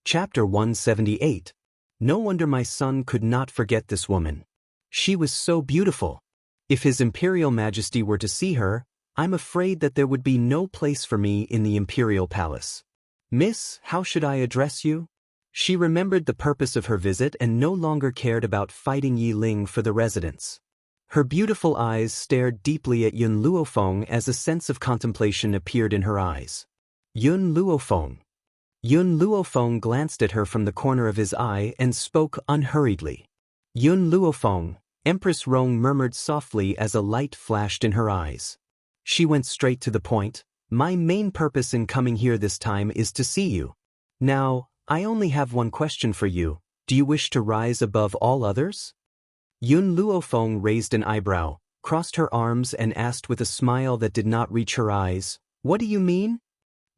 Chapter 178. No wonder my son could not forget this woman. She was so beautiful. If His Imperial Majesty were to see her, I'm afraid that there would be no place for me in the Imperial Palace. Miss, how should I address you? She remembered the purpose of her visit and no longer cared about fighting Yi Ling for the residence. Her beautiful eyes stared deeply at Yun Luofeng as a sense of contemplation appeared in her eyes. Yun Luofeng. Yun Luofeng glanced at her from the corner of his eye and spoke unhurriedly. Yun Luofeng, Empress Rong murmured softly as a light flashed in her eyes. She went straight to the point. My main purpose in coming here this time is to see you. Now, I only have one question for you. Do you wish to rise above all others? Yun Luofeng raised an eyebrow, crossed her arms and asked with a smile that did not reach her eyes, What do you mean?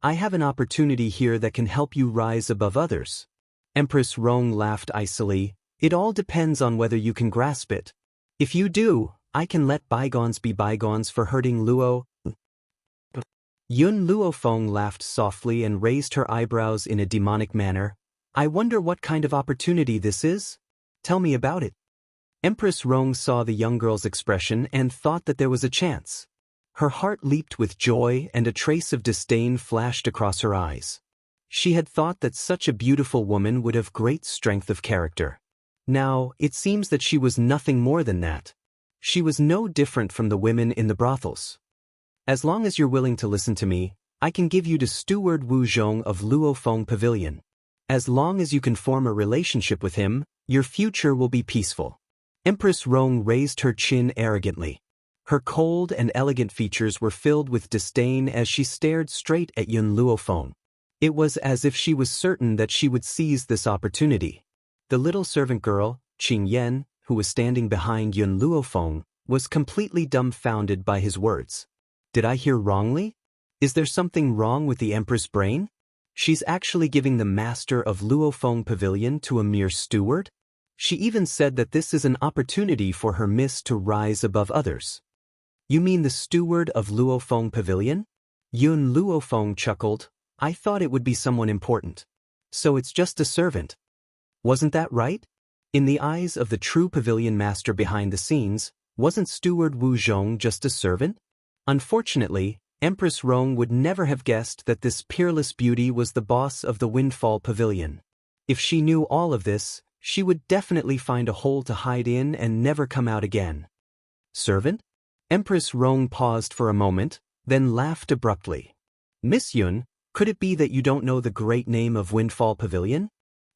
I have an opportunity here that can help you rise above others. Empress Rong laughed icily. It all depends on whether you can grasp it. If you do, I can let bygones be bygones for hurting Luo. Yun Luofeng laughed softly and raised her eyebrows in a demonic manner. I wonder what kind of opportunity this is? Tell me about it. Empress Rong saw the young girl's expression and thought that there was a chance. Her heart leaped with joy and a trace of disdain flashed across her eyes. She had thought that such a beautiful woman would have great strength of character. Now, it seems that she was nothing more than that. She was no different from the women in the brothels. As long as you're willing to listen to me, I can give you to Steward Wu Zhong of Luofeng Pavilion. As long as you can form a relationship with him, your future will be peaceful. Empress Rong raised her chin arrogantly. Her cold and elegant features were filled with disdain as she stared straight at Yun Luofeng. It was as if she was certain that she would seize this opportunity. The little servant girl, Qing Yan, who was standing behind Yun Luofeng, was completely dumbfounded by his words. Did I hear wrongly? Is there something wrong with the Empress' brain? She's actually giving the master of Luofeng Pavilion to a mere steward? She even said that this is an opportunity for her miss to rise above others. You mean the steward of Luofeng Pavilion? Yun Luofeng chuckled. I thought it would be someone important. So it's just a servant. Wasn't that right? In the eyes of the true pavilion master behind the scenes, wasn't Steward Wu Zhong just a servant? Unfortunately, Empress Rong would never have guessed that this peerless beauty was the boss of the Windfall Pavilion. If she knew all of this, she would definitely find a hole to hide in and never come out again. Servant? Empress Rong paused for a moment, then laughed abruptly. Miss Yun, could it be that you don't know the great name of Windfall Pavilion?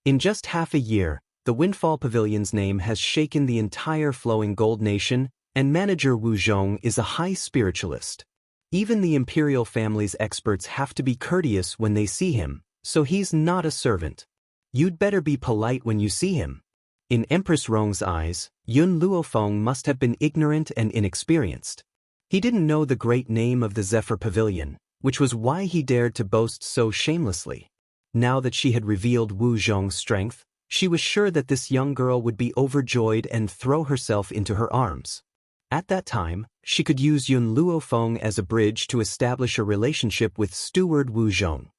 In just half a year, the Windfall Pavilion's name has shaken the entire Flowing Gold Nation, and manager Wu Zhong is a high spiritualist. Even the imperial family's experts have to be courteous when they see him, so he's not a servant. You'd better be polite when you see him. In Empress Rong's eyes, Yun Luofeng must have been ignorant and inexperienced. He didn't know the great name of the Zephyr Pavilion, which was why he dared to boast so shamelessly. Now that she had revealed Wu Zhong's strength, she was sure that this young girl would be overjoyed and throw herself into her arms. At that time, she could use Yun Luofeng as a bridge to establish a relationship with Steward Wu Zhong.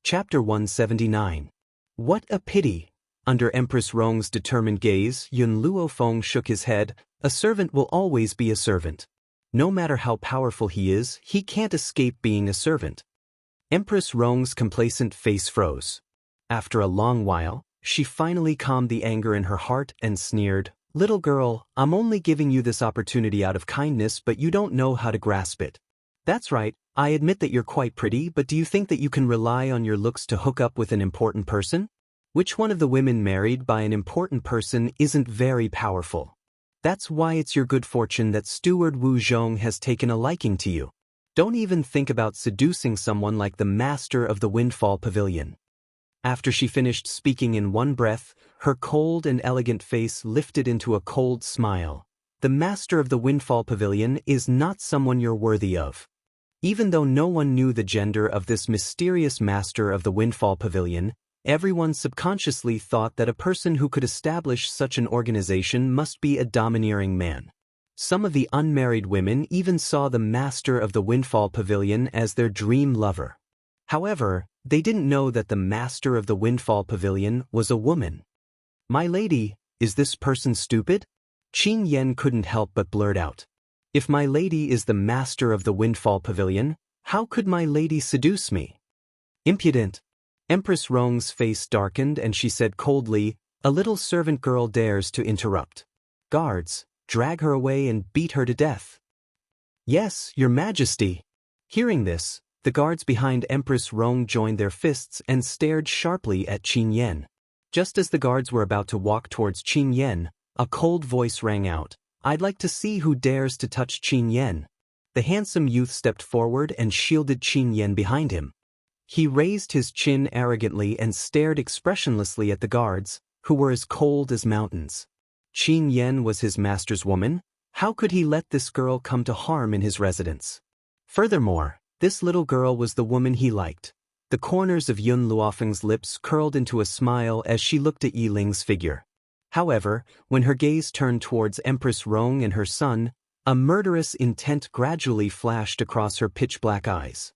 Chapter 179. What a pity! Under Empress Rong's determined gaze, Yun Luofeng shook his head. A servant will always be a servant. No matter how powerful he is, he can't escape being a servant. Empress Rong's complacent face froze. After a long while, she finally calmed the anger in her heart and sneered, Little girl, I'm only giving you this opportunity out of kindness, but you don't know how to grasp it. That's right, I admit that you're quite pretty, but do you think that you can rely on your looks to hook up with an important person? Which one of the women married by an important person isn't very powerful? That's why it's your good fortune that Steward Wu Zhong has taken a liking to you. Don't even think about seducing someone like the master of the Windfall Pavilion. After she finished speaking in one breath, her cold and elegant face lifted into a cold smile. The master of the Windfall Pavilion is not someone you're worthy of. Even though no one knew the gender of this mysterious master of the Windfall Pavilion, everyone subconsciously thought that a person who could establish such an organization must be a domineering man. Some of the unmarried women even saw the master of the Windfall Pavilion as their dream lover. However, they didn't know that the master of the Windfall Pavilion was a woman. "My lady, is this person stupid?" Qin Yan couldn't help but blurt out. "If my lady is the master of the Windfall Pavilion, how could my lady seduce me?" "Impudent." Empress Rong's face darkened and she said coldly, "A little servant girl dares to interrupt. Guards, drag her away and beat her to death." "Yes, your majesty." Hearing this, the guards behind Empress Rong joined their fists and stared sharply at Qin Yan. Just as the guards were about to walk towards Qin Yan, a cold voice rang out, "I'd like to see who dares to touch Qin Yan." The handsome youth stepped forward and shielded Qin Yan behind him. He raised his chin arrogantly and stared expressionlessly at the guards, who were as cold as mountains. Qin Yan was his master's woman. How could he let this girl come to harm in his residence? Furthermore, this little girl was the woman he liked. The corners of Yun Luofeng's lips curled into a smile as she looked at Yi Ling's figure. However, when her gaze turned towards Empress Rong and her son, a murderous intent gradually flashed across her pitch-black eyes.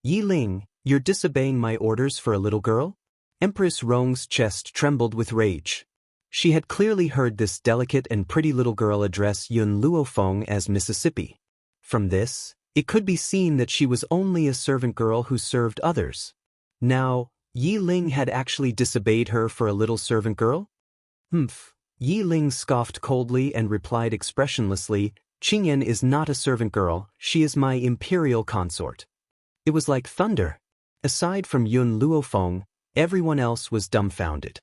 "Yi Ling, you're disobeying my orders for a little girl?" Empress Rong's chest trembled with rage. She had clearly heard this delicate and pretty little girl address Yun Luofeng as Mississippi. From this, it could be seen that she was only a servant girl who served others. Now, Yi Ling had actually disobeyed her for a little servant girl? "Humph." Yi Ling scoffed coldly and replied expressionlessly, "Qin Yan is not a servant girl, she is my imperial consort." It was like thunder. Aside from Yun Luofeng, everyone else was dumbfounded.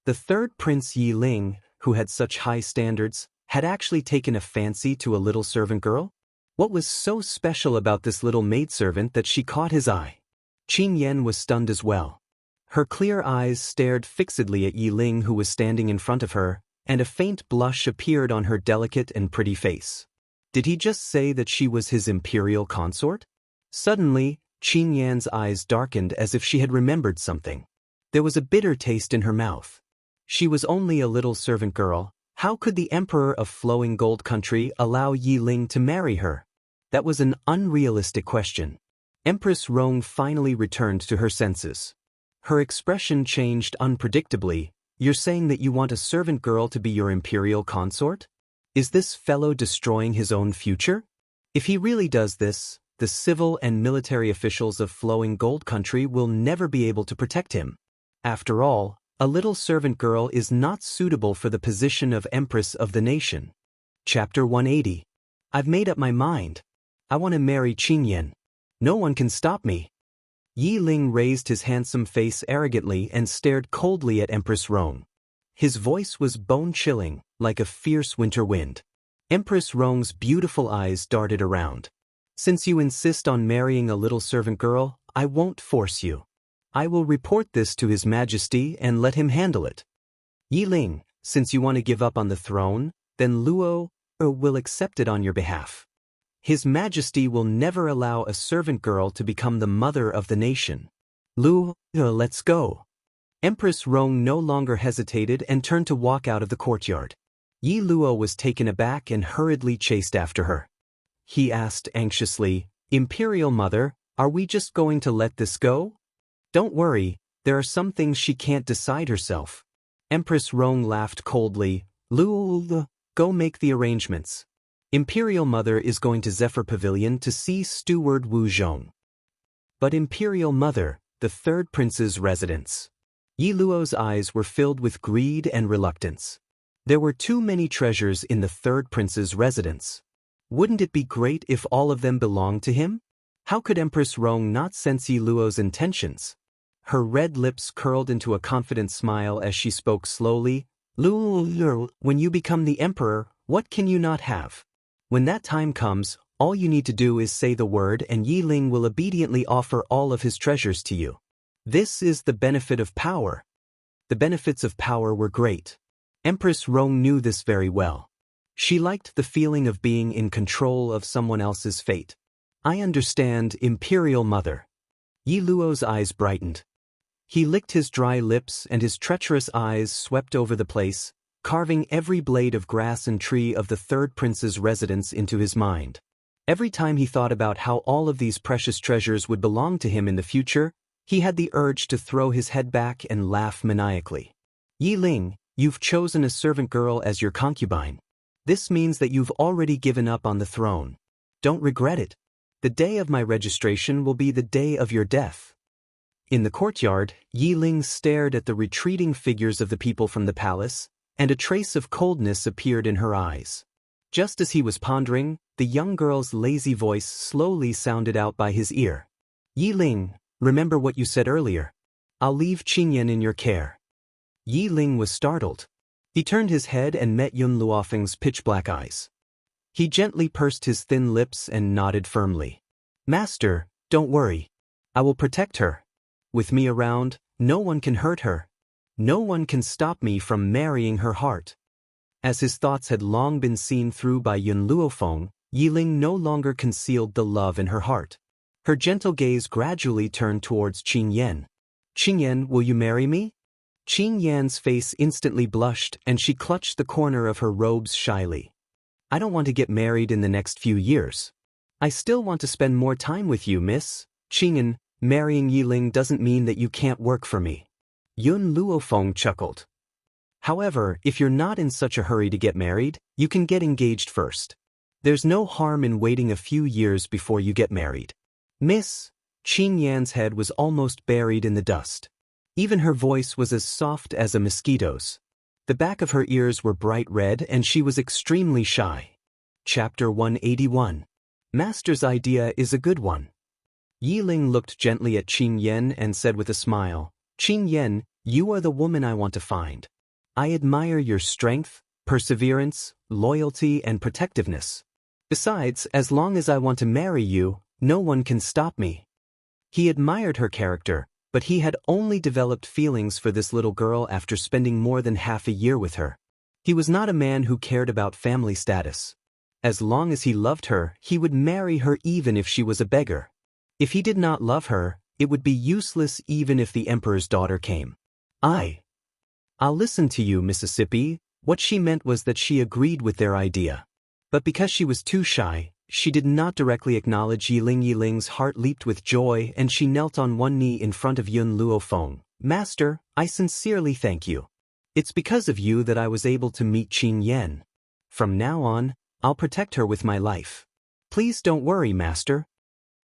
The third prince Yi Ling, who had such high standards, had actually taken a fancy to a little servant girl? What was so special about this little maidservant that she caught his eye? Qin Yan was stunned as well. Her clear eyes stared fixedly at Yi Ling, who was standing in front of her, and a faint blush appeared on her delicate and pretty face. Did he just say that she was his imperial consort? Suddenly, Qin Yan's eyes darkened as if she had remembered something. There was a bitter taste in her mouth. She was only a little servant girl. How could the Emperor of Flowing Gold Country allow Yi Ling to marry her? That was an unrealistic question. Empress Rong finally returned to her senses. Her expression changed unpredictably. "You're saying that you want a servant girl to be your imperial consort? Is this fellow destroying his own future? If he really does this, the civil and military officials of Flowing Gold Country will never be able to protect him. After all, a little servant girl is not suitable for the position of Empress of the nation." Chapter 180. I've made up my mind. I want to marry Qin Yan. No one can stop me. Yi Ling raised his handsome face arrogantly and stared coldly at Empress Rong. His voice was bone-chilling, like a fierce winter wind. Empress Rong's beautiful eyes darted around. "Since you insist on marrying a little servant girl, I won't force you. I will report this to His Majesty and let him handle it. Yi Ling, since you want to give up on the throne, then Luo will accept it on your behalf. His Majesty will never allow a servant girl to become the mother of the nation. Luo, let's go." Empress Rong no longer hesitated and turned to walk out of the courtyard. Yi Luo was taken aback and hurriedly chased after her. He asked anxiously, "Imperial Mother, are we just going to let this go?" "Don't worry, there are some things she can't decide herself." Empress Rong laughed coldly. "Luo, go make the arrangements. Imperial Mother is going to Zephyr Pavilion to see Steward Wu Zhong." But Imperial Mother, the third prince's residence. Yi Luo's eyes were filled with greed and reluctance. There were too many treasures in the third prince's residence. Wouldn't it be great if all of them belonged to him? How could Empress Rong not sense Yi Luo's intentions? Her red lips curled into a confident smile as she spoke slowly. "Luo, when you become the emperor, what can you not have? When that time comes, all you need to do is say the word and Yi Ling will obediently offer all of his treasures to you. This is the benefit of power." The benefits of power were great. Empress Rong knew this very well. She liked the feeling of being in control of someone else's fate. "I understand, Imperial Mother." Yi Luo's eyes brightened. He licked his dry lips and his treacherous eyes swept over the place, carving every blade of grass and tree of the third prince's residence into his mind. Every time he thought about how all of these precious treasures would belong to him in the future, He had the urge to throw his head back and laugh maniacally. Yi Ling, you've chosen a servant girl as your concubine. This means that you've already given up on the throne. Don't regret it. The day of my registration will be the day of your death. In the courtyard, Yi Ling stared at the retreating figures of the people from the palace, and a trace of coldness appeared in her eyes. Just as he was pondering, the young girl's lazy voice slowly sounded out by his ear. Yi Ling, remember what you said earlier. I'll leave Qingyan in your care. Yi Ling was startled. He turned his head and met Yun Luofeng's pitch-black eyes. He gently pursed his thin lips and nodded firmly. Master, don't worry. I will protect her. With me around, no one can hurt her. No one can stop me from marrying her heart. As his thoughts had long been seen through by Yun Luofeng, Yi Ling no longer concealed the love in her heart. Her gentle gaze gradually turned towards Qingyan. Qingyan, will you marry me? Qingyan's face instantly blushed and she clutched the corner of her robes shyly. I don't want to get married in the next few years. I still want to spend more time with you, miss. Qingyan, marrying Yi Ling doesn't mean that you can't work for me. Yun Luofeng chuckled. However, if you're not in such a hurry to get married, you can get engaged first. There's no harm in waiting a few years before you get married. Miss, Qingyan's head was almost buried in the dust. Even her voice was as soft as a mosquito's. The back of her ears were bright red and she was extremely shy. Chapter 181. Master's idea is a good one. Yi Ling looked gently at Qingyan and said with a smile, Qingyan, you are the woman I want to find. I admire your strength, perseverance, loyalty, and protectiveness. Besides, as long as I want to marry you, no one can stop me. He admired her character, but he had only developed feelings for this little girl after spending more than half a year with her. He was not a man who cared about family status. As long as he loved her, he would marry her even if she was a beggar. If he did not love her, it would be useless even if the emperor's daughter came. I'll listen to you, Mississippi. What she meant was that she agreed with their idea. But because she was too shy, she did not directly acknowledge Yi Ling. Yi Ling's heart leaped with joy and she knelt on one knee in front of Yun Luofeng. Master, I sincerely thank you. It's because of you that I was able to meet Qingyan. From now on, I'll protect her with my life. Please don't worry, Master.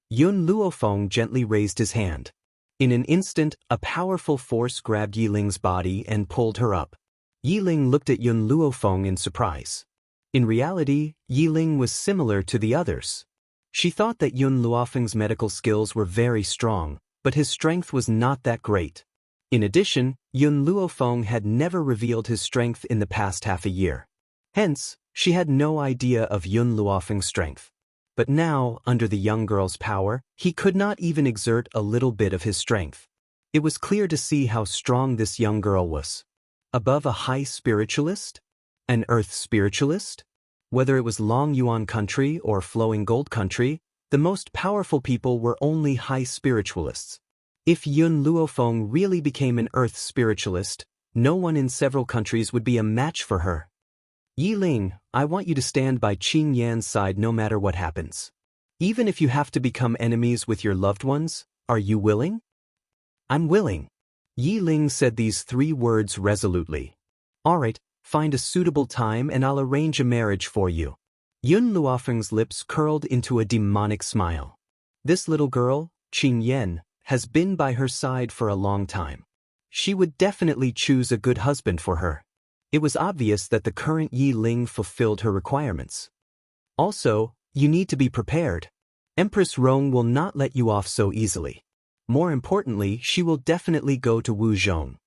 Yun Luofeng gently raised his hand. In an instant, a powerful force grabbed Yi Ling's body and pulled her up. Yi Ling looked at Yun Luofeng in surprise. In reality, Yi Ling was similar to the others. She thought that Yun Luofeng's medical skills were very strong, but his strength was not that great. In addition, Yun Luofeng had never revealed his strength in the past half a year. Hence, she had no idea of Yun Luofeng's strength. But now, under the young girl's power, he could not even exert a little bit of his strength. It was clear to see how strong this young girl was. Above a high spiritualist? An earth spiritualist? Whether it was Long Yuan country or Flowing Gold country, the most powerful people were only high spiritualists. If Yun Luofeng really became an earth spiritualist, no one in several countries would be a match for her. Yi Ling, I want you to stand by Qingyan's side no matter what happens. Even if you have to become enemies with your loved ones, are you willing? I'm willing. Yi Ling said these 3 words resolutely. All right, find a suitable time and I'll arrange a marriage for you. Yun Luofeng's lips curled into a demonic smile. This little girl, Qingyan, has been by her side for a long time. She would definitely choose a good husband for her. It was obvious that the current Yi Ling fulfilled her requirements. Also, you need to be prepared. Empress Rong will not let you off so easily. More importantly, she will definitely go to Wu Zhong.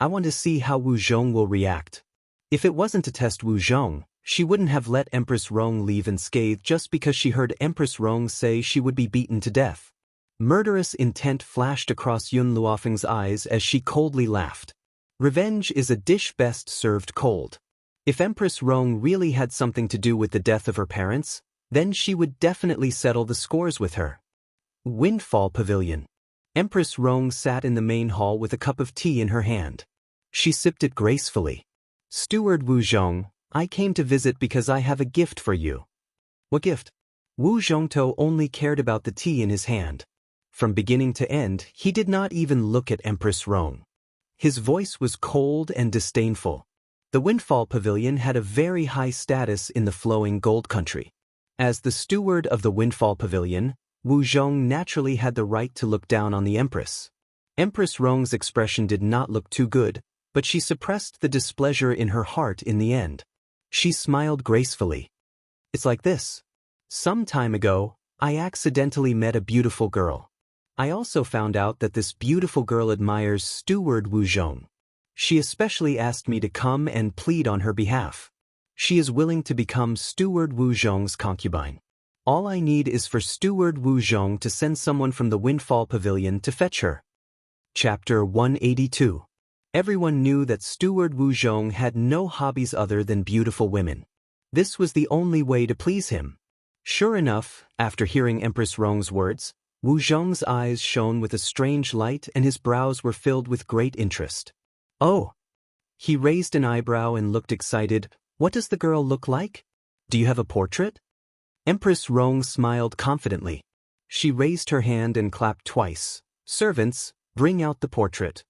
I want to see how Wu Zhong will react. If it wasn't to test Wu Zhong, she wouldn't have let Empress Rong leave unscathed just because she heard Empress Rong say she would be beaten to death. Murderous intent flashed across Yun Luofeng's eyes as she coldly laughed. Revenge is a dish best served cold. If Empress Rong really had something to do with the death of her parents, then she would definitely settle the scores with her. Windfall Pavilion. Empress Rong sat in the main hall with a cup of tea in her hand. She sipped it gracefully. Steward Wu Zhong, I came to visit because I have a gift for you. What gift? Wu Zhongtou only cared about the tea in his hand. From beginning to end, he did not even look at Empress Rong. His voice was cold and disdainful. The Windfall Pavilion had a very high status in the flowing gold country. As the steward of the Windfall Pavilion, Wu Zhong naturally had the right to look down on the Empress. Empress Rong's expression did not look too good, but she suppressed the displeasure in her heart in the end. She smiled gracefully. It's like this. Some time ago, I accidentally met a beautiful girl. I also found out that this beautiful girl admires Steward Wu Zhong. She especially asked me to come and plead on her behalf. She is willing to become Steward Wu Zhong's concubine. All I need is for Steward Wu Zhong to send someone from the Windfall Pavilion to fetch her. Chapter 182. Everyone knew that Steward Wu Zhong had no hobbies other than beautiful women. This was the only way to please him. Sure enough, after hearing Empress Rong's words, Wu Zhong's eyes shone with a strange light and his brows were filled with great interest. Oh! He raised an eyebrow and looked excited. What does the girl look like? Do you have a portrait? Empress Rong smiled confidently. She raised her hand and clapped twice. Servants, bring out the portrait.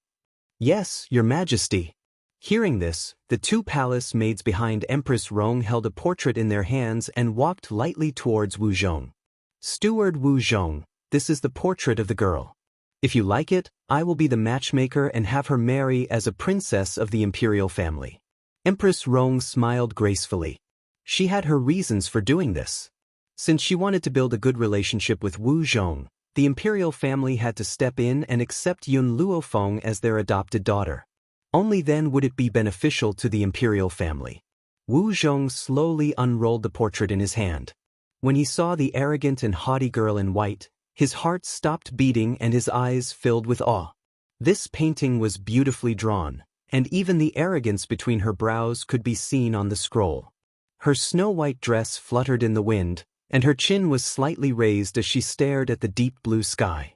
Yes, Your Majesty. Hearing this, the two palace maids behind Empress Rong held a portrait in their hands and walked lightly towards Wu Zhong. Steward Wu Zhong, this is the portrait of the girl. If you like it, I will be the matchmaker and have her marry as a princess of the imperial family. Empress Rong smiled gracefully. She had her reasons for doing this. Since she wanted to build a good relationship with Wu Zhong, the imperial family had to step in and accept Yun Luofeng as their adopted daughter. Only then would it be beneficial to the imperial family. Wu Zhong slowly unrolled the portrait in his hand. When he saw the arrogant and haughty girl in white, his heart stopped beating and his eyes filled with awe. This painting was beautifully drawn, and even the arrogance between her brows could be seen on the scroll. Her snow-white dress fluttered in the wind, and her chin was slightly raised as she stared at the deep blue sky.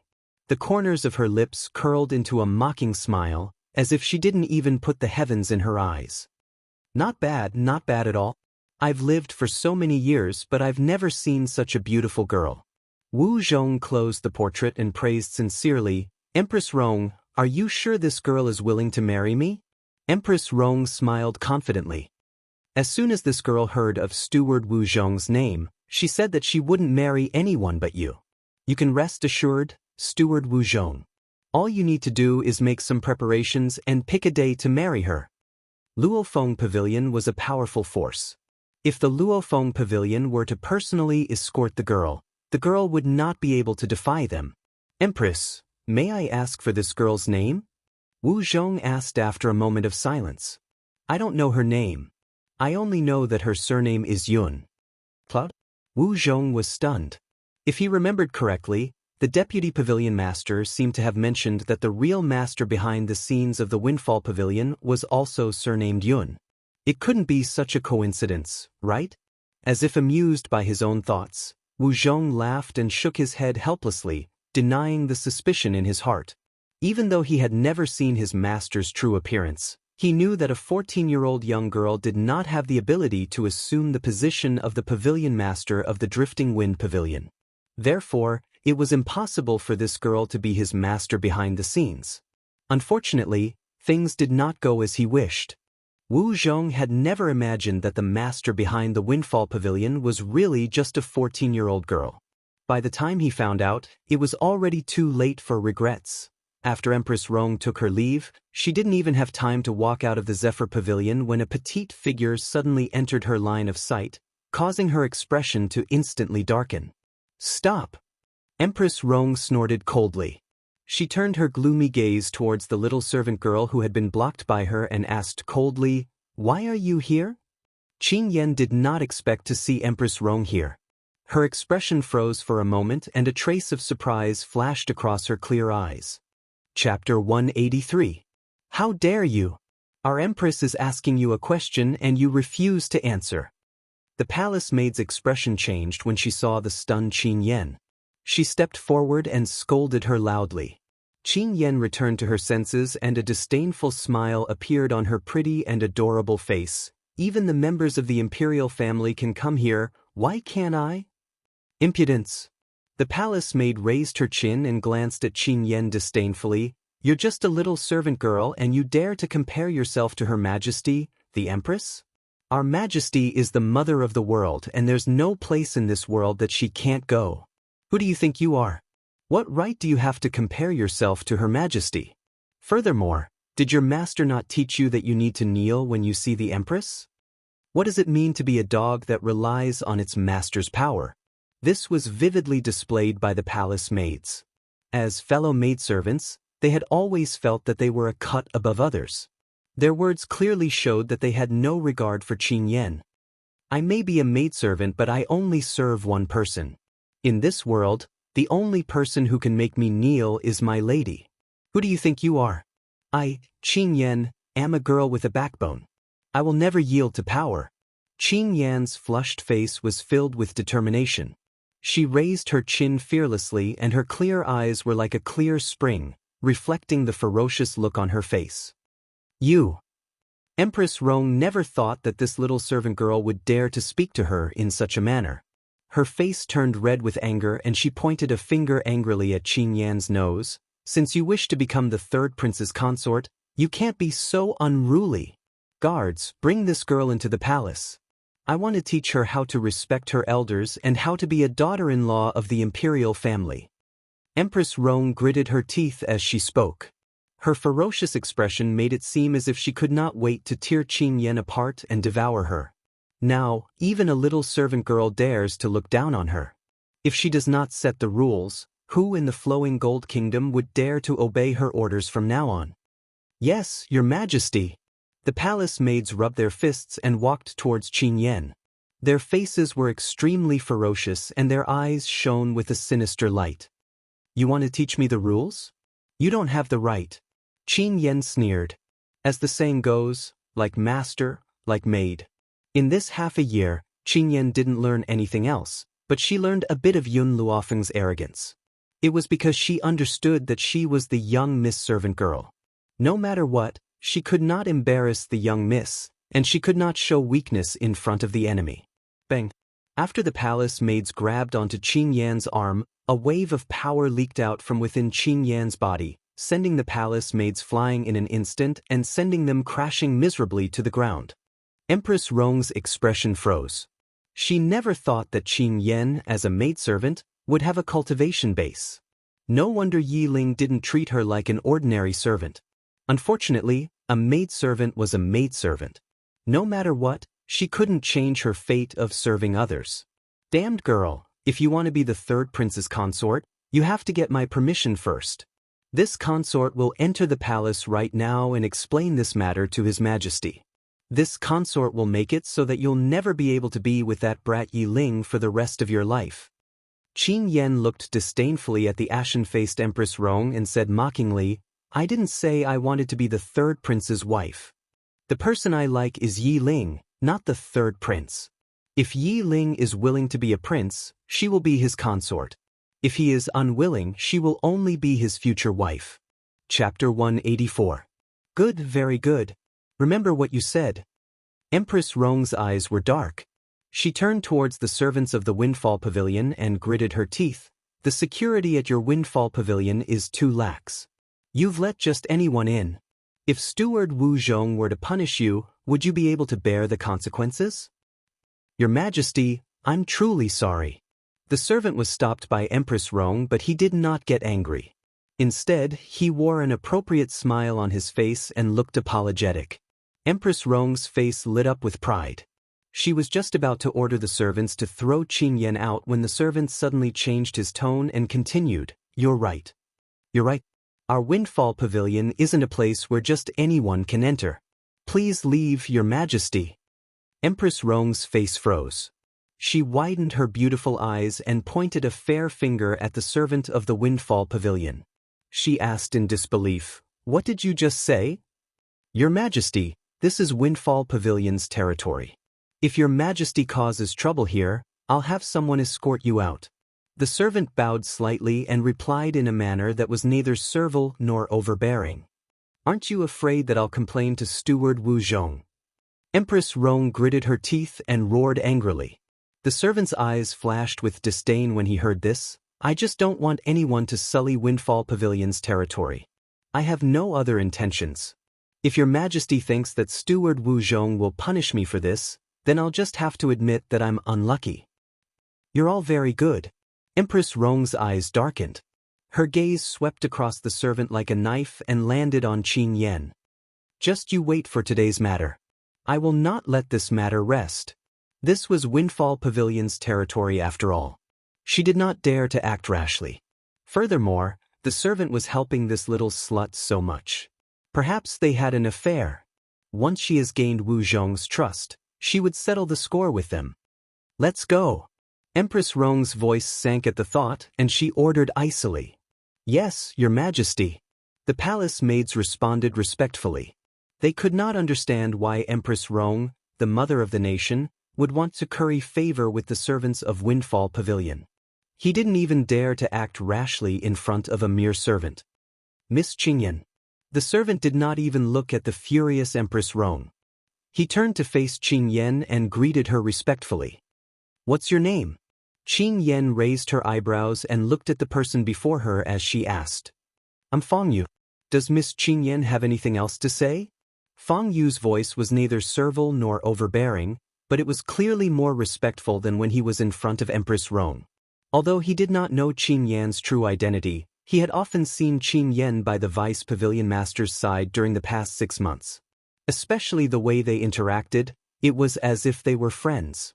The corners of her lips curled into a mocking smile, as if she didn't even put the heavens in her eyes. Not bad at all. I've lived for so many years, but I've never seen such a beautiful girl. Wu Zhong closed the portrait and praised sincerely, Empress Rong, are you sure this girl is willing to marry me? Empress Rong smiled confidently. As soon as this girl heard of Steward Wu Zhong's name, she said that she wouldn't marry anyone but you. You can rest assured, Steward Wu Zhong. All you need to do is make some preparations and pick a day to marry her. Luofeng Pavilion was a powerful force. If the Luofeng Pavilion were to personally escort the girl would not be able to defy them. Empress, may I ask for this girl's name? Wu Zhong asked after a moment of silence. I don't know her name. I only know that her surname is Yun. Cloud? Wu Zhong was stunned. If he remembered correctly, the deputy pavilion master seemed to have mentioned that the real master behind the scenes of the Windfall Pavilion was also surnamed Yun. It couldn't be such a coincidence, right? As if amused by his own thoughts, Wu Zhong laughed and shook his head helplessly, denying the suspicion in his heart. Even though he had never seen his master's true appearance, he knew that a 14-year-old young girl did not have the ability to assume the position of the pavilion master of the Drifting Wind Pavilion. Therefore, it was impossible for this girl to be his master behind the scenes. Unfortunately, things did not go as he wished. Wu Zhong had never imagined that the master behind the Windfall Pavilion was really just a 14-year-old girl. By the time he found out, it was already too late for regrets. After Empress Rong took her leave, she didn't even have time to walk out of the Zephyr Pavilion when a petite figure suddenly entered her line of sight, causing her expression to instantly darken. Stop! Empress Rong snorted coldly. She turned her gloomy gaze towards the little servant girl who had been blocked by her and asked coldly, Why are you here? Qin Yan did not expect to see Empress Rong here. Her expression froze for a moment and a trace of surprise flashed across her clear eyes. Chapter 183. How dare you? Our Empress is asking you a question and you refuse to answer. The palace maid's expression changed when she saw the stunned Qin Yan. She stepped forward and scolded her loudly. Qin Yan returned to her senses and a disdainful smile appeared on her pretty and adorable face. Even the members of the imperial family can come here, why can't I? Impudence! The palace maid raised her chin and glanced at Qin Yen disdainfully. You're just a little servant girl and you dare to compare yourself to Her Majesty, the Empress? Our Majesty is the mother of the world and there's no place in this world that she can't go. Who do you think you are? What right do you have to compare yourself to Her Majesty? Furthermore, did your master not teach you that you need to kneel when you see the Empress? What does it mean to be a dog that relies on its master's power? This was vividly displayed by the palace maids. As fellow maidservants, they had always felt that they were a cut above others. Their words clearly showed that they had no regard for Qin Yen. I may be a maidservant, but I only serve one person. In this world, the only person who can make me kneel is my lady. Who do you think you are? I, Qin Yen, am a girl with a backbone. I will never yield to power. Qin Yan's flushed face was filled with determination. She raised her chin fearlessly and her clear eyes were like a clear spring, reflecting the ferocious look on her face. You. Empress Rong never thought that this little servant girl would dare to speak to her in such a manner. Her face turned red with anger and she pointed a finger angrily at Qin Yan's nose. Since you wish to become the third prince's consort, you can't be so unruly. Guards, bring this girl into the palace. I want to teach her how to respect her elders and how to be a daughter-in-law of the imperial family. Empress Rong gritted her teeth as she spoke. Her ferocious expression made it seem as if she could not wait to tear Qin Yen apart and devour her. Now, even a little servant girl dares to look down on her. If she does not set the rules, who in the flowing gold kingdom would dare to obey her orders from now on? Yes, Your Majesty. The palace maids rubbed their fists and walked towards Qin Yen. Their faces were extremely ferocious and their eyes shone with a sinister light. You want to teach me the rules? You don't have the right. Qin Yen sneered. As the saying goes, like master, like maid. In this half a year, Qin Yen didn't learn anything else, but she learned a bit of Yun Luofeng's arrogance. It was because she understood that she was the young Miss Servant Girl. No matter what, she could not embarrass the young miss, and she could not show weakness in front of the enemy. Bang! After the palace maids grabbed onto Qin Yan's arm, a wave of power leaked out from within Qin Yan's body, sending the palace maids flying in an instant and sending them crashing miserably to the ground. Empress Rong's expression froze. She never thought that Qin Yen, as a maidservant, would have a cultivation base. No wonder Yi Ling didn't treat her like an ordinary servant. Unfortunately, a maidservant was a maidservant. No matter what, she couldn't change her fate of serving others. Damned girl, if you want to be the third prince's consort, you have to get my permission first. This consort will enter the palace right now and explain this matter to His Majesty. This consort will make it so that you'll never be able to be with that brat Yi Ling for the rest of your life. Qin Yen looked disdainfully at the ashen-faced Empress Rong and said mockingly, I didn't say I wanted to be the third prince's wife. The person I like is Yi Ling, not the third prince. If Yi Ling is willing to be a prince, she will be his consort. If he is unwilling, she will only be his future wife. Chapter 184. Good, very good. Remember what you said. Empress Rong's eyes were dark. She turned towards the servants of the Windfall Pavilion and gritted her teeth. The security at your Windfall Pavilion is too lax. You've let just anyone in. If Steward Wu Zhong were to punish you, would you be able to bear the consequences? Your Majesty, I'm truly sorry. The servant was stopped by Empress Rong, but he did not get angry. Instead, he wore an appropriate smile on his face and looked apologetic. Empress Rong's face lit up with pride. She was just about to order the servants to throw Qin Yen out when the servant suddenly changed his tone and continued, You're right. You're right. Our Windfall Pavilion isn't a place where just anyone can enter. Please leave, Your Majesty. Empress Rong's face froze. She widened her beautiful eyes and pointed a fair finger at the servant of the Windfall Pavilion. She asked in disbelief, What did you just say? Your Majesty, this is Windfall Pavilion's territory. If Your Majesty causes trouble here, I'll have someone escort you out. The servant bowed slightly and replied in a manner that was neither servile nor overbearing. Aren't you afraid that I'll complain to Steward Wu Zhong? Empress Rong gritted her teeth and roared angrily. The servant's eyes flashed with disdain when he heard this. I just don't want anyone to sully Windfall Pavilion's territory. I have no other intentions. If your majesty thinks that Steward Wu Zhong will punish me for this, then I'll just have to admit that I'm unlucky. You're all very good. Empress Rong's eyes darkened. Her gaze swept across the servant like a knife and landed on Qin Yen. Just you wait for today's matter. I will not let this matter rest. This was Windfall Pavilion's territory after all. She did not dare to act rashly. Furthermore, the servant was helping this little slut so much. Perhaps they had an affair. Once she has gained Wu Zhong's trust, she would settle the score with them. Let's go. Empress Rong's voice sank at the thought, and she ordered icily. Yes, your majesty. The palace maids responded respectfully. They could not understand why Empress Rong, the mother of the nation, would want to curry favor with the servants of Windfall Pavilion. He didn't even dare to act rashly in front of a mere servant. Miss Qingyan. The servant did not even look at the furious Empress Rong. He turned to face Qin Yen and greeted her respectfully. What's your name? Qin Yen raised her eyebrows and looked at the person before her as she asked. I'm Fang Yu. Does Miss Qin Yen have anything else to say? Fang Yu's voice was neither servile nor overbearing, but it was clearly more respectful than when he was in front of Empress Rong. Although he did not know Qin Yan's true identity, he had often seen Qin Yen by the Vice Pavilion Master's side during the past 6 months. Especially the way they interacted, it was as if they were friends.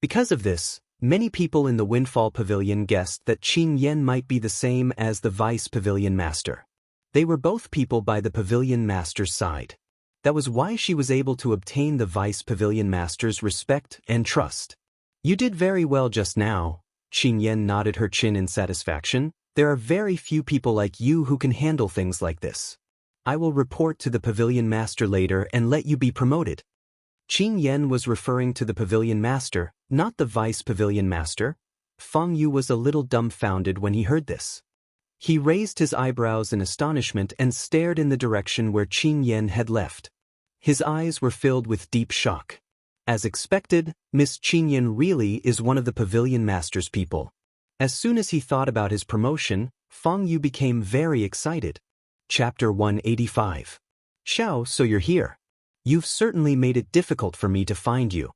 Because of this, many people in the Windfall Pavilion guessed that Qin Yen might be the same as the Vice Pavilion Master. They were both people by the Pavilion Master's side. That was why she was able to obtain the Vice Pavilion Master's respect and trust. You did very well just now. Qin Yen nodded her chin in satisfaction. There are very few people like you who can handle things like this. I will report to the Pavilion Master later and let you be promoted. Qin Yen was referring to the Pavilion Master, not the Vice Pavilion Master. Fang Yu was a little dumbfounded when he heard this. He raised his eyebrows in astonishment and stared in the direction where Qin Yen had left. His eyes were filled with deep shock. As expected, Miss Qin Yen really is one of the Pavilion Master's people. As soon as he thought about his promotion, Fang Yu became very excited. Chapter 185. Xiao, so you're here. You've certainly made it difficult for me to find you.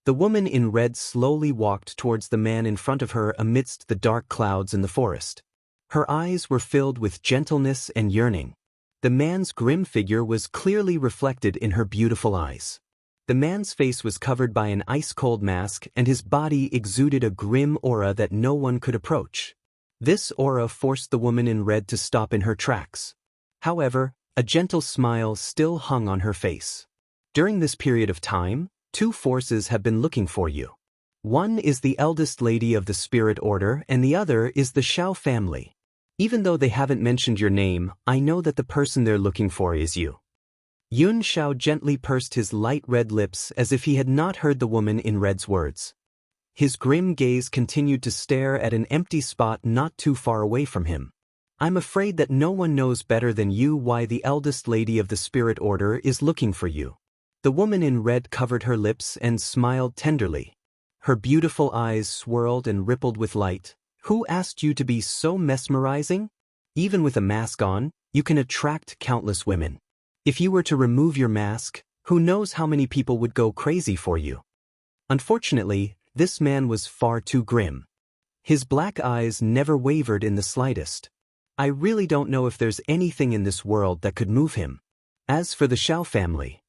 The woman in red slowly walked towards the man in front of her amidst the dark clouds in the forest. Her eyes were filled with gentleness and yearning. The man's grim figure was clearly reflected in her beautiful eyes. The man's face was covered by an ice-cold mask and his body exuded a grim aura that no one could approach. This aura forced the woman in red to stop in her tracks. However, a gentle smile still hung on her face. During this period of time, 2 forces have been looking for you. One is the eldest lady of the Spirit Order and the other is the Xiao family. Even though they haven't mentioned your name, I know that the person they're looking for is you. Yun Xiao gently pursed his light red lips as if he had not heard the woman in red's words. His grim gaze continued to stare at an empty spot not too far away from him. I'm afraid that no one knows better than you why the eldest lady of the Spirit Order is looking for you. The woman in red covered her lips and smiled tenderly. Her beautiful eyes swirled and rippled with light. Who asked you to be so mesmerizing? Even with a mask on, you can attract countless women. If you were to remove your mask, who knows how many people would go crazy for you? Unfortunately, this man was far too grim. His black eyes never wavered in the slightest. I really don't know if there's anything in this world that could move him. As for the Xiao family.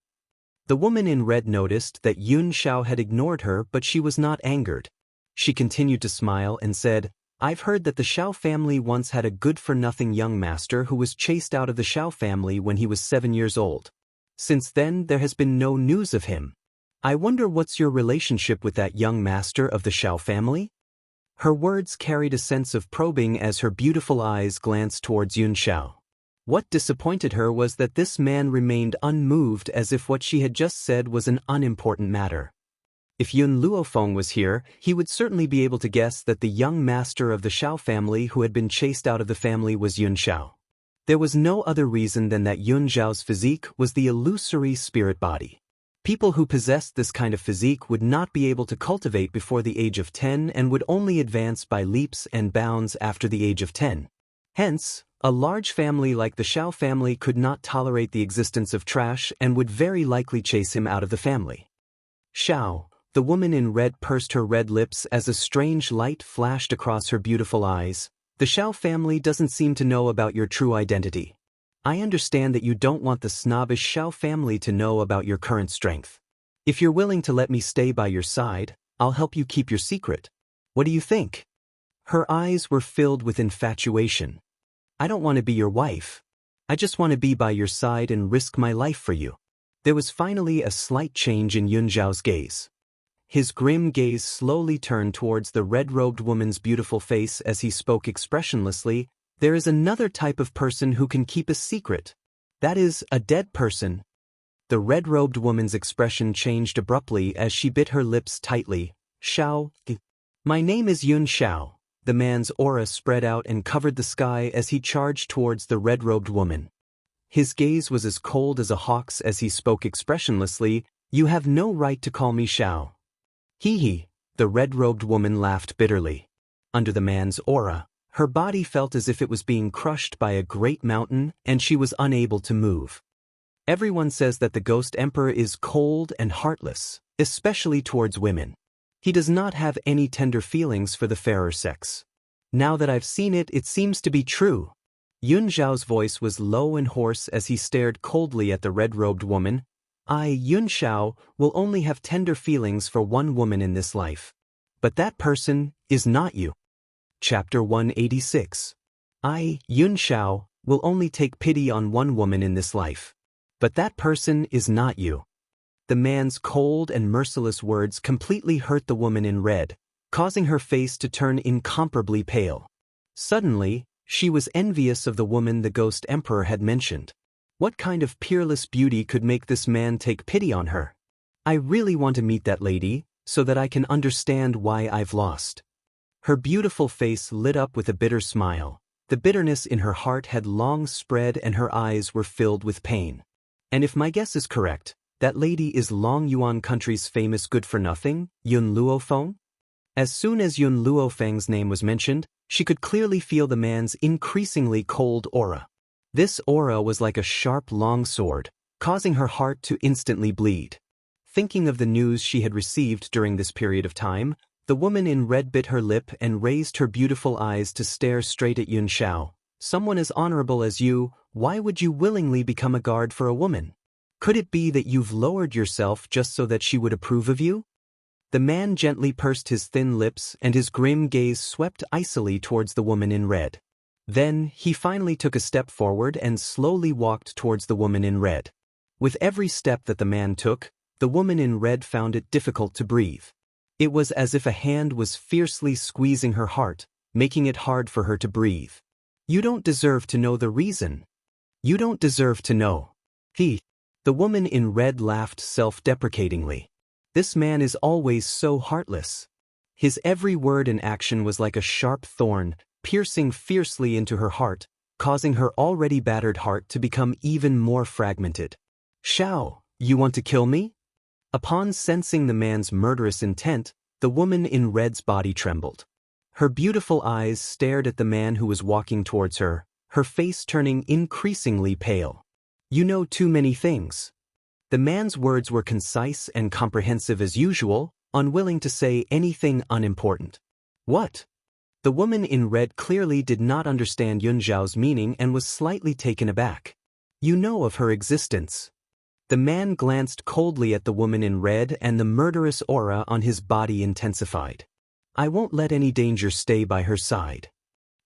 The woman in red noticed that Yun Xiao had ignored her, but she was not angered. She continued to smile and said, I've heard that the Xiao family once had a good-for-nothing young master who was chased out of the Xiao family when he was 7 years old. Since then, there has been no news of him. I wonder what's your relationship with that young master of the Xiao family? Her words carried a sense of probing as her beautiful eyes glanced towards Yun Xiao. What disappointed her was that this man remained unmoved as if what she had just said was an unimportant matter. If Yun Luofeng was here, he would certainly be able to guess that the young master of the Xiao family who had been chased out of the family was Yun Xiao. There was no other reason than that Yun Xiao's physique was the illusory spirit body. People who possessed this kind of physique would not be able to cultivate before the age of 10 and would only advance by leaps and bounds after the age of 10. Hence, a large family like the Xiao family could not tolerate the existence of trash and would very likely chase him out of the family. Xiao, the woman in red, pursed her red lips as a strange light flashed across her beautiful eyes. The Xiao family doesn't seem to know about your true identity. I understand that you don't want the snobbish Xiao family to know about your current strength. If you're willing to let me stay by your side, I'll help you keep your secret. What do you think? Her eyes were filled with infatuation. I don't want to be your wife. I just want to be by your side and risk my life for you. There was finally a slight change in Yun Zhao's gaze. His grim gaze slowly turned towards the red-robed woman's beautiful face as he spoke expressionlessly. There is another type of person who can keep a secret. That is, a dead person. The red-robed woman's expression changed abruptly as she bit her lips tightly. Xiao. My name is Yun Xiao. The man's aura spread out and covered the sky as he charged towards the red-robed woman. His gaze was as cold as a hawk's as he spoke expressionlessly. You have no right to call me Xiao. Hee. The red-robed woman laughed bitterly. Under the man's aura, her body felt as if it was being crushed by a great mountain and she was unable to move. Everyone says that the Ghost Emperor is cold and heartless, especially towards women. He does not have any tender feelings for the fairer sex. Now that I've seen it, it seems to be true. Yun Zhao's voice was low and hoarse as he stared coldly at the red-robed woman. I, Yun Xiao, will only have tender feelings for one woman in this life. But that person is not you. Chapter 186. I, Yun Xiao, will only take pity on one woman in this life. But that person is not you. The man's cold and merciless words completely hurt the woman in red, causing her face to turn incomparably pale. Suddenly, she was envious of the woman the Ghost Emperor had mentioned. What kind of peerless beauty could make this man take pity on her? I really want to meet that lady, so that I can understand why I've lost. Her beautiful face lit up with a bitter smile. The bitterness in her heart had long spread and her eyes were filled with pain. And if my guess is correct, that lady is Long Yuan country's famous good-for-nothing, Yun Luofeng? As soon as Yun Luofeng's name was mentioned, she could clearly feel the man's increasingly cold aura. This aura was like a sharp long sword, causing her heart to instantly bleed. Thinking of the news she had received during this period of time, the woman in red bit her lip and raised her beautiful eyes to stare straight at Yun Xiao. Someone as honorable as you, why would you willingly become a guard for a woman? Could it be that you've lowered yourself just so that she would approve of you? The man gently pursed his thin lips and his grim gaze swept icily towards the woman in red. Then, he finally took a step forward and slowly walked towards the woman in red. With every step that the man took, the woman in red found it difficult to breathe. It was as if a hand was fiercely squeezing her heart, making it hard for her to breathe. You don't deserve to know the reason. You don't deserve to know. The woman in red laughed self-deprecatingly. This man is always so heartless. His every word and action was like a sharp thorn, piercing fiercely into her heart, causing her already battered heart to become even more fragmented. Xiao, you want to kill me? Upon sensing the man's murderous intent, the woman in red's body trembled. Her beautiful eyes stared at the man who was walking towards her, her face turning increasingly pale. You know too many things. The man's words were concise and comprehensive as usual, unwilling to say anything unimportant. What? The woman in red clearly did not understand Yun Zhao's meaning and was slightly taken aback. You know of her existence. The man glanced coldly at the woman in red and the murderous aura on his body intensified. I won't let any danger stay by her side.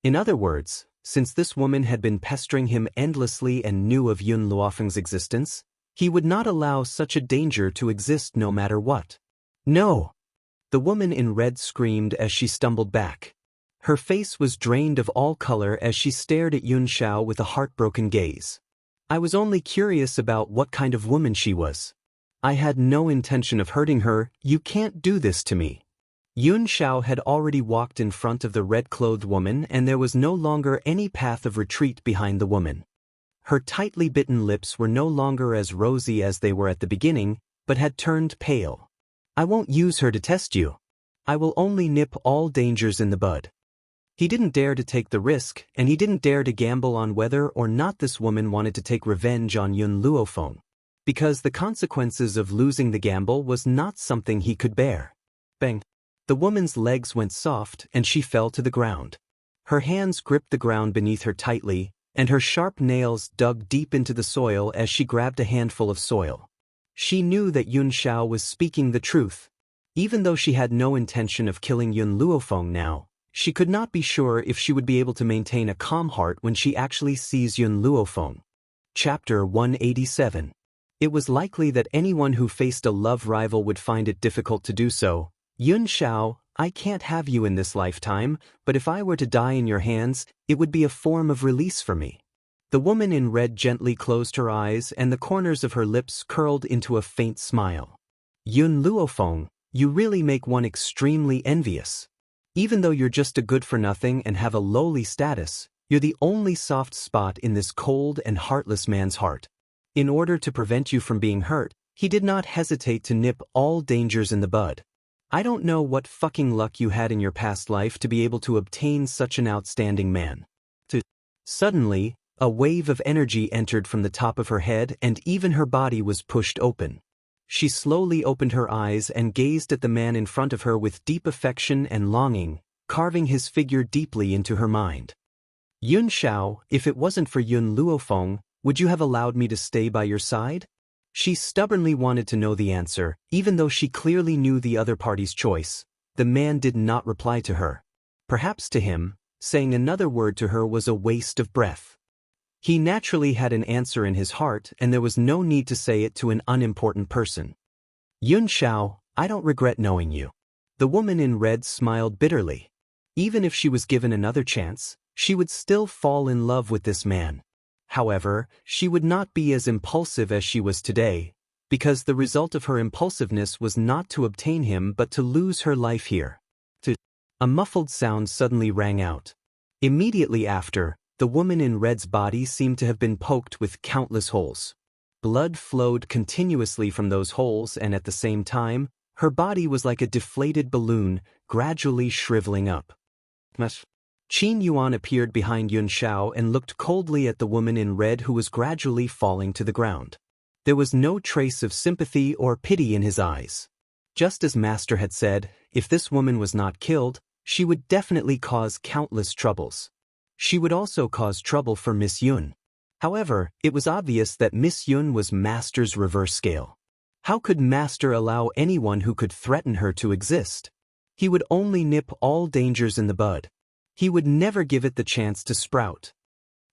In other words, since this woman had been pestering him endlessly and knew of Yun Luofeng's existence, he would not allow such a danger to exist no matter what. No! The woman in red screamed as she stumbled back. Her face was drained of all color as she stared at Yun Xiao with a heartbroken gaze. I was only curious about what kind of woman she was. I had no intention of hurting her. You can't do this to me. Yun Xiao had already walked in front of the red-clothed woman and there was no longer any path of retreat behind the woman. Her tightly bitten lips were no longer as rosy as they were at the beginning, but had turned pale. I won't use her to test you. I will only nip all dangers in the bud. He didn't dare to take the risk, and he didn't dare to gamble on whether or not this woman wanted to take revenge on Yun Luofeng, because the consequences of losing the gamble was not something he could bear. Bang! The woman's legs went soft and she fell to the ground. Her hands gripped the ground beneath her tightly, and her sharp nails dug deep into the soil as she grabbed a handful of soil. She knew that Yun Xiao was speaking the truth. Even though she had no intention of killing Yun Luofeng now, she could not be sure if she would be able to maintain a calm heart when she actually sees Yun Luofeng. Chapter 187. It was likely that anyone who faced a love rival would find it difficult to do so. Yun Xiao, I can't have you in this lifetime, but if I were to die in your hands, it would be a form of release for me. The woman in red gently closed her eyes and the corners of her lips curled into a faint smile. Yun Luofeng, you really make one extremely envious. Even though you're just a good-for-nothing and have a lowly status, you're the only soft spot in this cold and heartless man's heart. In order to prevent you from being hurt, he did not hesitate to nip all dangers in the bud. I don't know what fucking luck you had in your past life to be able to obtain such an outstanding man. Suddenly, a wave of energy entered from the top of her head and even her body was pushed open. She slowly opened her eyes and gazed at the man in front of her with deep affection and longing, carving his figure deeply into her mind. Yun Xiao, if it wasn't for Yun Luofeng, would you have allowed me to stay by your side? She stubbornly wanted to know the answer, even though she clearly knew the other party's choice. The man did not reply to her. Perhaps to him, saying another word to her was a waste of breath. He naturally had an answer in his heart and there was no need to say it to an unimportant person. Yun Xiao, I don't regret knowing you. The woman in red smiled bitterly. Even if she was given another chance, she would still fall in love with this man. However, she would not be as impulsive as she was today, because the result of her impulsiveness was not to obtain him but to lose her life here. A muffled sound suddenly rang out. Immediately after, the woman in red's body seemed to have been poked with countless holes. Blood flowed continuously from those holes and at the same time, her body was like a deflated balloon, gradually shriveling up. Qin Yuan appeared behind Yun Xiao and looked coldly at the woman in red who was gradually falling to the ground. There was no trace of sympathy or pity in his eyes. Just as Master had said, if this woman was not killed, she would definitely cause countless troubles. She would also cause trouble for Miss Yun. However, it was obvious that Miss Yun was Master's reverse scale. How could Master allow anyone who could threaten her to exist? He would only nip all dangers in the bud. He would never give it the chance to sprout.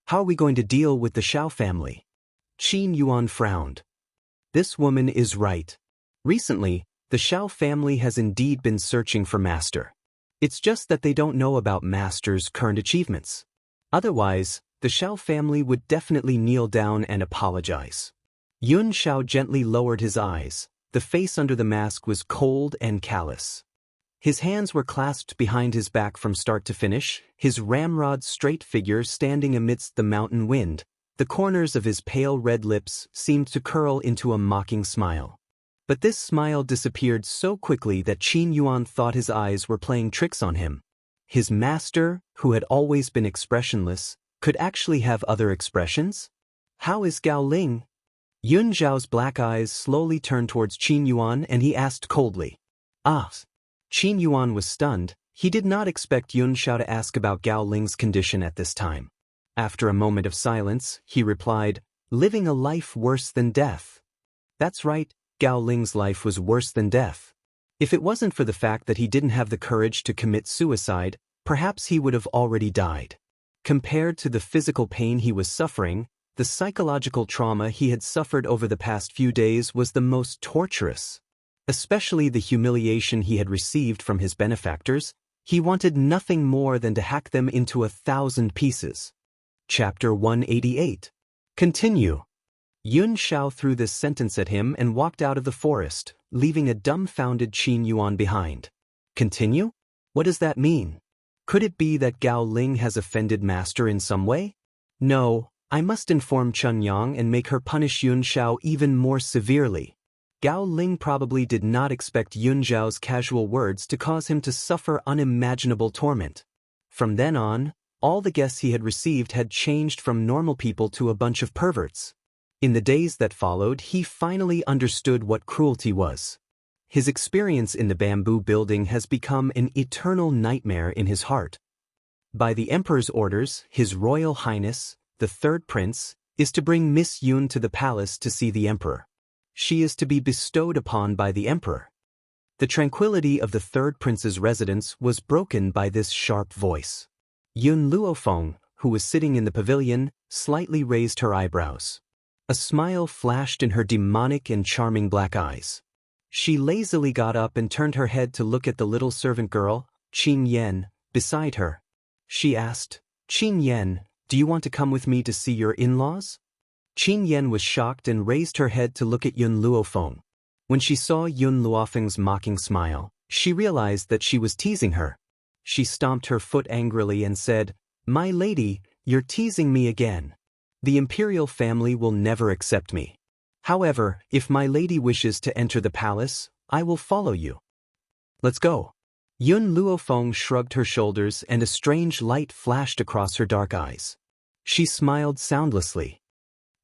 How are we going to deal with the Xiao family? Qin Yuan frowned. This woman is right. Recently, the Xiao family has indeed been searching for Master. It's just that they don't know about Master's current achievements. Otherwise, the Xiao family would definitely kneel down and apologize. Yun Xiao gently lowered his eyes. The face under the mask was cold and callous. His hands were clasped behind his back from start to finish, his ramrod straight figure standing amidst the mountain wind. The corners of his pale red lips seemed to curl into a mocking smile. But this smile disappeared so quickly that Qin Yuan thought his eyes were playing tricks on him. His master, who had always been expressionless, could actually have other expressions? How is Gao Ling? Yun Xiao's black eyes slowly turned towards Qin Yuan and he asked coldly. Ah. Qin Yuan was stunned. He did not expect Yun Xiao to ask about Gao Ling's condition at this time. After a moment of silence, he replied, living a life worse than death. That's right, Gao Ling's life was worse than death. If it wasn't for the fact that he didn't have the courage to commit suicide, perhaps he would have already died. Compared to the physical pain he was suffering, the psychological trauma he had suffered over the past few days was the most torturous. Especially the humiliation he had received from his benefactors, he wanted nothing more than to hack them into 1,000 pieces. Chapter 188. Continue. Yun Xiao threw this sentence at him and walked out of the forest, leaving a dumbfounded Qin Yuan behind. Continue? What does that mean? Could it be that Gao Ling has offended Master in some way? No, I must inform Chen Yang and make her punish Yun Xiao even more severely. Gao Ling probably did not expect Yun Zhao's casual words to cause him to suffer unimaginable torment. From then on, all the guests he had received had changed from normal people to a bunch of perverts. In the days that followed, he finally understood what cruelty was. His experience in the bamboo building has become an eternal nightmare in his heart. By the Emperor's orders, His Royal Highness, the third prince, is to bring Miss Yun to the palace to see the Emperor. She is to be bestowed upon by the Emperor. The tranquility of the third prince's residence was broken by this sharp voice. Yun Luofeng, who was sitting in the pavilion, slightly raised her eyebrows. A smile flashed in her demonic and charming black eyes. She lazily got up and turned her head to look at the little servant girl, Qin Yan, beside her. She asked, "Qin Yan, do you want to come with me to see your in-laws?" Qin Yan was shocked and raised her head to look at Yun Luofeng. When she saw Yun Luofeng's mocking smile, she realized that she was teasing her. She stomped her foot angrily and said, "My lady, you're teasing me again. The imperial family will never accept me. However, if my lady wishes to enter the palace, I will follow you. Let's go." Yun Luofeng shrugged her shoulders and a strange light flashed across her dark eyes. She smiled soundlessly.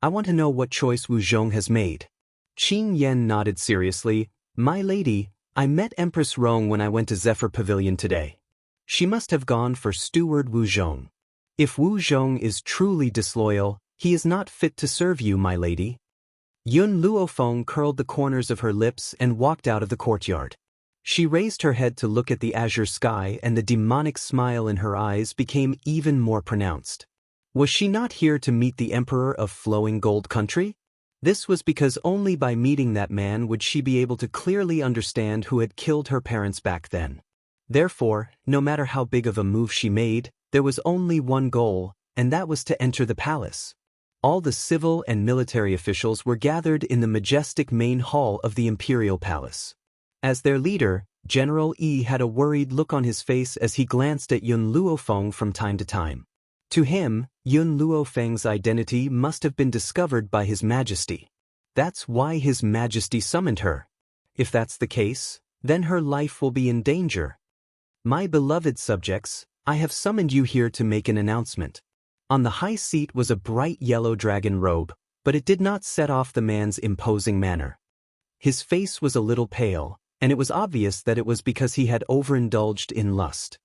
"I want to know what choice Wu Zhong has made." Qin Yan nodded seriously. "My lady, I met Empress Rong when I went to Zephyr Pavilion today. She must have gone for Steward Wu Zhong. If Wu Zhong is truly disloyal, he is not fit to serve you, my lady." Yun Luofeng curled the corners of her lips and walked out of the courtyard. She raised her head to look at the azure sky and the demonic smile in her eyes became even more pronounced. Was she not here to meet the Emperor of Flowing Gold Country? This was because only by meeting that man would she be able to clearly understand who had killed her parents back then. Therefore, no matter how big of a move she made, there was only one goal, and that was to enter the palace. All the civil and military officials were gathered in the majestic main hall of the imperial palace. As their leader, General Yi had a worried look on his face as he glanced at Yun Luofeng from time to time. To him, Yun Luofeng's identity must have been discovered by His Majesty. That's why His Majesty summoned her. If that's the case, then her life will be in danger. "My beloved subjects, I have summoned you here to make an announcement." On the high seat was a bright yellow dragon robe, but it did not set off the man's imposing manner. His face was a little pale, and it was obvious that it was because he had overindulged in lust.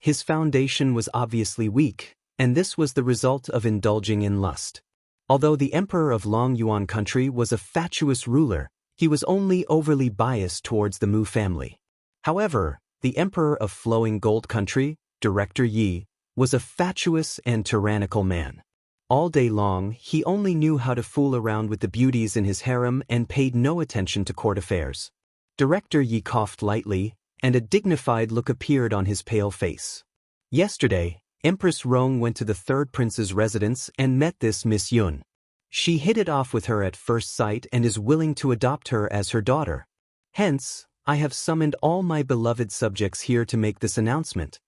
His foundation was obviously weak, and this was the result of indulging in lust. Although the Emperor of Long Yuan Country was a fatuous ruler, he was only overly biased towards the Mu family. However, the Emperor of Flowing Gold Country, Director Yi, was a fatuous and tyrannical man. All day long, he only knew how to fool around with the beauties in his harem and paid no attention to court affairs. Director Yi coughed lightly, and a dignified look appeared on his pale face. Yesterday, Empress Rong went to the third prince's residence and met this Miss Yun. She hit it off with her at first sight and is willing to adopt her as her daughter. Hence, I have summoned all my beloved subjects here to make this announcement.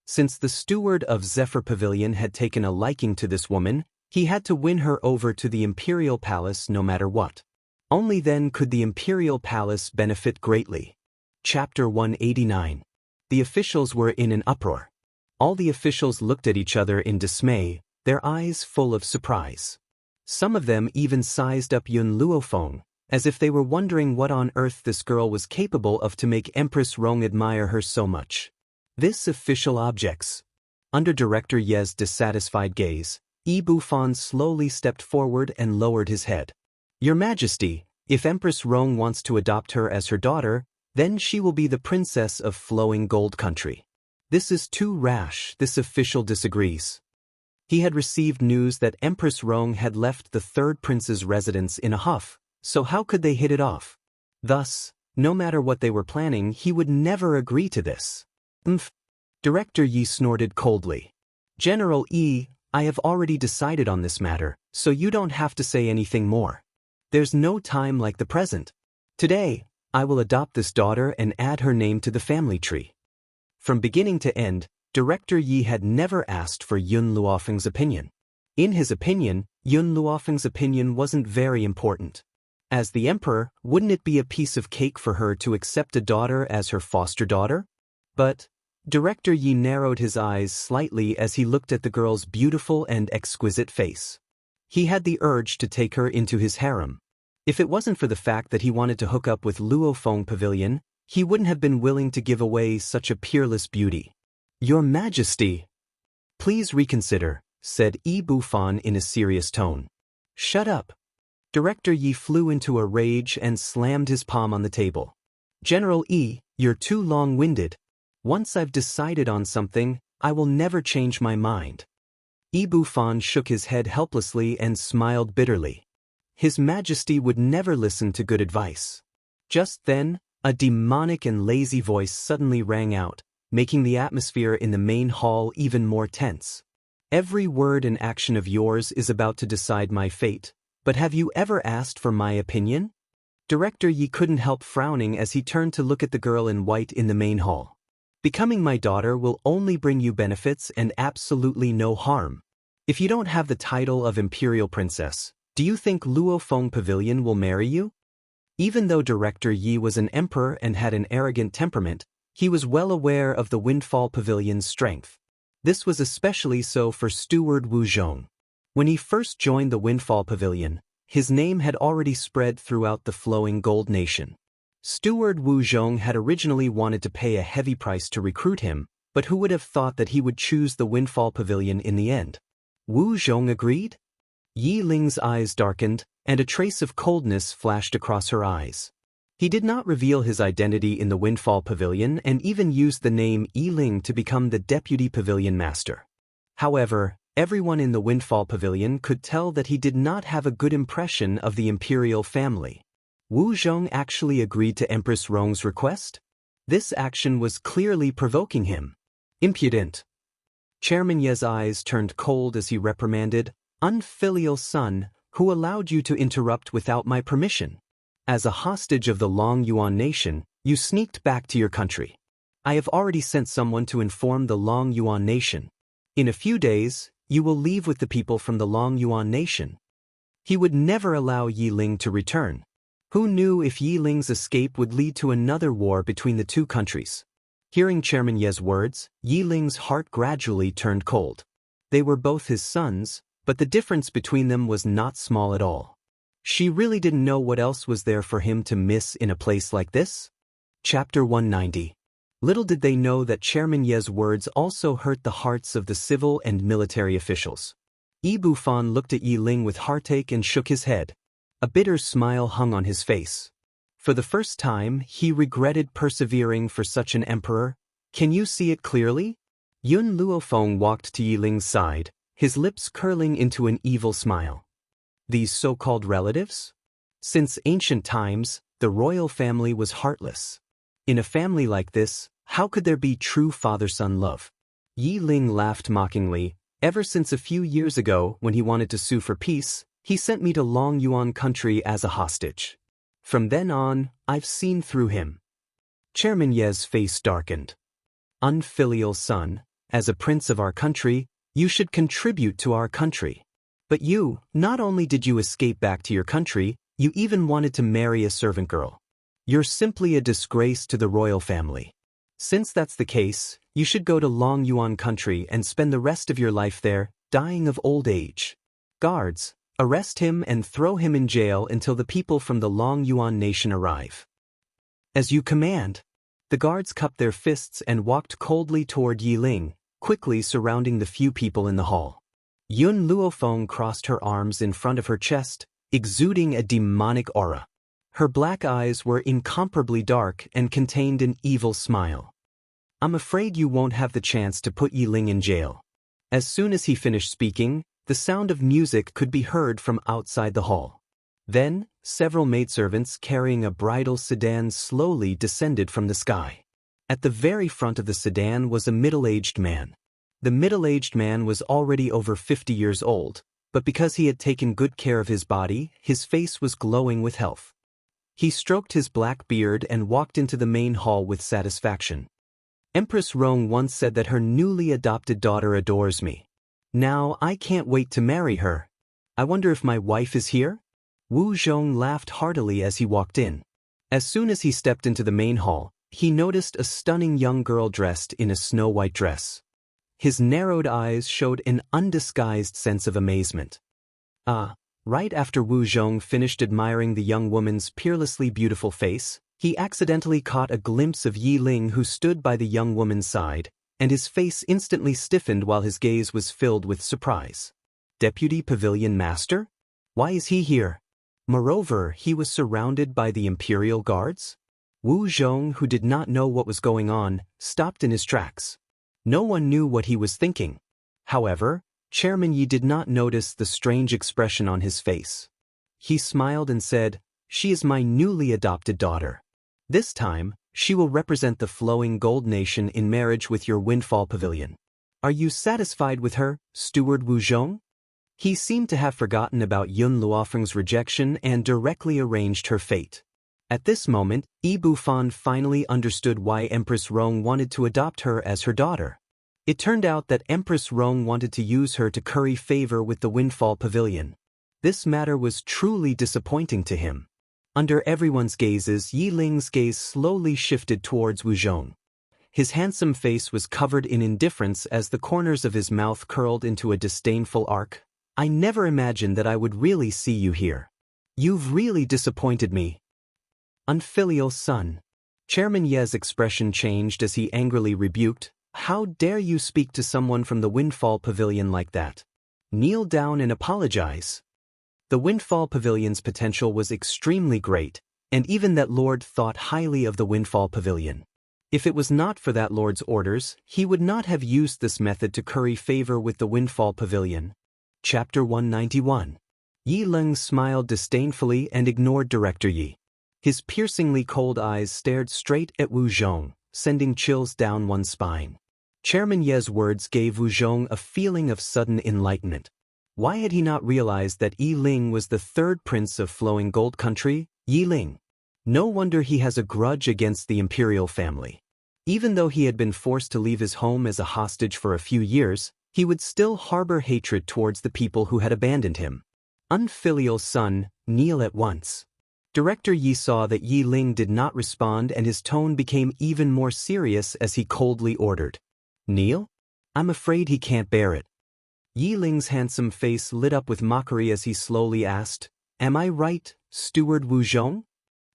Since the steward of Zephyr Pavilion had taken a liking to this woman, he had to win her over to the imperial palace no matter what. Only then could the imperial palace benefit greatly. Chapter 189. The officials were in an uproar. All the officials looked at each other in dismay, their eyes full of surprise. Some of them even sized up Yun Luofeng, as if they were wondering what on earth this girl was capable of to make Empress Rong admire her so much. This official objects. Under Director Ye's dissatisfied gaze, Yi Bufan slowly stepped forward and lowered his head. "Your Majesty, if Empress Rong wants to adopt her as her daughter, then she will be the princess of Flowing Gold Country. This is too rash, this official disagrees." He had received news that Empress Rong had left the third prince's residence in a huff, so how could they hit it off? Thus, no matter what they were planning, he would never agree to this. Director Yi snorted coldly. "General Yi, I have already decided on this matter, so you don't have to say anything more. There's no time like the present. Today, I will adopt this daughter and add her name to the family tree." From beginning to end, Director Yi had never asked for Yun Luofeng's opinion. In his opinion, Yun Luofeng's opinion wasn't very important. As the emperor, wouldn't it be a piece of cake for her to accept a daughter as her foster daughter? But, Director Yi narrowed his eyes slightly as he looked at the girl's beautiful and exquisite face. He had the urge to take her into his harem. If it wasn't for the fact that he wanted to hook up with Luofeng Pavilion, he wouldn't have been willing to give away such a peerless beauty. Your Majesty! Please reconsider, said Yi Bufan in a serious tone. Shut up! Director Yi flew into a rage and slammed his palm on the table. General Yi, you're too long-winded. Once I've decided on something, I will never change my mind. Yi Bufan shook his head helplessly and smiled bitterly. His Majesty would never listen to good advice. Just then, a demonic and lazy voice suddenly rang out, making the atmosphere in the main hall even more tense. Every word and action of yours is about to decide my fate, but have you ever asked for my opinion? Director Yi couldn't help frowning as he turned to look at the girl in white in the main hall. Becoming my daughter will only bring you benefits and absolutely no harm. If you don't have the title of Imperial Princess, do you think Luofeng Pavilion will marry you? Even though Director Yi was an emperor and had an arrogant temperament, he was well aware of the Windfall Pavilion's strength. This was especially so for Steward Wu Zhong. When he first joined the Windfall Pavilion, his name had already spread throughout the flowing Gold Nation. Steward Wu Zhong had originally wanted to pay a heavy price to recruit him, but who would have thought that he would choose the Windfall Pavilion in the end? Wu Zhong agreed? Yi Ling's eyes darkened, and a trace of coldness flashed across her eyes. He did not reveal his identity in the Windfall Pavilion and even used the name Yi Ling to become the Deputy Pavilion Master. However, everyone in the Windfall Pavilion could tell that he did not have a good impression of the imperial family. Wu Zhong actually agreed to Empress Rong's request? This action was clearly provoking him. Impudent. Chairman Ye's eyes turned cold as he reprimanded, "Unfilial son, who allowed you to interrupt without my permission? As a hostage of the Long Yuan nation, you sneaked back to your country. I have already sent someone to inform the Long Yuan nation. In a few days, you will leave with the people from the Long Yuan nation." He would never allow Yi Ling to return. Who knew if Yi Ling's escape would lead to another war between the two countries? Hearing Chairman Ye's words, Yi Ling's heart gradually turned cold. They were both his sons, but the difference between them was not small at all. She really didn't know what else was there for him to miss in a place like this. Chapter 190. Little did they know that Chairman Ye's words also hurt the hearts of the civil and military officials. Yi Bufan looked at Yi Ling with heartache and shook his head. A bitter smile hung on his face. For the first time, he regretted persevering for such an emperor. Can you see it clearly? Yun Luofeng walked to Yi Ling's side, his lips curling into an evil smile. These so-called relatives? Since ancient times, the royal family was heartless. In a family like this, how could there be true father-son love? Yi Ling laughed mockingly. Ever since a few years ago, when he wanted to sue for peace, he sent me to Long Yuan country as a hostage. From then on, I've seen through him. Chairman Ye's face darkened. Unfilial son, as a prince of our country, you should contribute to our country. But you, not only did you escape back to your country, you even wanted to marry a servant girl. You're simply a disgrace to the royal family. Since that's the case, you should go to Long Yuan country and spend the rest of your life there, dying of old age. Guards, arrest him and throw him in jail until the people from the Long Yuan nation arrive. As you command. The guards cupped their fists and walked coldly toward Yi Ling, quickly surrounding the few people in the hall. Yun Luofeng crossed her arms in front of her chest, exuding a demonic aura. Her black eyes were incomparably dark and contained an evil smile. I'm afraid you won't have the chance to put Yi Ling in jail. As soon as he finished speaking, the sound of music could be heard from outside the hall. Then, several maidservants carrying a bridal sedan slowly descended from the sky. At the very front of the sedan was a middle-aged man. The middle-aged man was already over 50 years old, but because he had taken good care of his body, his face was glowing with health. He stroked his black beard and walked into the main hall with satisfaction. Empress Rong once said that her newly adopted daughter adores me. Now I can't wait to marry her. I wonder if my wife is here? Wu Zhong laughed heartily as he walked in. As soon as he stepped into the main hall, he noticed a stunning young girl dressed in a snow-white dress. His narrowed eyes showed an undisguised sense of amazement. Right after Wu Zhong finished admiring the young woman's peerlessly beautiful face, he accidentally caught a glimpse of Yi Ling, who stood by the young woman's side, and his face instantly stiffened while his gaze was filled with surprise. Deputy Pavilion Master? Why is he here? Moreover, he was surrounded by the Imperial Guards? Wu Zhong, who did not know what was going on, stopped in his tracks. No one knew what he was thinking. However, Chairman Yi did not notice the strange expression on his face. He smiled and said, "She is my newly adopted daughter. This time, she will represent the flowing gold nation in marriage with your Windfall Pavilion. Are you satisfied with her, Steward Wu Zhong?" He seemed to have forgotten about Yun Luofeng's rejection and directly arranged her fate. At this moment, Yi Bufan finally understood why Empress Rong wanted to adopt her as her daughter. It turned out that Empress Rong wanted to use her to curry favor with the Windfall Pavilion. This matter was truly disappointing to him. Under everyone's gazes, Yi Ling's gaze slowly shifted towards Wu Zhong. His handsome face was covered in indifference as the corners of his mouth curled into a disdainful arc. "I never imagined that I would really see you here. You've really disappointed me. Unfilial son." Chairman Ye's expression changed as he angrily rebuked, "How dare you speak to someone from the Windfall Pavilion like that? Kneel down and apologize." The Windfall Pavilion's potential was extremely great, and even that lord thought highly of the Windfall Pavilion. If it was not for that lord's orders, he would not have used this method to curry favor with the Windfall Pavilion. Chapter 191. Yi Ling smiled disdainfully and ignored Director Yi. His piercingly cold eyes stared straight at Wu Zhong, sending chills down one's spine. Chairman Ye's words gave Wu Zhong a feeling of sudden enlightenment. Why had he not realized that Yi Ling was the third prince of Flowing Gold Country? Yi Ling. No wonder he has a grudge against the imperial family. Even though he had been forced to leave his home as a hostage for a few years, he would still harbor hatred towards the people who had abandoned him. Unfilial son, kneel at once. Director Yi saw that Yi Ling did not respond, and his tone became even more serious as he coldly ordered, "Kneel? I'm afraid he can't bear it." Yi Ling's handsome face lit up with mockery as he slowly asked, "Am I right, Steward Wu Zhong?"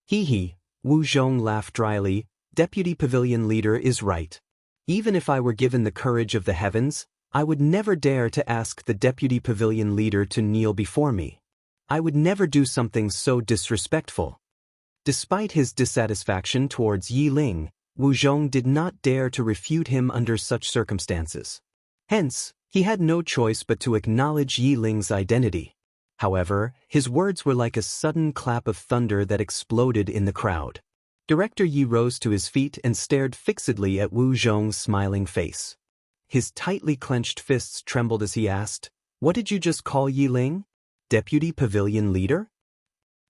He, Wu Zhong laughed dryly, "Deputy Pavilion Leader is right. Even if I were given the courage of the heavens, I would never dare to ask the Deputy Pavilion Leader to kneel before me. I would never do something so disrespectful." Despite his dissatisfaction towards Yi Ling, Wu Zhong did not dare to refute him under such circumstances. Hence, he had no choice but to acknowledge Yi Ling's identity. However, his words were like a sudden clap of thunder that exploded in the crowd. Director Yi rose to his feet and stared fixedly at Wu Zhong's smiling face. His tightly clenched fists trembled as he asked, "What did you just call Yi Ling? Deputy Pavilion Leader?"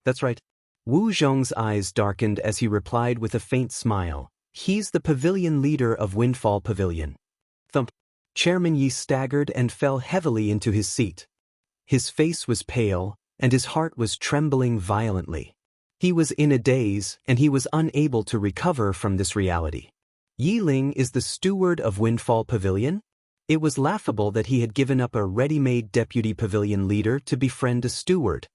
"That's right." Wu Zhong's eyes darkened as he replied with a faint smile, "He's the Pavilion Leader of Windfall Pavilion." Thump. Chairman Yi staggered and fell heavily into his seat. His face was pale, and his heart was trembling violently. He was in a daze, and he was unable to recover from this reality. Yi Ling is the steward of Windfall Pavilion? It was laughable that he had given up a ready-made Deputy Pavilion Leader to befriend a steward.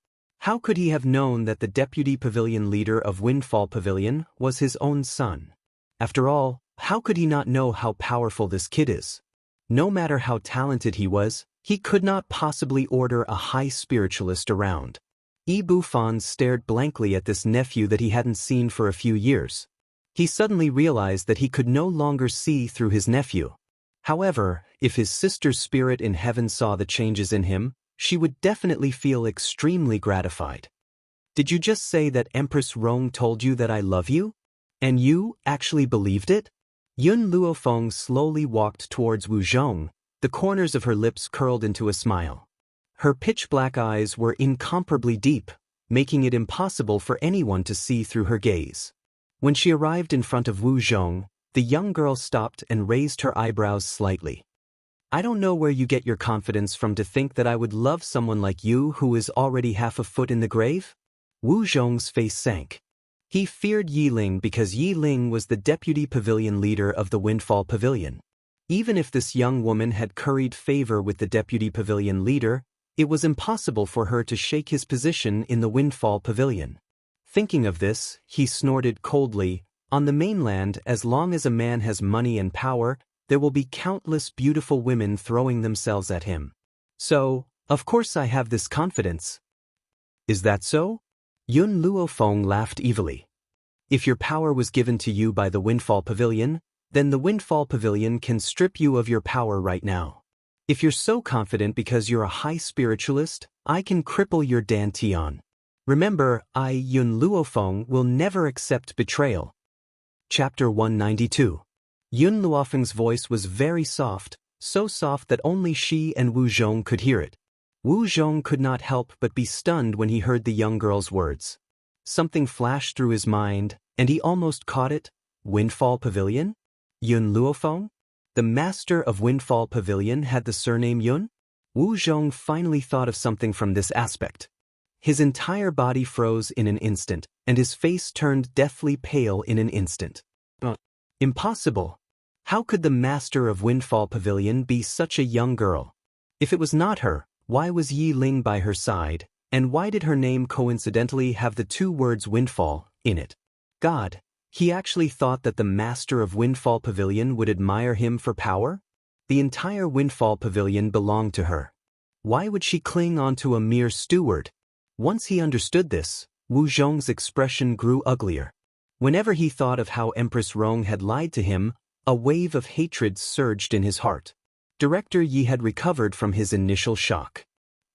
How could he have known that the Deputy Pavilion Leader of Windfall Pavilion was his own son? After all, how could he not know how powerful this kid is? No matter how talented he was, he could not possibly order a high spiritualist around. Yi Bufan stared blankly at this nephew that he hadn't seen for a few years. He suddenly realized that he could no longer see through his nephew. However, if his sister's spirit in heaven saw the changes in him, she would definitely feel extremely gratified. "Did you just say that Empress Rong told you that I love you? And you actually believed it?" Yun Luofeng slowly walked towards Wu Zhong, the corners of her lips curled into a smile. Her pitch-black eyes were incomparably deep, making it impossible for anyone to see through her gaze. When she arrived in front of Wu Zhong, the young girl stopped and raised her eyebrows slightly. "I don't know where you get your confidence from to think that I would love someone like you who is already half a foot in the grave?" Wu Zhong's face sank. He feared Yi Ling because Yi Ling was the deputy pavilion leader of the Windfall Pavilion. Even if this young woman had curried favor with the deputy pavilion leader, it was impossible for her to shake his position in the Windfall Pavilion. Thinking of this, he snorted coldly. On the mainland, as long as a man has money and power, there will be countless beautiful women throwing themselves at him. So, of course I have this confidence. Is that so? Yun Luofeng laughed evilly. If your power was given to you by the Windfall Pavilion, then the Windfall Pavilion can strip you of your power right now. If you're so confident because you're a high spiritualist, I can cripple your Dantian. Remember, Yun Luofeng, will never accept betrayal. Chapter 192. Yun Luofeng's voice was very soft, so soft that only she and Wu Zhong could hear it. Wu Zhong could not help but be stunned when he heard the young girl's words. Something flashed through his mind, and he almost caught it. Windfall Pavilion? Yun Luofeng? The master of Windfall Pavilion had the surname Yun? Wu Zhong finally thought of something from this aspect. His entire body froze in an instant, and his face turned deathly pale in an instant. Impossible! How could the master of Windfall Pavilion be such a young girl? If it was not her, why was Yi Ling by her side, and why did her name coincidentally have the two words Windfall in it? God, he actually thought that the master of Windfall Pavilion would admire him for power? The entire Windfall Pavilion belonged to her. Why would she cling onto a mere steward? Once he understood this, Wu Zhong's expression grew uglier. Whenever he thought of how Empress Rong had lied to him, a wave of hatred surged in his heart. Director Yi had recovered from his initial shock.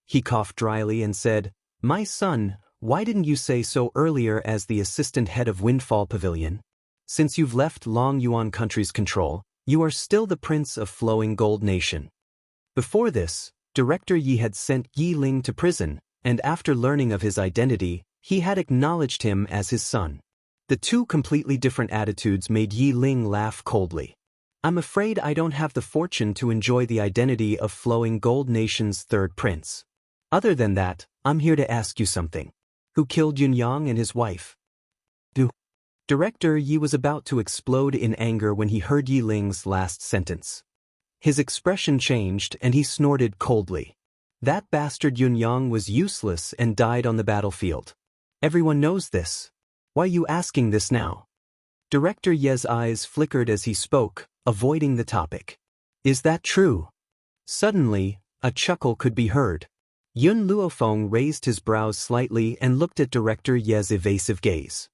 He coughed dryly and said, "My son, why didn't you say so earlier as the assistant head of Windfall Pavilion? Since you've left Long Yuan country's control, you are still the prince of Flowing Gold Nation." Before this, Director Yi had sent Yi Ling to prison, and after learning of his identity, he had acknowledged him as his son. The two completely different attitudes made Yi Ling laugh coldly. "I'm afraid I don't have the fortune to enjoy the identity of Flowing Gold Nation's third prince. Other than that, I'm here to ask you something. Who killed Yun Yang and his wife?" Director Yi was about to explode in anger when he heard Yi Ling's last sentence. His expression changed and he snorted coldly. That bastard Yun Yang was useless and died on the battlefield. Everyone knows this. Why are you asking this now? Director Ye's eyes flickered as he spoke, avoiding the topic. Is that true? Suddenly, a chuckle could be heard. Yun Luofeng raised his brows slightly and looked at Director Ye's evasive gaze.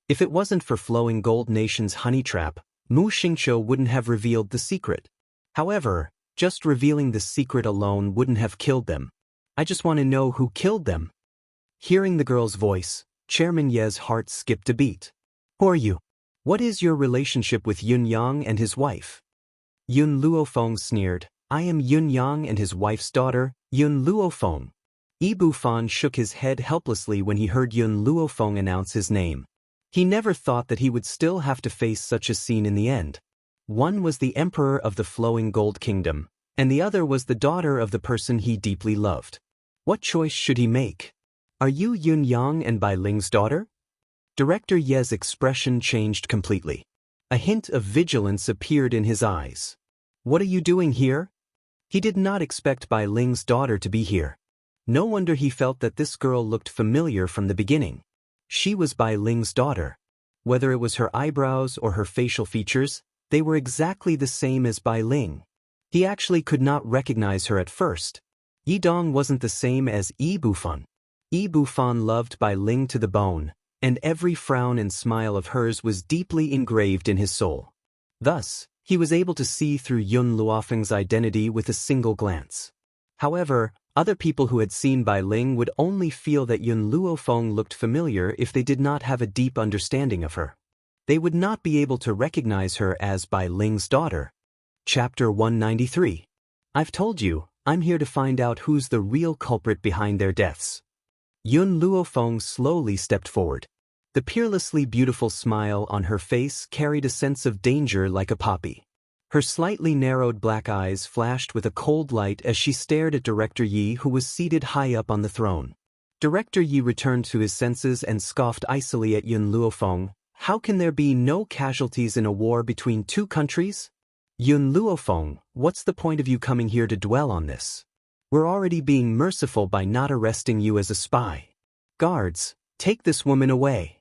If it wasn't for Flowing Gold Nation's honey trap, Mu Xingqiu wouldn't have revealed the secret. However, just revealing the secret alone wouldn't have killed them. I just want to know who killed them. Hearing the girl's voice, Chairman Ye's heart skipped a beat. Who are you? What is your relationship with Yun Yang and his wife? Yun Luofeng sneered. I am Yun Yang and his wife's daughter, Yun Luofeng. Ibu Fan shook his head helplessly when he heard Yun Luofeng announce his name. He never thought that he would still have to face such a scene in the end. One was the emperor of the Flowing Gold Kingdom, and the other was the daughter of the person he deeply loved. What choice should he make? Are you Yun Yang and Bai Ling's daughter? Director Ye's expression changed completely. A hint of vigilance appeared in his eyes. What are you doing here? He did not expect Bai Ling's daughter to be here. No wonder he felt that this girl looked familiar from the beginning. She was Bai Ling's daughter. Whether it was her eyebrows or her facial features, they were exactly the same as Bai Ling. He actually could not recognize her at first. Yi Dong wasn't the same as Yi Bufan. Yi Bufan loved Bai Ling to the bone, and every frown and smile of hers was deeply engraved in his soul. Thus, he was able to see through Yun Luofeng's identity with a single glance. However, other people who had seen Bai Ling would only feel that Yun Luofeng looked familiar if they did not have a deep understanding of her. They would not be able to recognize her as Bai Ling's daughter. Chapter 193. I've told you, I'm here to find out who's the real culprit behind their deaths. Yun Luofeng slowly stepped forward. The peerlessly beautiful smile on her face carried a sense of danger like a poppy. Her slightly narrowed black eyes flashed with a cold light as she stared at Director Yi, who was seated high up on the throne. Director Yi returned to his senses and scoffed icily at Yun Luofeng. How can there be no casualties in a war between two countries? Yun Luofeng, what's the point of you coming here to dwell on this? We're already being merciful by not arresting you as a spy. Guards, take this woman away.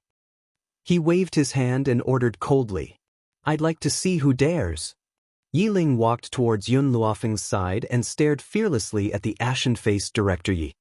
He waved his hand and ordered coldly. I'd like to see who dares. Yi Ling walked towards Yun Luofeng's side and stared fearlessly at the ashen-faced Director Yi.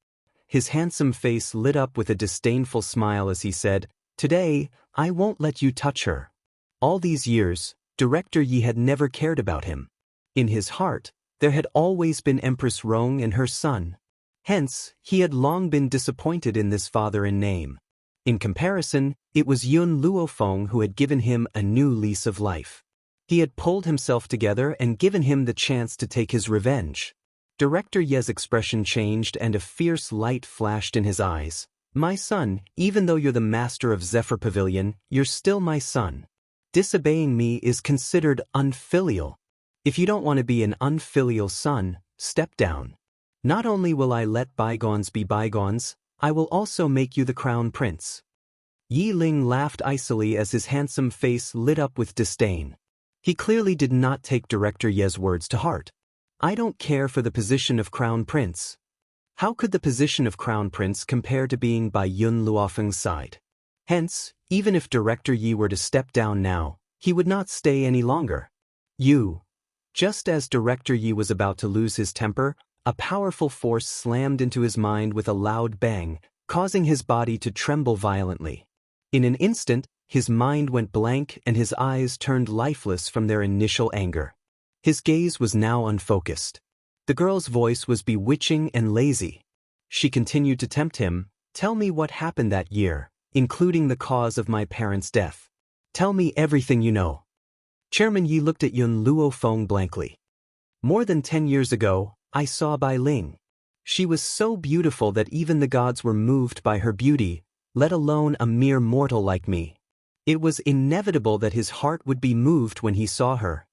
His handsome face lit up with a disdainful smile as he said, Today, I won't let you touch her. All these years, Director Yi had never cared about him. In his heart, there had always been Empress Rong and her son. Hence, he had long been disappointed in this father in name. In comparison, it was Yun Luofeng who had given him a new lease of life. He had pulled himself together and given him the chance to take his revenge. Director Ye's expression changed and a fierce light flashed in his eyes. My son, even though you're the master of Zephyr Pavilion, you're still my son. Disobeying me is considered unfilial. If you don't want to be an unfilial son, step down. Not only will I let bygones be bygones, I will also make you the crown prince. Yi Ling laughed icily as his handsome face lit up with disdain. He clearly did not take Director Ye's words to heart. I don't care for the position of crown prince. How could the position of crown prince compare to being by Yun Luofeng's side? Hence, even if Director Yi were to step down now, he would not stay any longer. Just as Director Yi was about to lose his temper, a powerful force slammed into his mind with a loud bang, causing his body to tremble violently. In an instant, his mind went blank and his eyes turned lifeless from their initial anger. His gaze was now unfocused. The girl's voice was bewitching and lazy. She continued to tempt him. Tell me what happened that year, including the cause of my parents' death. Tell me everything you know. Chairman Yi looked at Yun Luofeng blankly. More than 10 years ago, I saw Bai Ling. She was so beautiful that even the gods were moved by her beauty, let alone a mere mortal like me. It was inevitable that his heart would be moved when he saw her.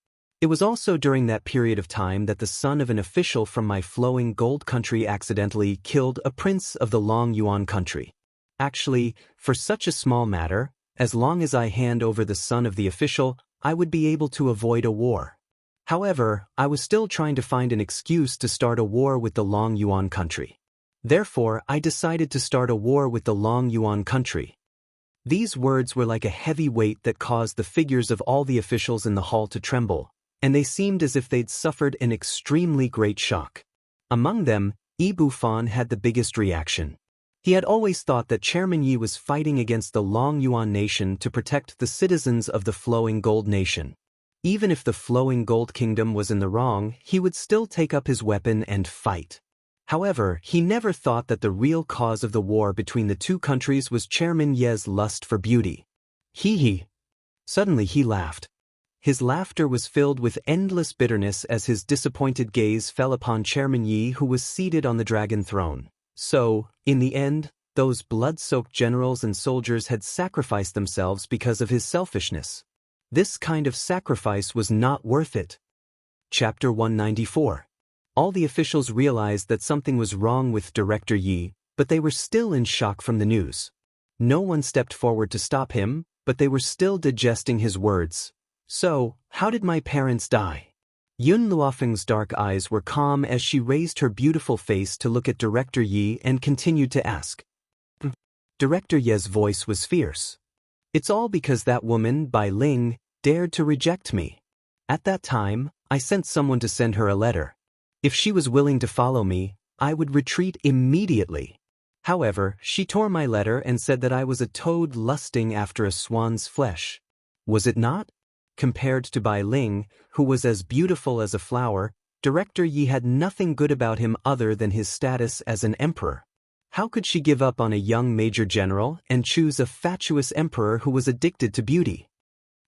It was also during that period of time that the son of an official from my flowing gold country accidentally killed a prince of the Long Yuan country. Actually, for such a small matter, as long as I hand over the son of the official, I would be able to avoid a war. However, I was still trying to find an excuse to start a war with the Long Yuan country. Therefore, I decided to start a war with the Long Yuan country. These words were like a heavy weight that caused the figures of all the officials in the hall to tremble, and they seemed as if they'd suffered an extremely great shock. Among them, Yi Bufan had the biggest reaction. He had always thought that Chairman Yi was fighting against the Long Yuan nation to protect the citizens of the Flowing Gold nation. Even if the Flowing Gold Kingdom was in the wrong, he would still take up his weapon and fight. However, he never thought that the real cause of the war between the two countries was Chairman Ye's lust for beauty. Hee. Suddenly he laughed. His laughter was filled with endless bitterness as his disappointed gaze fell upon Chairman Yi, who was seated on the dragon throne. So, in the end, those blood-soaked generals and soldiers had sacrificed themselves because of his selfishness. This kind of sacrifice was not worth it. Chapter 194. All the officials realized that something was wrong with Director Yi, but they were still in shock from the news. No one stepped forward to stop him, but they were still digesting his words. So, how did my parents die? Yun Luofeng's dark eyes were calm as she raised her beautiful face to look at Director Yi and continued to ask. Director Ye's voice was fierce. It's all because that woman, Bai Ling, dared to reject me. At that time, I sent someone to send her a letter. If she was willing to follow me, I would retreat immediately. However, she tore my letter and said that I was a toad lusting after a swan's flesh. Was it not? Compared to Bai Ling, who was as beautiful as a flower, Director Yi had nothing good about him other than his status as an emperor. How could she give up on a young major general and choose a fatuous emperor who was addicted to beauty?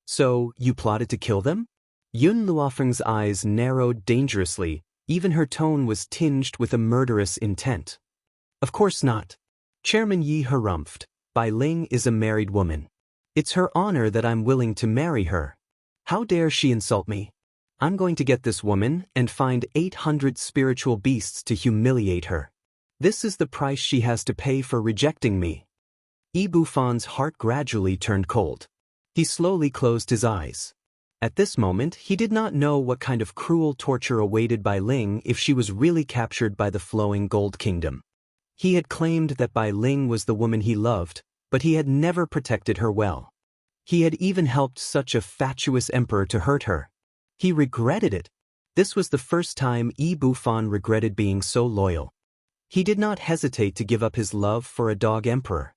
So, you plotted to kill them? Yun Luofeng's eyes narrowed dangerously, even her tone was tinged with a murderous intent. Of course not. Chairman Yi harumphed. Bai Ling is a married woman. It's her honor that I'm willing to marry her. How dare she insult me? I'm going to get this woman and find 800 spiritual beasts to humiliate her. This is the price she has to pay for rejecting me. Yi Bufan's heart gradually turned cold. He slowly closed his eyes. At this moment, he did not know what kind of cruel torture awaited Bai Ling if she was really captured by the flowing gold kingdom. He had claimed that Bai Ling was the woman he loved, but he had never protected her well. He had even helped such a fatuous emperor to hurt her. He regretted it. This was the first time Yi Bufan regretted being so loyal. He did not hesitate to give up his love for a dog emperor.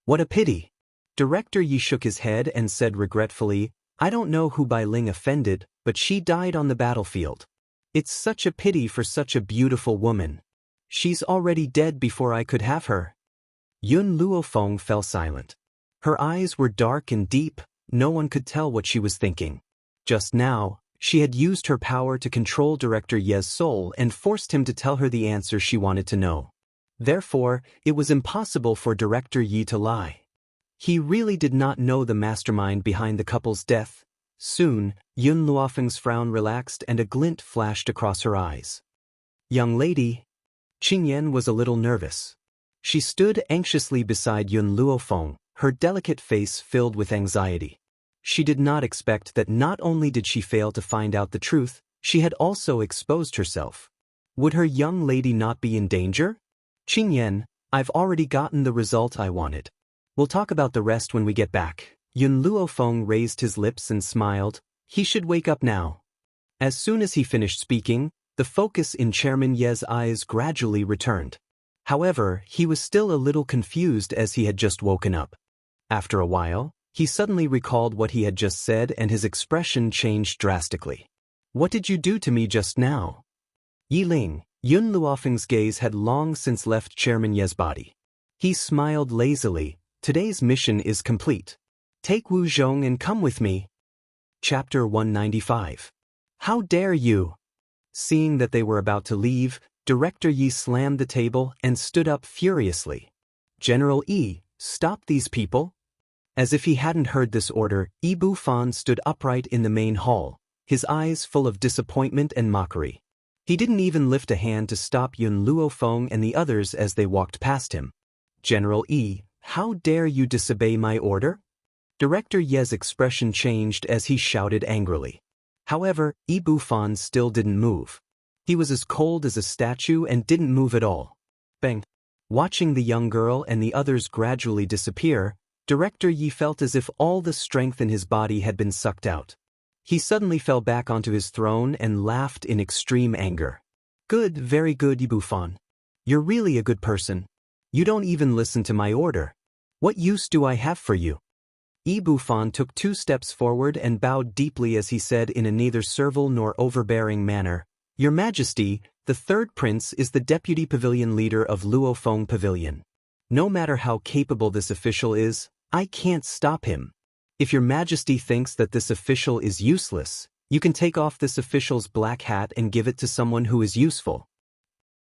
What a pity! Director Yi shook his head and said regretfully, I don't know who Bai Ling offended, but she died on the battlefield. It's such a pity for such a beautiful woman. She's already dead before I could have her. Yun Luofeng fell silent. Her eyes were dark and deep, no one could tell what she was thinking. Just now, she had used her power to control Director Ye's soul and forced him to tell her the answer she wanted to know. Therefore, it was impossible for Director Yi to lie. He really did not know the mastermind behind the couple's death. Soon, Yun Luofeng's frown relaxed and a glint flashed across her eyes. Young lady. Qingyan was a little nervous. She stood anxiously beside Yun Luofeng, her delicate face filled with anxiety. She did not expect that not only did she fail to find out the truth, she had also exposed herself. Would her young lady not be in danger? Qingyan, I've already gotten the result I wanted. We'll talk about the rest when we get back. Yun Luofeng raised his lips and smiled. He should wake up now. As soon as he finished speaking, the focus in Chairman Ye's eyes gradually returned. However, he was still a little confused as he had just woken up. After a while, he suddenly recalled what he had just said and his expression changed drastically. What did you do to me just now? Yi Ling, Yun Luofeng's gaze had long since left Chairman Ye's body. He smiled lazily. Today's mission is complete. Take Wu Zhong and come with me. Chapter 195. How dare you? Seeing that they were about to leave, Director Yi slammed the table and stood up furiously. General Yi, stop these people. As if he hadn't heard this order, Yi Bufan stood upright in the main hall, his eyes full of disappointment and mockery. He didn't even lift a hand to stop Yun Luofeng and the others as they walked past him. General Yi, how dare you disobey my order? Director Ye's expression changed as he shouted angrily. However, Yi Bufan still didn't move. He was as cold as a statue and didn't move at all. Bang! Watching the young girl and the others gradually disappear, Director Yi felt as if all the strength in his body had been sucked out. He suddenly fell back onto his throne and laughed in extreme anger. Good, very good, Yi Bufan. You're really a good person. You don't even listen to my order. What use do I have for you? Yi Bufan took 2 steps forward and bowed deeply as he said in a neither servile nor overbearing manner, Your Majesty, the third prince is the deputy pavilion leader of Luofeng Pavilion. No matter how capable this official is, I can't stop him. If Your Majesty thinks that this official is useless, you can take off this official's black hat and give it to someone who is useful.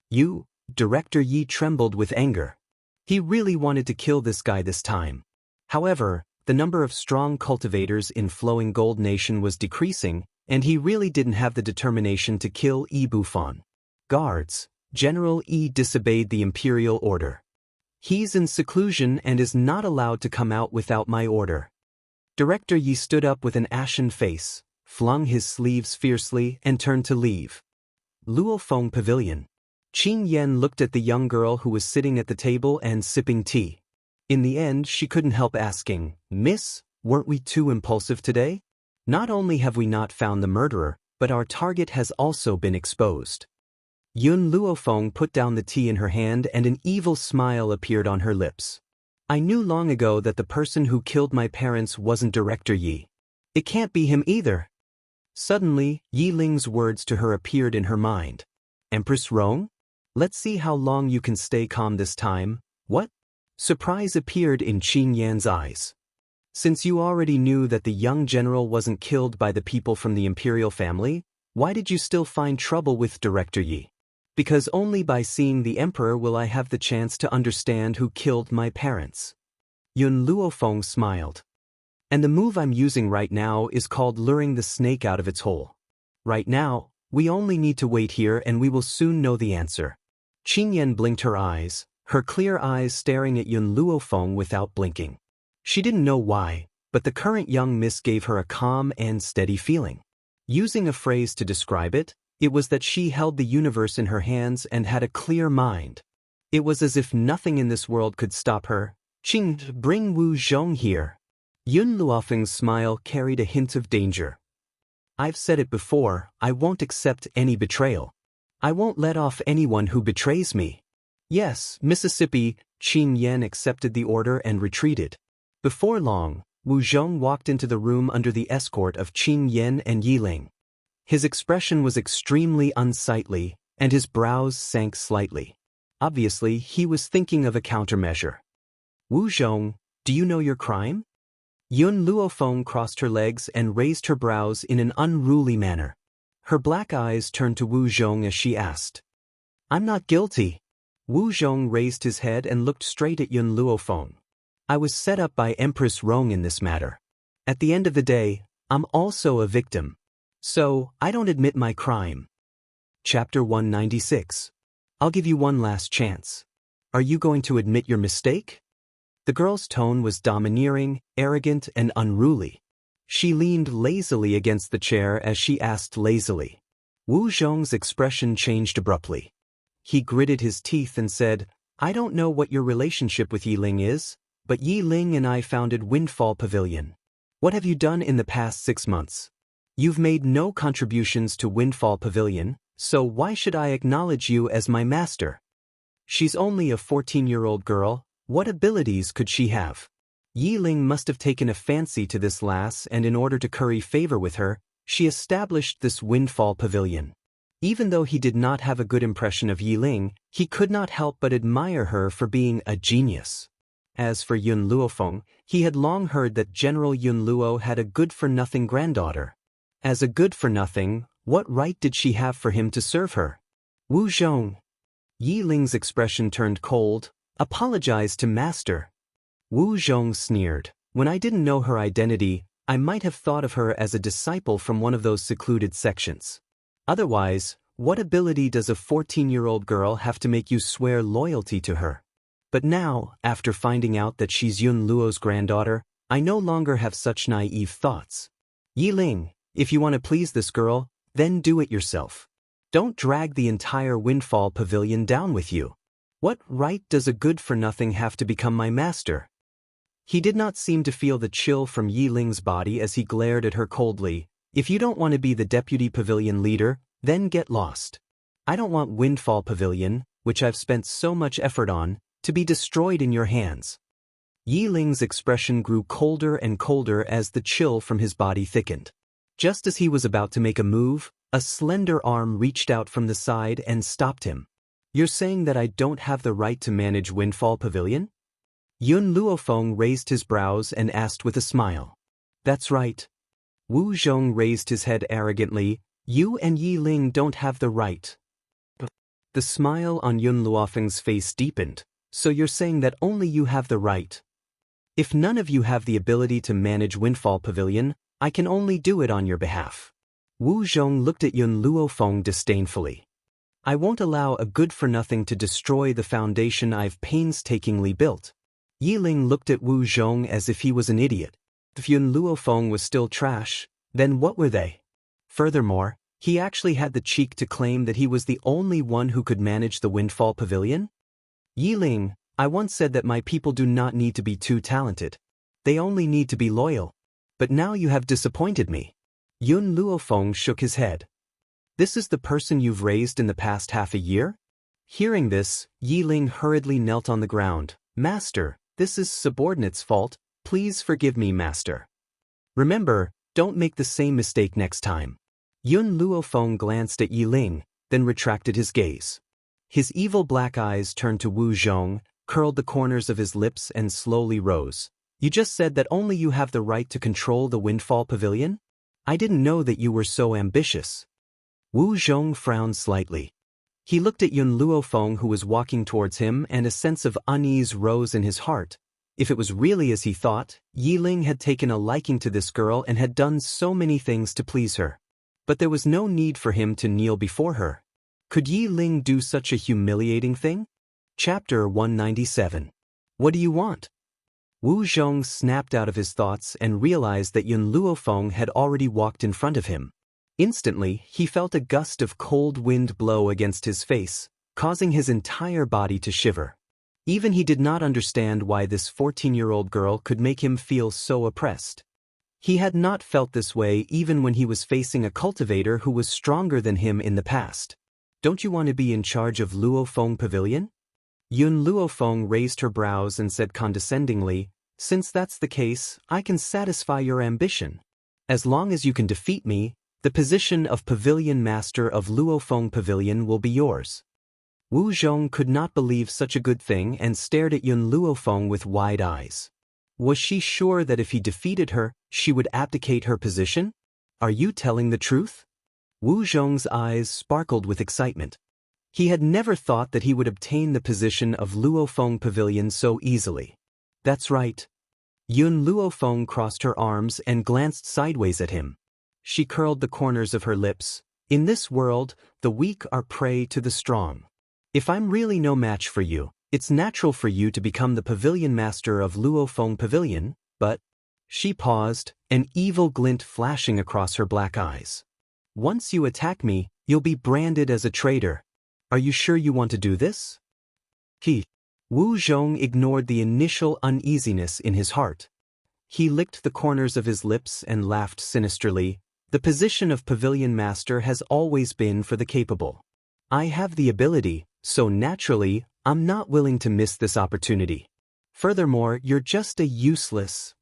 You, Director Yi trembled with anger. He really wanted to kill this guy this time. However, the number of strong cultivators in Flowing Gold Nation was decreasing, and he really didn't have the determination to kill Yi Bufan. Guards, General Yi disobeyed the imperial order. He's in seclusion and is not allowed to come out without my order. Director Yi stood up with an ashen face, flung his sleeves fiercely, and turned to leave. Luofeng Pavilion. Qingyan looked at the young girl who was sitting at the table and sipping tea. In the end, she couldn't help asking, Miss, weren't we too impulsive today? Not only have we not found the murderer, but our target has also been exposed. Yun Luofeng put down the tea in her hand and an evil smile appeared on her lips. I knew long ago that the person who killed my parents wasn't Director Yi. It can't be him either. Suddenly, Yi Ling's words to her appeared in her mind. Empress Rong? Let's see how long you can stay calm this time. What? Surprise appeared in Qingyan's eyes. Since you already knew that the young general wasn't killed by the people from the imperial family, why did you still find trouble with Director Yi? Because only by seeing the emperor will I have the chance to understand who killed my parents. Yun Luofeng smiled. And the move I'm using right now is called luring the snake out of its hole. Right now, we only need to wait here and we will soon know the answer. Qing Yan blinked her eyes, her clear eyes staring at Yun Luofeng without blinking. She didn't know why, but the current young miss gave her a calm and steady feeling. Using a phrase to describe it, it was that she held the universe in her hands and had a clear mind. It was as if nothing in this world could stop her. Qing, bring Wu Zhong here. Yun Luofeng's smile carried a hint of danger. I've said it before, I won't accept any betrayal. I won't let off anyone who betrays me. Yes, Mississippi. Qing Yan accepted the order and retreated. Before long, Wu Zhong walked into the room under the escort of Qing Yan and Yiling. His expression was extremely unsightly, and his brows sank slightly. Obviously, he was thinking of a countermeasure. Wu Zhong, do you know your crime? Yun Luofeng crossed her legs and raised her brows in an unruly manner. Her black eyes turned to Wu Zhong as she asked. I'm not guilty. Wu Zhong raised his head and looked straight at Yun Luofeng. I was set up by Empress Rong in this matter. At the end of the day, I'm also a victim. So, I don't admit my crime. Chapter 196. I'll give you one last chance. Are you going to admit your mistake? The girl's tone was domineering, arrogant, and unruly. She leaned lazily against the chair as she asked lazily. Wu Zhong's expression changed abruptly. He gritted his teeth and said, I don't know what your relationship with Yiling is, but Yiling and I founded Windfall Pavilion. What have you done in the past 6 months? You've made no contributions to Windfall Pavilion, so why should I acknowledge you as my master? She's only a 14-year-old girl, what abilities could she have? Yiling must have taken a fancy to this lass, and in order to curry favor with her, she established this Windfall Pavilion. Even though he did not have a good impression of Yiling, he could not help but admire her for being a genius. As for Yun Luofeng, he had long heard that General Yun Luo had a good-for-nothing granddaughter. As a good-for-nothing, what right did she have for him to serve her? Wu Zhong. Yiling's expression turned cold. Apologize to master. Wu Zhong sneered. When I didn't know her identity, I might have thought of her as a disciple from one of those secluded sections. Otherwise, what ability does a 14-year-old girl have to make you swear loyalty to her? But now, after finding out that she's Yun Luo's granddaughter, I no longer have such naive thoughts. Yiling, if you want to please this girl, then do it yourself. Don't drag the entire Windfall Pavilion down with you. What right does a good-for-nothing have to become my master? He did not seem to feel the chill from Yiling's body as he glared at her coldly. If you don't want to be the deputy pavilion leader, then get lost. I don't want Windfall Pavilion, which I've spent so much effort on, to be destroyed in your hands. Yiling's expression grew colder and colder as the chill from his body thickened. Just as he was about to make a move, a slender arm reached out from the side and stopped him. You're saying that I don't have the right to manage Windfall Pavilion? Yun Luofeng raised his brows and asked with a smile. That's right. Wu Zhong raised his head arrogantly. You and Yiling don't have the right. The smile on Yun Luofeng's face deepened. So you're saying that only you have the right. If none of you have the ability to manage Windfall Pavilion, I can only do it on your behalf. Wu Zhong looked at Yun Luofeng disdainfully. I won't allow a good-for-nothing to destroy the foundation I've painstakingly built. Yiling looked at Wu Zhong as if he was an idiot. If Yun Luofeng was still trash, then what were they? Furthermore, he actually had the cheek to claim that he was the only one who could manage the Windfall Pavilion? Yiling, I once said that my people do not need to be too talented. They only need to be loyal. But now you have disappointed me. Yun Luofeng shook his head. This is the person you've raised in the past half a year? Hearing this, Yiling hurriedly knelt on the ground. Master, this is subordinate's fault. Please forgive me, master. Remember, don't make the same mistake next time. Yun Luofeng glanced at Yiling, then retracted his gaze. His evil black eyes turned to Wu Zhong, curled the corners of his lips and slowly rose. You just said that only you have the right to control the Windfall Pavilion? I didn't know that you were so ambitious. Wu Zhong frowned slightly. He looked at Yun Luofeng who was walking towards him, and a sense of unease rose in his heart. If it was really as he thought, Yiling had taken a liking to this girl and had done so many things to please her. But there was no need for him to kneel before her. Could Yi Ling do such a humiliating thing? Chapter 197. What do you want? Wu Zhong snapped out of his thoughts and realized that Yun Luofeng had already walked in front of him. Instantly, he felt a gust of cold wind blow against his face, causing his entire body to shiver. Even he did not understand why this 14-year-old girl could make him feel so oppressed. He had not felt this way even when he was facing a cultivator who was stronger than him in the past. Don't you want to be in charge of Luofeng Pavilion? Yun Luofeng raised her brows and said condescendingly, since that's the case, I can satisfy your ambition. As long as you can defeat me, the position of Pavilion Master of Luofeng Pavilion will be yours. Wu Zhong could not believe such a good thing and stared at Yun Luofeng with wide eyes. Was she sure that if he defeated her, she would abdicate her position? Are you telling the truth? Wu Zhong's eyes sparkled with excitement. He had never thought that he would obtain the position of Luofeng Pavilion so easily. That's right. Yun Luofeng crossed her arms and glanced sideways at him. She curled the corners of her lips. In this world, the weak are prey to the strong. If I'm really no match for you, it's natural for you to become the Pavilion Master of Luofeng Pavilion, but... She paused, an evil glint flashing across her black eyes. Once you attack me, you'll be branded as a traitor. Are you sure you want to do this? Wu Zhong ignored the initial uneasiness in his heart. He licked the corners of his lips and laughed sinisterly. The position of Pavilion Master has always been for the capable. I have the ability, so naturally, I'm not willing to miss this opportunity. Furthermore, you're just a useless...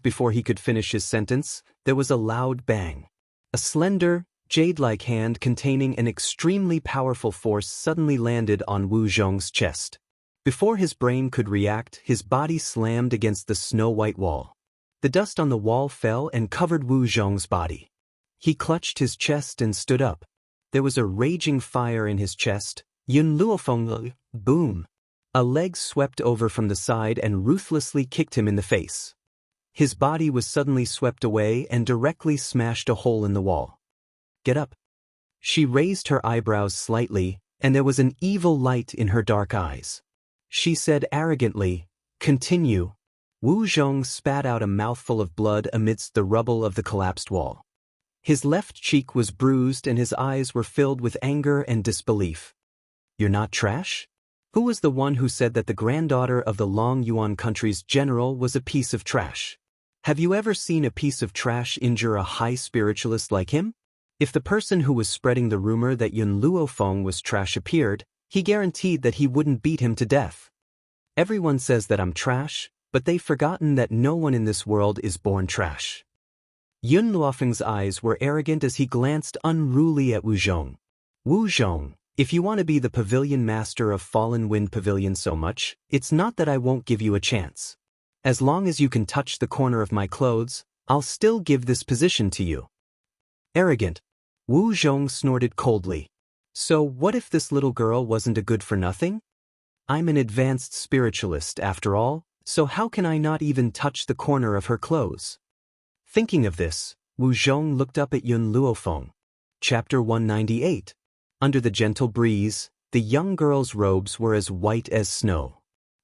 Before he could finish his sentence, there was a loud bang. A slender, jade-like hand containing an extremely powerful force suddenly landed on Wu Zhong's chest. Before his brain could react, his body slammed against the snow-white wall. The dust on the wall fell and covered Wu Zhong's body. He clutched his chest and stood up. There was a raging fire in his chest. Yun Luofeng, boom! A leg swept over from the side and ruthlessly kicked him in the face. His body was suddenly swept away and directly smashed a hole in the wall. Get up. She raised her eyebrows slightly, and there was an evil light in her dark eyes. She said arrogantly, continue. Wu Zhong spat out a mouthful of blood amidst the rubble of the collapsed wall. His left cheek was bruised and his eyes were filled with anger and disbelief. You're not trash? Who was the one who said that the granddaughter of the Long Yuan country's general was a piece of trash? Have you ever seen a piece of trash injure a high spiritualist like him? If the person who was spreading the rumor that Yun Luofeng was trash appeared, he guaranteed that he wouldn't beat him to death. Everyone says that I'm trash, but they've forgotten that no one in this world is born trash. Yun Luofeng's eyes were arrogant as he glanced unruly at Wu Zhong. Wu Zhong, if you want to be the Pavilion Master of Fallen Wind Pavilion so much, it's not that I won't give you a chance. As long as you can touch the corner of my clothes, I'll still give this position to you. Arrogant. Wu Zhong snorted coldly. So what if this little girl wasn't a good-for-nothing? I'm an advanced spiritualist after all, so how can I not even touch the corner of her clothes? Thinking of this, Wu Zhong looked up at Yun Luofeng. Chapter 198. Under the gentle breeze, the young girl's robes were as white as snow.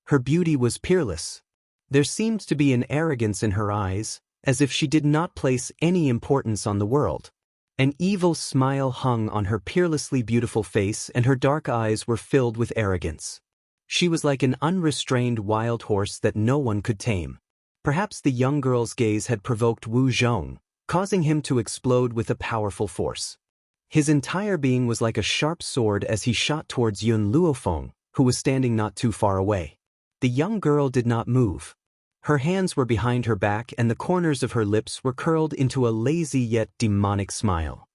Her beauty was peerless. There seemed to be an arrogance in her eyes, as if she did not place any importance on the world. An evil smile hung on her peerlessly beautiful face and her dark eyes were filled with arrogance. She was like an unrestrained wild horse that no one could tame. Perhaps the young girl's gaze had provoked Wu Zhong, causing him to explode with a powerful force. His entire being was like a sharp sword as he shot towards Yun Luofeng, who was standing not too far away. The young girl did not move. Her hands were behind her back and the corners of her lips were curled into a lazy yet demonic smile.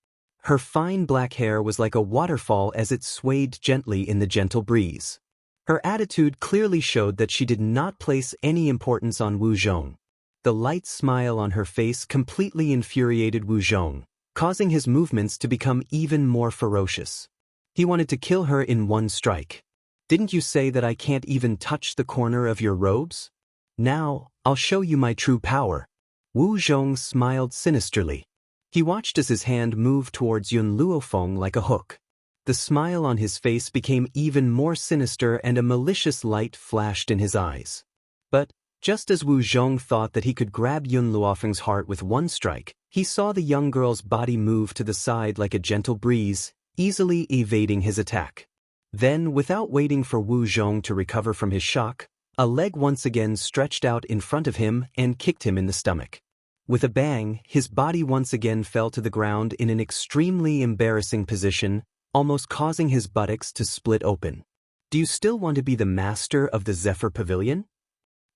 Her fine black hair was like a waterfall as it swayed gently in the gentle breeze. Her attitude clearly showed that she did not place any importance on Wu Zhong. The light smile on her face completely infuriated Wu Zhong, causing his movements to become even more ferocious. He wanted to kill her in one strike. Didn't you say that I can't even touch the corner of your robes? Now, I'll show you my true power. Wu Zhong smiled sinisterly. He watched as his hand moved towards Yun Luofeng like a hook. The the smile on his face became even more sinister and a malicious light flashed in his eyes. But, just as Wu Zhong thought that he could grab Yun Luofeng's heart with one strike, he saw the young girl's body move to the side like a gentle breeze, easily evading his attack. Then, without waiting for Wu Zhong to recover from his shock, a leg once again stretched out in front of him and kicked him in the stomach. With a bang, his body once again fell to the ground in an extremely embarrassing position, almost causing his buttocks to split open. Do you still want to be the master of the Zephyr Pavilion?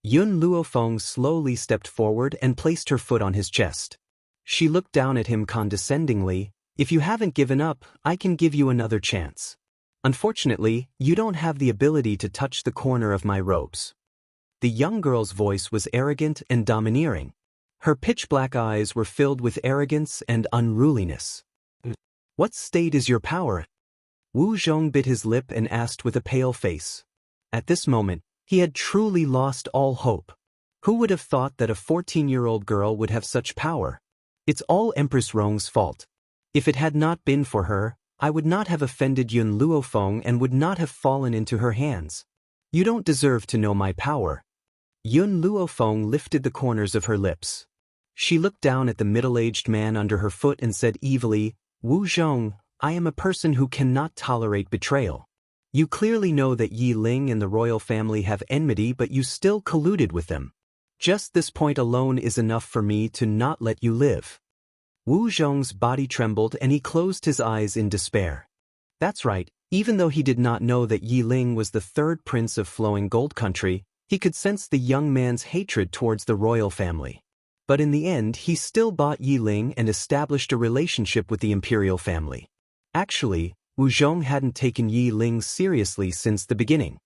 Yun Luofeng slowly stepped forward and placed her foot on his chest. She looked down at him condescendingly. If you haven't given up, I can give you another chance. Unfortunately, you don't have the ability to touch the corner of my robes. The young girl's voice was arrogant and domineering. Her pitch-black eyes were filled with arrogance and unruliness. What state is your power? Wu Zhong bit his lip and asked with a pale face. At this moment, he had truly lost all hope. Who would have thought that a 14-year-old girl would have such power? It's all Empress Rong's fault. If it had not been for her, I would not have offended Yun Luofeng and would not have fallen into her hands. You don't deserve to know my power. Yun Luofeng lifted the corners of her lips. She looked down at the middle-aged man under her foot and said evilly, Wu Zhong, I am a person who cannot tolerate betrayal. You clearly know that Yi Ling and the royal family have enmity, but you still colluded with them. Just this point alone is enough for me to not let you live. Wu Zhong's body trembled and he closed his eyes in despair. That's right, even though he did not know that Yi Ling was the third prince of Flowing Gold Country, he could sense the young man's hatred towards the royal family. But in the end, he still bought Yi Ling and established a relationship with the imperial family. Actually, Wu Zhong hadn't taken Yi Ling seriously since the beginning.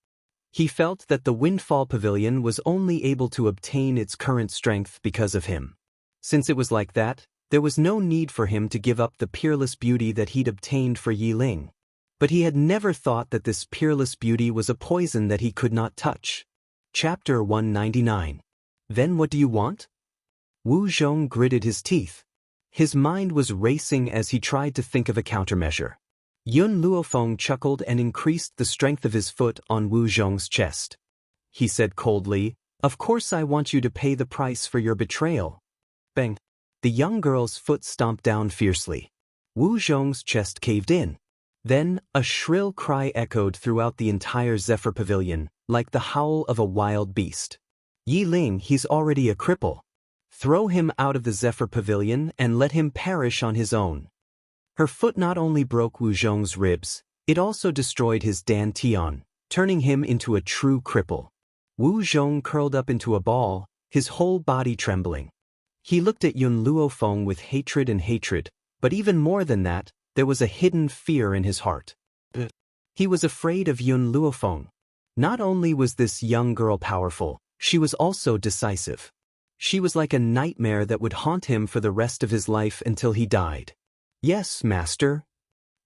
He felt that the Windfall Pavilion was only able to obtain its current strength because of him. Since it was like that, there was no need for him to give up the peerless beauty that he'd obtained for Yi Ling. But he had never thought that this peerless beauty was a poison that he could not touch. Chapter 199. Then what do you want? Wu Zhong gritted his teeth. His mind was racing as he tried to think of a countermeasure. Yun Luofeng chuckled and increased the strength of his foot on Wu Zhong's chest. He said coldly, Of course I want you to pay the price for your betrayal. Bang! The young girl's foot stomped down fiercely. Wu Zhong's chest caved in. Then, a shrill cry echoed throughout the entire Zephyr Pavilion, like the howl of a wild beast. Yi Ling, he's already a cripple. Throw him out of the Zephyr Pavilion and let him perish on his own. Her foot not only broke Wu Zhong's ribs, it also destroyed his dantian, turning him into a true cripple. Wu Zhong curled up into a ball, his whole body trembling. He looked at Yun Luofeng with hatred, but even more than that, there was a hidden fear in his heart. He was afraid of Yun Luofeng. Not only was this young girl powerful, she was also decisive. She was like a nightmare that would haunt him for the rest of his life until he died. Yes, master.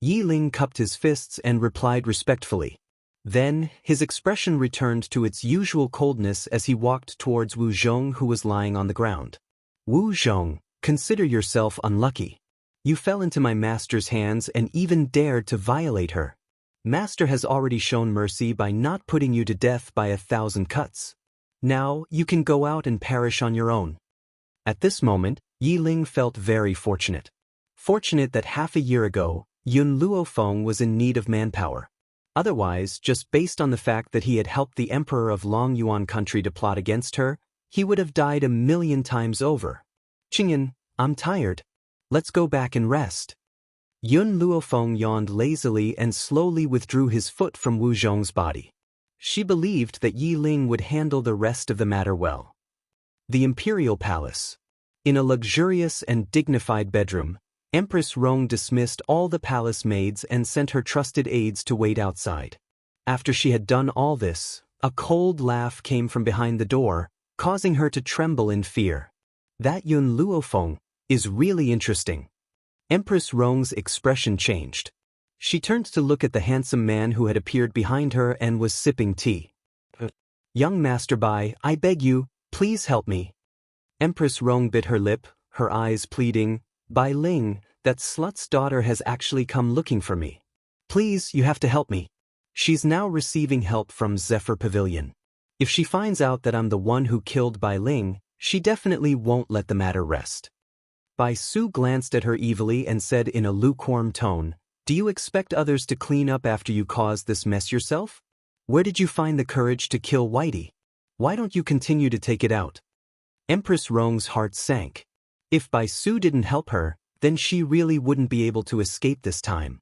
Yi Ling cupped his fists and replied respectfully. Then, his expression returned to its usual coldness as he walked towards Wu Zhong, who was lying on the ground. Wu Zhong, consider yourself unlucky. You fell into my master's hands and even dared to violate her. Master has already shown mercy by not putting you to death by 1,000 cuts. Now, you can go out and perish on your own. At this moment, Yi Ling felt very fortunate. Fortunate that half a year ago, Yun Luofeng was in need of manpower. Otherwise, just based on the fact that he had helped the emperor of Long Yuan country to plot against her, he would have died 1,000,000 times over. Qingyan, I'm tired. Let's go back and rest. Yun Luofeng yawned lazily and slowly withdrew his foot from Wu Zhong's body. She believed that Yi Ling would handle the rest of the matter well. The Imperial Palace. In a luxurious and dignified bedroom, Empress Rong dismissed all the palace maids and sent her trusted aides to wait outside. After she had done all this, a cold laugh came from behind the door, causing her to tremble in fear. That Yun Luofeng is really interesting. Empress Rong's expression changed. She turned to look at the handsome man who had appeared behind her and was sipping tea. Young Master Bai, I beg you, please help me. Empress Rong bit her lip, her eyes pleading, Bai Ling, that slut's daughter has actually come looking for me. Please, you have to help me. She's now receiving help from Zephyr Pavilion. If she finds out that I'm the one who killed Bai Ling, she definitely won't let the matter rest. Bai Su glanced at her evilly and said in a lukewarm tone, "Do you expect others to clean up after you caused this mess yourself? Where did you find the courage to kill Whitey? Why don't you continue to take it out?" Empress Rong's heart sank. If Bai Su didn't help her, then she really wouldn't be able to escape this time.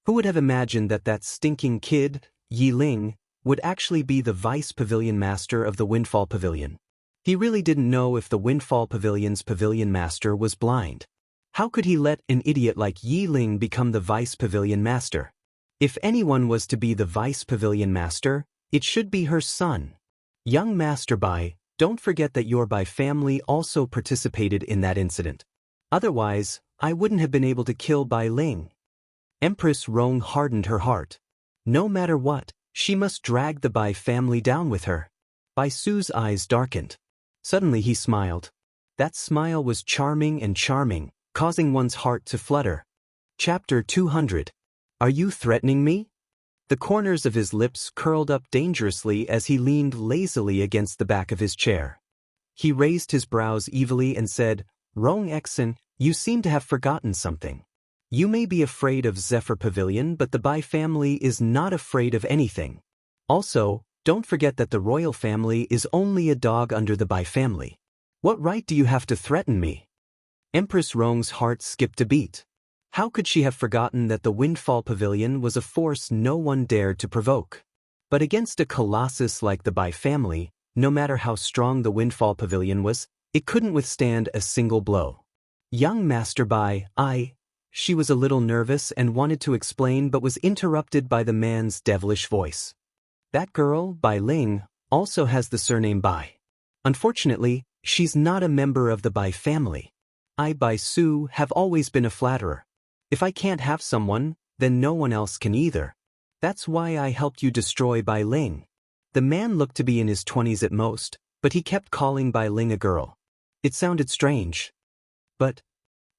Who would have imagined that that stinking kid, Yi Ling, would actually be the vice pavilion master of the Windfall Pavilion? He really didn't know if the Windfall Pavilion's pavilion master was blind. How could he let an idiot like Yi Ling become the vice pavilion master? If anyone was to be the vice pavilion master, it should be her son. Young Master Bai, don't forget that your Bai family also participated in that incident. Otherwise, I wouldn't have been able to kill Bai Ling. Empress Rong hardened her heart. No matter what, she must drag the Bai family down with her. Bai Su's eyes darkened. Suddenly he smiled. That smile was charming, causing one's heart to flutter. Chapter 200. Are you threatening me? The corners of his lips curled up dangerously as he leaned lazily against the back of his chair. He raised his brows evilly and said, "Rong Exen, you seem to have forgotten something. You may be afraid of Zephyr Pavilion, but the Bai family is not afraid of anything. Also, don't forget that the royal family is only a dog under the Bai family. What right do you have to threaten me?" Empress Rong's heart skipped a beat. How could she have forgotten that the Windfall Pavilion was a force no one dared to provoke? But against a colossus like the Bai family, no matter how strong the Windfall Pavilion was, it couldn't withstand a single blow. Young Master Bai, She was a little nervous and wanted to explain but was interrupted by the man's devilish voice. That girl, Bai Ling, also has the surname Bai. Unfortunately, she's not a member of the Bai family. I, Bai Su, have always been a flatterer. If I can't have someone, then no one else can either. That's why I helped you destroy Bai Ling. The man looked to be in his 20s at most, but he kept calling Bai Ling a girl. It sounded strange. But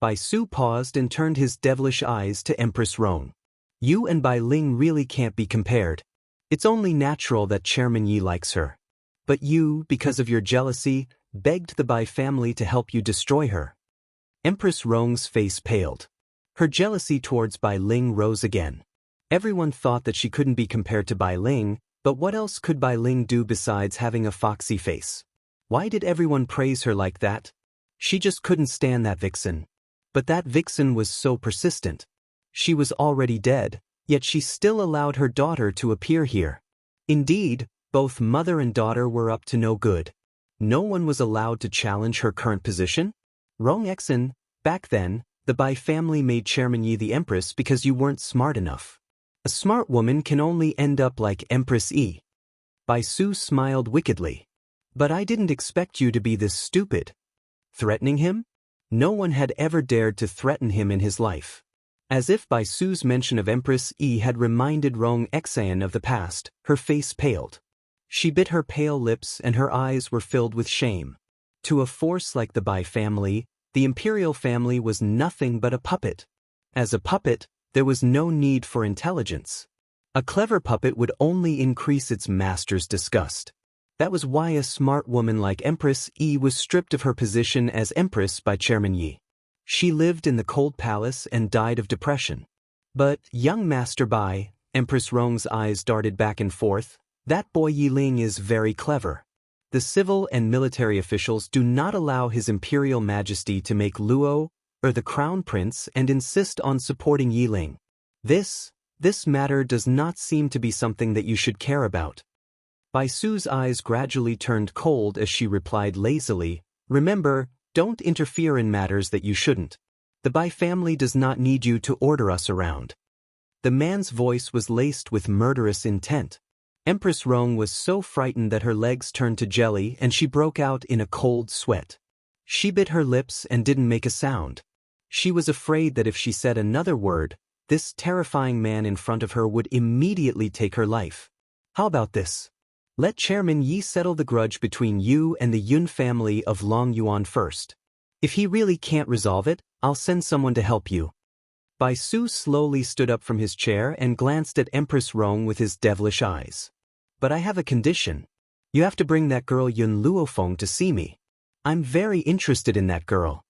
Bai Su paused and turned his devilish eyes to Empress Rong. You and Bai Ling really can't be compared. It's only natural that Chairman Yi likes her. But you, because of your jealousy, begged the Bai family to help you destroy her. Empress Rong's face paled. Her jealousy towards Bai Ling rose again. Everyone thought that she couldn't be compared to Bai Ling, but what else could Bai Ling do besides having a foxy face? Why did everyone praise her like that? She just couldn't stand that vixen. But that vixen was so persistent. She was already dead, yet she still allowed her daughter to appear here. Indeed, both mother and daughter were up to no good. No one was allowed to challenge her current position? Rong Exen, back then, the Bai family made Chairman Yi the Empress because you weren't smart enough. A smart woman can only end up like Empress Yi. Bai Su smiled wickedly. But I didn't expect you to be this stupid. Threatening him? No one had ever dared to threaten him in his life. As if Bai Su's mention of Empress Yi had reminded Rong Exen of the past, her face paled. She bit her pale lips and her eyes were filled with shame. To a force like the Bai family, the imperial family was nothing but a puppet. As a puppet, there was no need for intelligence. A clever puppet would only increase its master's disgust. That was why a smart woman like Empress Yi was stripped of her position as Empress by Chairman Yi. She lived in the cold palace and died of depression. But, young Master Bai, Empress Rong's eyes darted back and forth, that boy Yi Ling is very clever. The civil and military officials do not allow His Imperial Majesty to make Luo, or the Crown Prince, and insist on supporting Yi Ling. This matter does not seem to be something that you should care about. Bai Su's eyes gradually turned cold as she replied lazily, Remember, don't interfere in matters that you shouldn't. The Bai family does not need you to order us around. The man's voice was laced with murderous intent. Empress Rong was so frightened that her legs turned to jelly and she broke out in a cold sweat. She bit her lips and didn't make a sound. She was afraid that if she said another word, this terrifying man in front of her would immediately take her life. How about this? Let Chairman Yi settle the grudge between you and the Yun family of Long Yuan first. If he really can't resolve it, I'll send someone to help you. Bai Su slowly stood up from his chair and glanced at Empress Rong with his devilish eyes. But I have a condition. You have to bring that girl Yun Luofeng to see me. I'm very interested in that girl.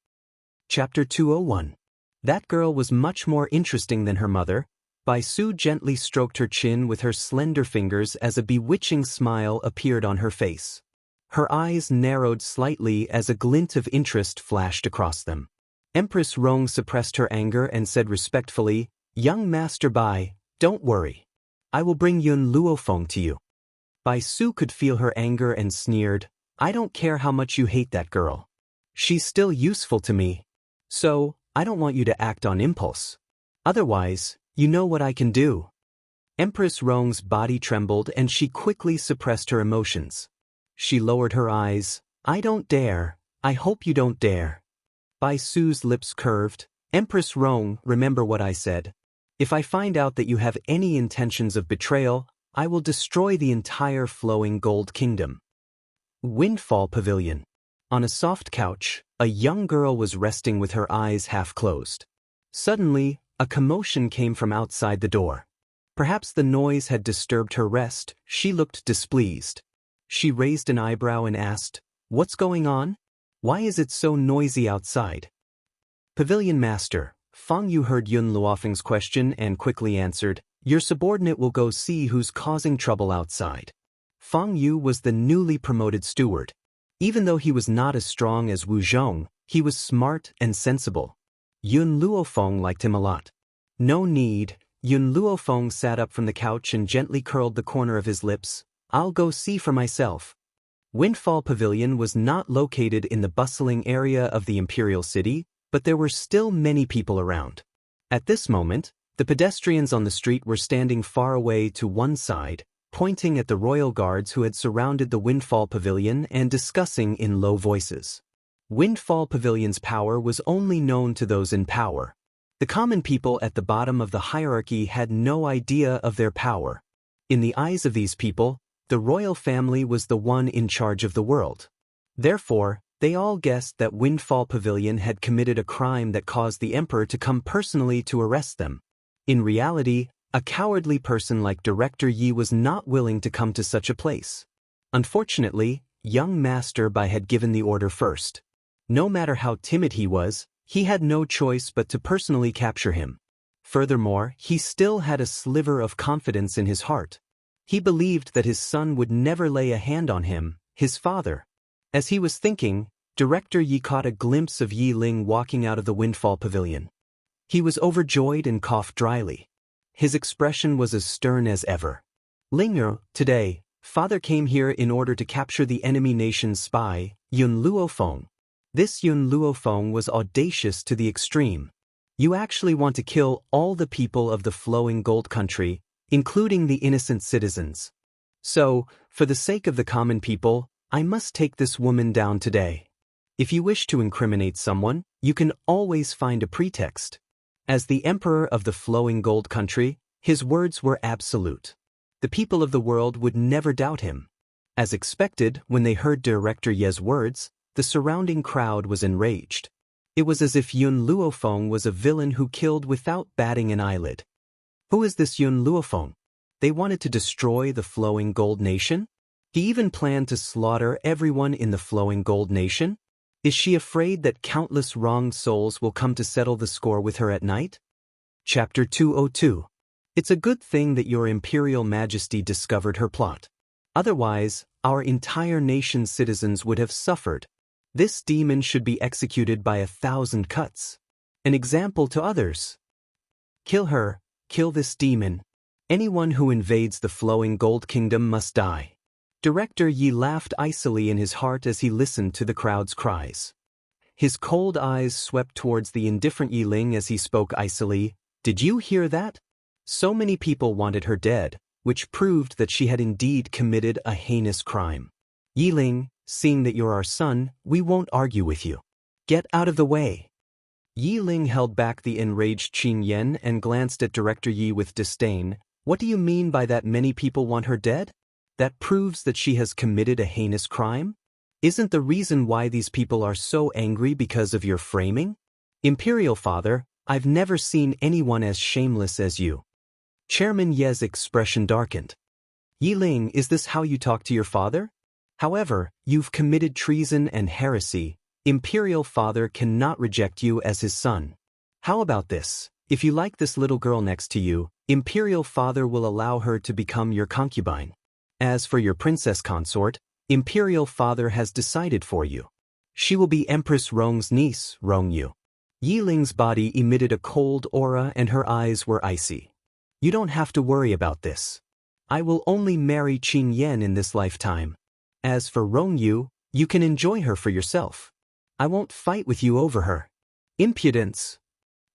Chapter 201. That girl was much more interesting than her mother. Bai Su gently stroked her chin with her slender fingers as a bewitching smile appeared on her face. Her eyes narrowed slightly as a glint of interest flashed across them. Empress Rong suppressed her anger and said respectfully, "Young Master Bai, don't worry. I will bring Yun Luofeng to you." Bai Su could feel her anger and sneered, "I don't care how much you hate that girl. She's still useful to me. So, I don't want you to act on impulse. Otherwise, you know what I can do." Empress Rong's body trembled and she quickly suppressed her emotions. She lowered her eyes, "I don't dare. I hope you don't dare." Bai Su's lips curved. "Empress Rong, remember what I said. If I find out that you have any intentions of betrayal, I will destroy the entire flowing gold kingdom." Windfall Pavilion. On a soft couch, a young girl was resting with her eyes half closed. Suddenly, a commotion came from outside the door. Perhaps the noise had disturbed her rest. She looked displeased. She raised an eyebrow and asked, "What's going on? Why is it so noisy outside?" Pavilion Master, Fang Yu heard Yun Luofeng's question and quickly answered, "Your subordinate will go see who's causing trouble outside." Fang Yu was the newly promoted steward. Even though he was not as strong as Wu Zhong, he was smart and sensible. Yun Luofeng liked him a lot. "No need." Yun Luofeng sat up from the couch and gently curled the corner of his lips. "I'll go see for myself." Windfall Pavilion was not located in the bustling area of the imperial city, but there were still many people around. At this moment, the pedestrians on the street were standing far away to one side, pointing at the royal guards who had surrounded the Windfall Pavilion and discussing in low voices. Windfall Pavilion's power was only known to those in power. The common people at the bottom of the hierarchy had no idea of their power. In the eyes of these people, the royal family was the one in charge of the world. Therefore, they all guessed that Windfall Pavilion had committed a crime that caused the emperor to come personally to arrest them. In reality, a cowardly person like Director Yi was not willing to come to such a place. Unfortunately, young Master Bai had given the order first. No matter how timid he was, he had no choice but to personally capture him. Furthermore, he still had a sliver of confidence in his heart. He believed that his son would never lay a hand on him, his father. As he was thinking, Director Yi caught a glimpse of Yi Ling walking out of the Windfall Pavilion. He was overjoyed and coughed dryly. His expression was as stern as ever. "Linger, today, father came here in order to capture the enemy nation's spy, Yun Luofeng. This Yun Luofeng was audacious to the extreme. You actually want to kill all the people of the flowing gold country, including the innocent citizens. So, for the sake of the common people, I must take this woman down today. If you wish to incriminate someone, you can always find a pretext." As the emperor of the flowing gold country, his words were absolute. The people of the world would never doubt him. As expected, when they heard Director Ye's words, the surrounding crowd was enraged. It was as if Yun Luofeng was a villain who killed without batting an eyelid. Who is this Yun Luofeng? They wanted to destroy the flowing gold nation? He even planned to slaughter everyone in the flowing gold nation? Is she afraid that countless wronged souls will come to settle the score with her at night? Chapter 202. It's a good thing that your Imperial Majesty discovered her plot. Otherwise, our entire nation's citizens would have suffered. This demon should be executed by 1,000 cuts. An example to others. Kill her, kill this demon. Anyone who invades the flowing gold kingdom must die. Director Yi laughed icily in his heart as he listened to the crowd's cries. His cold eyes swept towards the indifferent Yi Ling as he spoke icily. "Did you hear that? So many people wanted her dead, which proved that she had indeed committed a heinous crime. Yi Ling, seeing that you're our son, we won't argue with you. Get out of the way." Yi Ling held back the enraged Qin Yan and glanced at Director Yi with disdain. "What do you mean by that many people want her dead? That proves that she has committed a heinous crime? Isn't the reason why these people are so angry because of your framing? Imperial Father, I've never seen anyone as shameless as you. Chairman Ye's expression darkened. Yiling, is this how you talk to your father? However, you've committed treason and heresy. Imperial father cannot reject you as his son. How about this? If you like this little girl next to you, Imperial father will allow her to become your concubine. As for your princess consort, Imperial father has decided for you. She will be Empress Rong's niece, Rongyu. Yiling's body emitted a cold aura and her eyes were icy. You don't have to worry about this. I will only marry Qing Yan in this lifetime. As for Rongyu, you can enjoy her for yourself. I won't fight with you over her. Impudence!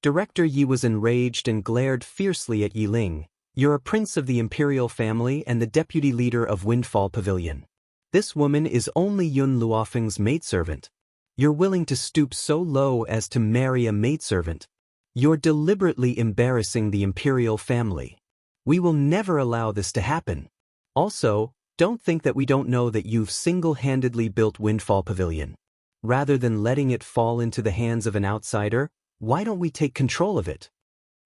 Director Yi was enraged and glared fiercely at Yiling. You're a prince of the imperial family and the deputy leader of Windfall Pavilion. This woman is only Yun Luofeng's maidservant. You're willing to stoop so low as to marry a maidservant. You're deliberately embarrassing the imperial family. We will never allow this to happen. Also, don't think that we don't know that you've single-handedly built Windfall Pavilion. Rather than letting it fall into the hands of an outsider, why don't we take control of it?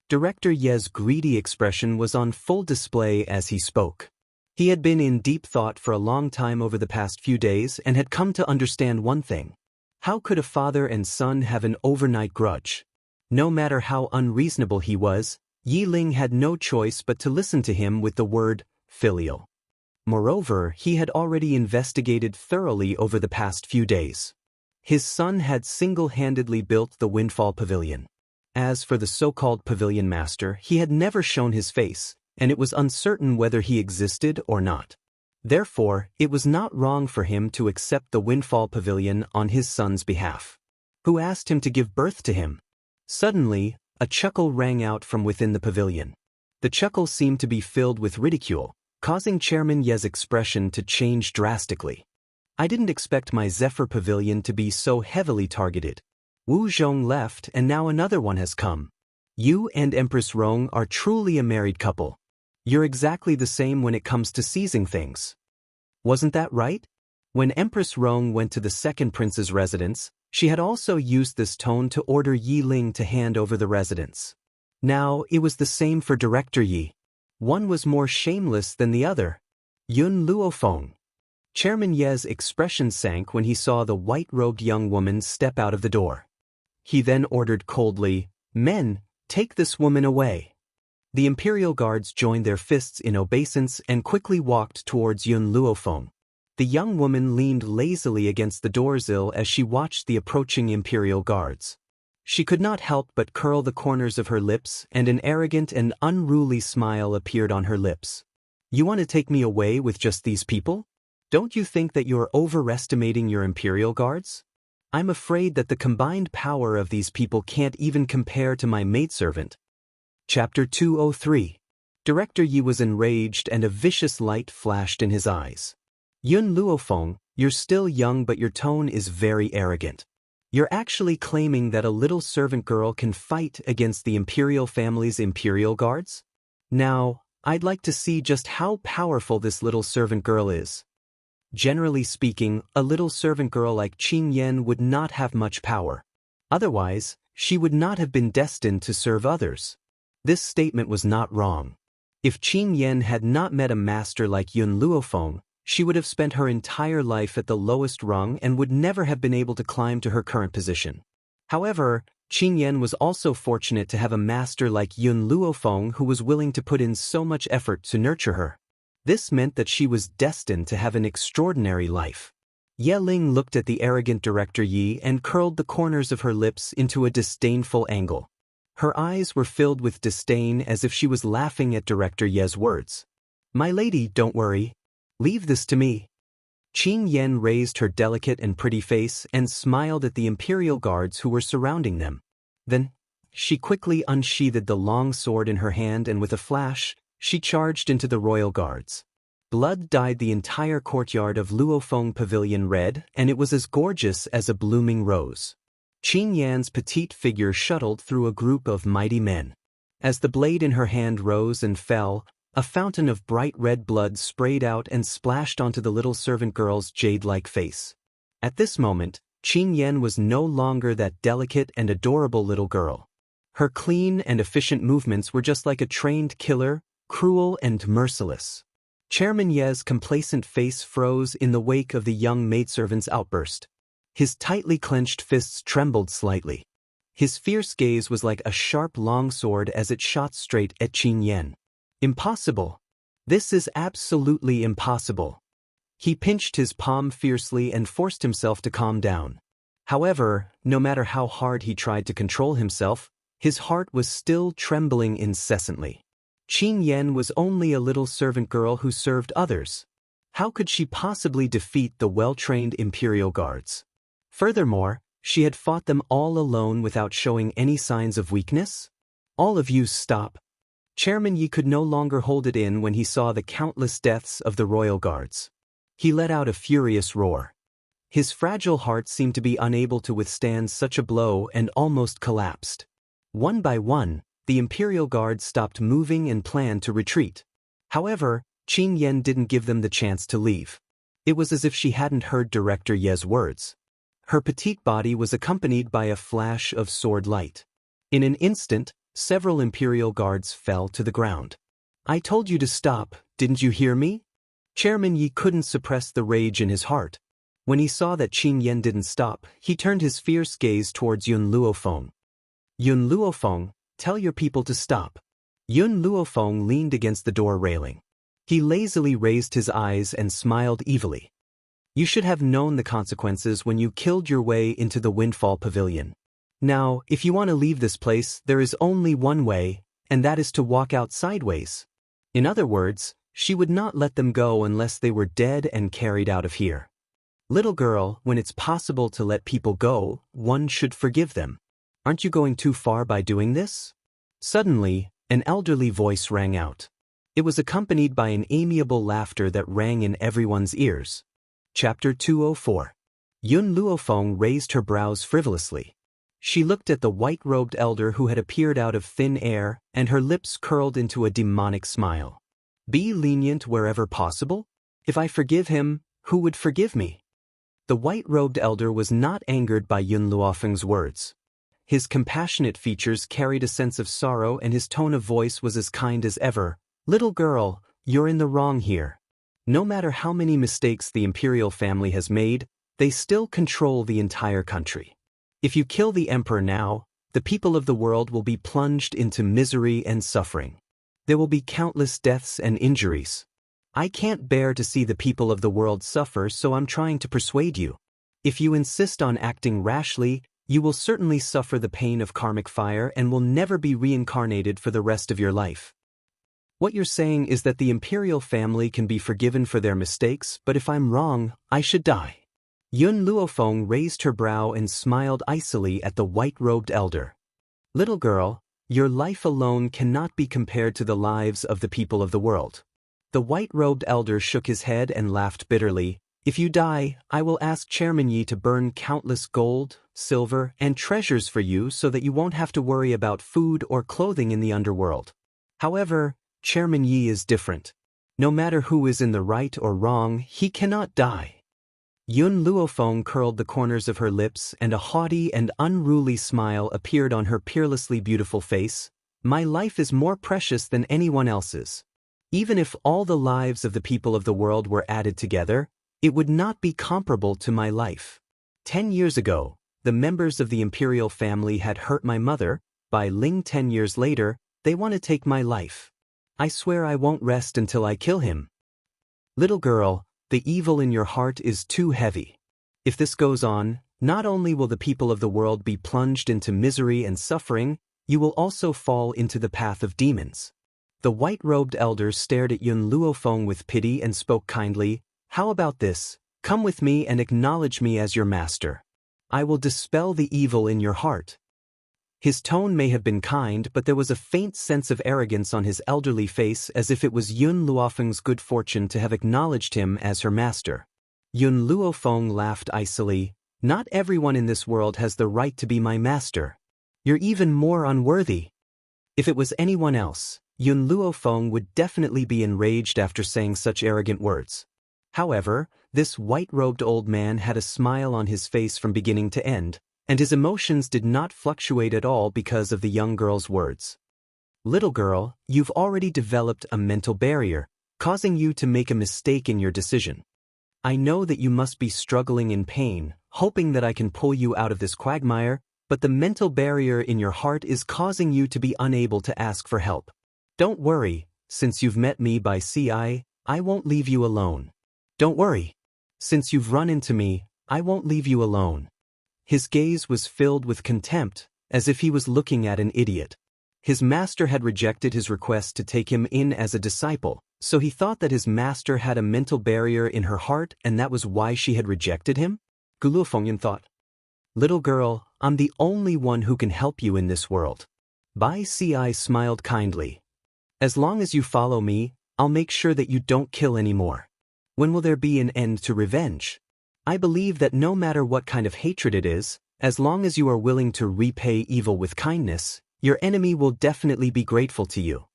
Director Ye's greedy expression was on full display as he spoke. He had been in deep thought for a long time over the past few days and had come to understand one thing. How could a father and son have an overnight grudge? No matter how unreasonable he was, Yiling had no choice but to listen to him with the word filial. Moreover, he had already investigated thoroughly over the past few days. His son had single-handedly built the Windfall Pavilion. As for the so-called pavilion master, he had never shown his face, and it was uncertain whether he existed or not. Therefore, it was not wrong for him to accept the Windfall Pavilion on his son's behalf. Who asked him to give birth to him? Suddenly, a chuckle rang out from within the pavilion. The chuckle seemed to be filled with ridicule, causing Chairman Ye's expression to change drastically. I didn't expect my Zephyr Pavilion to be so heavily targeted. Wu Zhong left and now another one has come. You and Empress Rong are truly a married couple. You're exactly the same when it comes to seizing things. Wasn't that right? When Empress Rong went to the second prince's residence, she had also used this tone to order Yiling to hand over the residence. Now, it was the same for Director Yi. One was more shameless than the other. Yun Luofeng. Chairman Ye's expression sank when he saw the white-robed young woman step out of the door. He then ordered coldly, "Men, take this woman away." The imperial guards joined their fists in obeisance and quickly walked towards Yun Luofeng. The young woman leaned lazily against the doorsill as she watched the approaching imperial guards. She could not help but curl the corners of her lips, and an arrogant and unruly smile appeared on her lips. You want to take me away with just these people? Don't you think that you're overestimating your imperial guards? I'm afraid that the combined power of these people can't even compare to my maidservant. Chapter 203. Director Yi was enraged and a vicious light flashed in his eyes. Yun Luofeng, you're still young but your tone is very arrogant. You're actually claiming that a little servant girl can fight against the imperial family's imperial guards? Now, I'd like to see just how powerful this little servant girl is. Generally speaking, a little servant girl like Qing Yan would not have much power. Otherwise, she would not have been destined to serve others. This statement was not wrong. If Qing Yan had not met a master like Yun Luofeng, she would have spent her entire life at the lowest rung and would never have been able to climb to her current position. However, Qing Yan was also fortunate to have a master like Yun Luofeng who was willing to put in so much effort to nurture her. This meant that she was destined to have an extraordinary life. Ye Ling looked at the arrogant Director Yi and curled the corners of her lips into a disdainful angle. Her eyes were filled with disdain as if she was laughing at Director Ye's words. My lady, don't worry. Leave this to me. Qing Yan raised her delicate and pretty face and smiled at the imperial guards who were surrounding them. Then, she quickly unsheathed the long sword in her hand and with a flash, she charged into the royal guards. Blood dyed the entire courtyard of Luofeng Pavilion red, and it was as gorgeous as a blooming rose. Qing Yan's petite figure shuttled through a group of mighty men. As the blade in her hand rose and fell, a fountain of bright red blood sprayed out and splashed onto the little servant girl's jade-like face. At this moment, Qing Yan was no longer that delicate and adorable little girl. Her clean and efficient movements were just like a trained killer, cruel and merciless. Chairman Ye's complacent face froze in the wake of the young maidservant's outburst. His tightly clenched fists trembled slightly. His fierce gaze was like a sharp longsword as it shot straight at Qin Yan. Impossible. This is absolutely impossible. He pinched his palm fiercely and forced himself to calm down. However, no matter how hard he tried to control himself, his heart was still trembling incessantly. Qin Yan was only a little servant girl who served others. How could she possibly defeat the well-trained Imperial Guards? Furthermore, she had fought them all alone without showing any signs of weakness? All of you stop. Chairman Yi could no longer hold it in when he saw the countless deaths of the royal guards. He let out a furious roar. His fragile heart seemed to be unable to withstand such a blow and almost collapsed. One by one, the Imperial Guards stopped moving and planned to retreat. However, Qin Yan didn't give them the chance to leave. It was as if she hadn't heard Director Ye's words. Her petite body was accompanied by a flash of sword light. In an instant, several Imperial Guards fell to the ground. I told you to stop, didn't you hear me? Chairman Yi couldn't suppress the rage in his heart. When he saw that Qin Yan didn't stop, he turned his fierce gaze towards Yun Luofeng. Yun Luofeng, tell your people to stop. Yun Luofeng leaned against the door railing. He lazily raised his eyes and smiled evilly. You should have known the consequences when you killed your way into the Windfall Pavilion. Now, if you want to leave this place, there is only one way, and that is to walk out sideways. In other words, she would not let them go unless they were dead and carried out of here. Little girl, when it's possible to let people go, one should forgive them. Aren't you going too far by doing this? Suddenly, an elderly voice rang out. It was accompanied by an amiable laughter that rang in everyone's ears. Chapter 204. Yun Luofeng raised her brows frivolously. She looked at the white-robed elder who had appeared out of thin air, and her lips curled into a demonic smile. Be lenient wherever possible? If I forgive him, who would forgive me? The white-robed elder was not angered by Yun Luofeng's words. His compassionate features carried a sense of sorrow and his tone of voice was as kind as ever. Little girl, you're in the wrong here. No matter how many mistakes the imperial family has made, they still control the entire country. If you kill the emperor now, the people of the world will be plunged into misery and suffering. There will be countless deaths and injuries. I can't bear to see the people of the world suffer, so I'm trying to persuade you. If you insist on acting rashly, you will certainly suffer the pain of karmic fire and will never be reincarnated for the rest of your life. What you're saying is that the imperial family can be forgiven for their mistakes, but if I'm wrong, I should die. Yun Luofeng raised her brow and smiled icily at the white-robed elder. Little girl, your life alone cannot be compared to the lives of the people of the world. The white-robed elder shook his head and laughed bitterly. If you die, I will ask Chairman Yi to burn countless gold, silver, and treasures for you so that you won't have to worry about food or clothing in the underworld. However, Chairman Yi is different. No matter who is in the right or wrong, he cannot die. Yun Luofeng curled the corners of her lips and a haughty and unruly smile appeared on her peerlessly beautiful face. My life is more precious than anyone else's. Even if all the lives of the people of the world were added together, it would not be comparable to my life. 10 years ago, the members of the imperial family had hurt my mother. By Ling 10 years later, they want to take my life. I swear I won't rest until I kill him. Little girl, the evil in your heart is too heavy. If this goes on, not only will the people of the world be plunged into misery and suffering, you will also fall into the path of demons. The white-robed elder stared at Yun Luofeng with pity and spoke kindly. How about this? Come with me and acknowledge me as your master. I will dispel the evil in your heart. His tone may have been kind, but there was a faint sense of arrogance on his elderly face as if it was Yun Luofeng's good fortune to have acknowledged him as her master. Yun Luofeng laughed icily. Not everyone in this world has the right to be my master. You're even more unworthy. If it was anyone else, Yun Luofeng would definitely be enraged after saying such arrogant words. However, this white-robed old man had a smile on his face from beginning to end. and his emotions did not fluctuate at all because of the young girl's words. Little girl, you've already developed a mental barrier, causing you to make a mistake in your decision. I know that you must be struggling in pain, hoping that I can pull you out of this quagmire, but the mental barrier in your heart is causing you to be unable to ask for help. Don't worry, since you've met me by CI, I won't leave you alone. Don't worry. Since you've run into me, I won't leave you alone. His gaze was filled with contempt, as if he was looking at an idiot. His master had rejected his request to take him in as a disciple, so he thought that his master had a mental barrier in her heart and that was why she had rejected him? Guo Fengyan thought. Little girl, I'm the only one who can help you in this world. Bai Ci smiled kindly. As long as you follow me, I'll make sure that you don't kill anymore. When will there be an end to revenge? I believe that no matter what kind of hatred it is, as long as you are willing to repay evil with kindness, your enemy will definitely be grateful to you.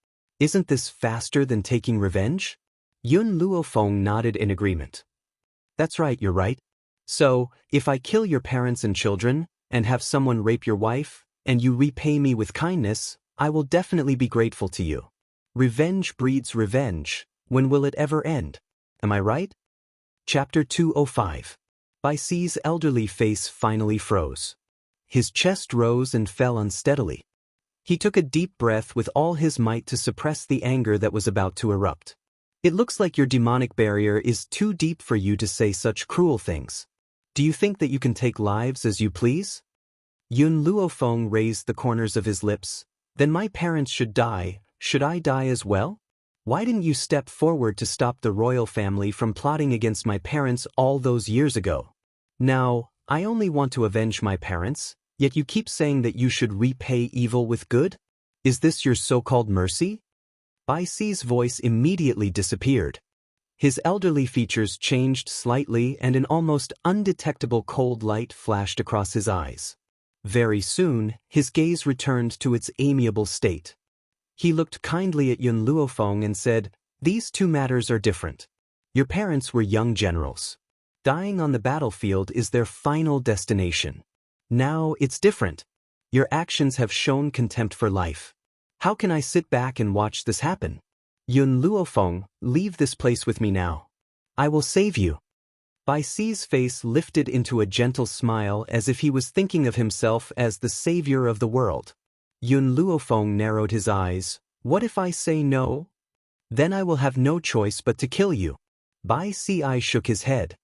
Isn't this faster than taking revenge? Yun Luofeng nodded in agreement. That's right, you're right. So, if I kill your parents and children, and have someone rape your wife, and you repay me with kindness, I will definitely be grateful to you. Revenge breeds revenge. When will it ever end? Am I right? Chapter 205. Bai Ci's elderly face finally froze. His chest rose and fell unsteadily. He took a deep breath with all his might to suppress the anger that was about to erupt. It looks like your demonic barrier is too deep for you to say such cruel things. Do you think that you can take lives as you please? Yun Luofeng raised the corners of his lips. Then my parents should die. Should I die as well? Why didn't you step forward to stop the royal family from plotting against my parents all those years ago? Now, I only want to avenge my parents, yet you keep saying that you should repay evil with good? Is this your so-called mercy? Bai Ci's voice immediately disappeared. His elderly features changed slightly and an almost undetectable cold light flashed across his eyes. Very soon, his gaze returned to its amiable state. He looked kindly at Yun Luofeng and said, "These two matters are different. Your parents were young generals. Dying on the battlefield is their final destination. Now it's different. Your actions have shown contempt for life. How can I sit back and watch this happen? Yun Luofeng, leave this place with me now. I will save you." Bai Ci's face lifted into a gentle smile as if he was thinking of himself as the savior of the world. Yun Luofeng narrowed his eyes. What if I say no? Then I will have no choice but to kill you. Bai Ci shook his head.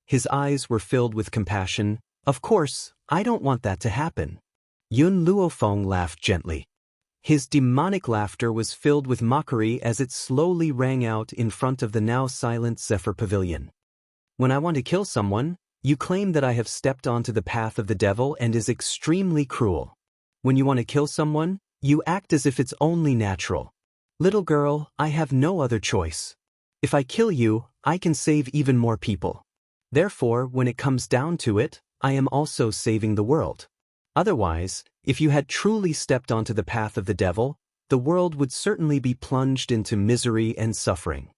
His eyes were filled with compassion. Of course, I don't want that to happen. Yun Luofeng laughed gently. His demonic laughter was filled with mockery as it slowly rang out in front of the now silent Zephyr Pavilion. When I want to kill someone, you claim that I have stepped onto the path of the devil and is extremely cruel. When you want to kill someone, you act as if it's only natural. Little girl, I have no other choice. If I kill you, I can save even more people. Therefore, when it comes down to it, I am also saving the world. Otherwise, if you had truly stepped onto the path of the devil, the world would certainly be plunged into misery and suffering.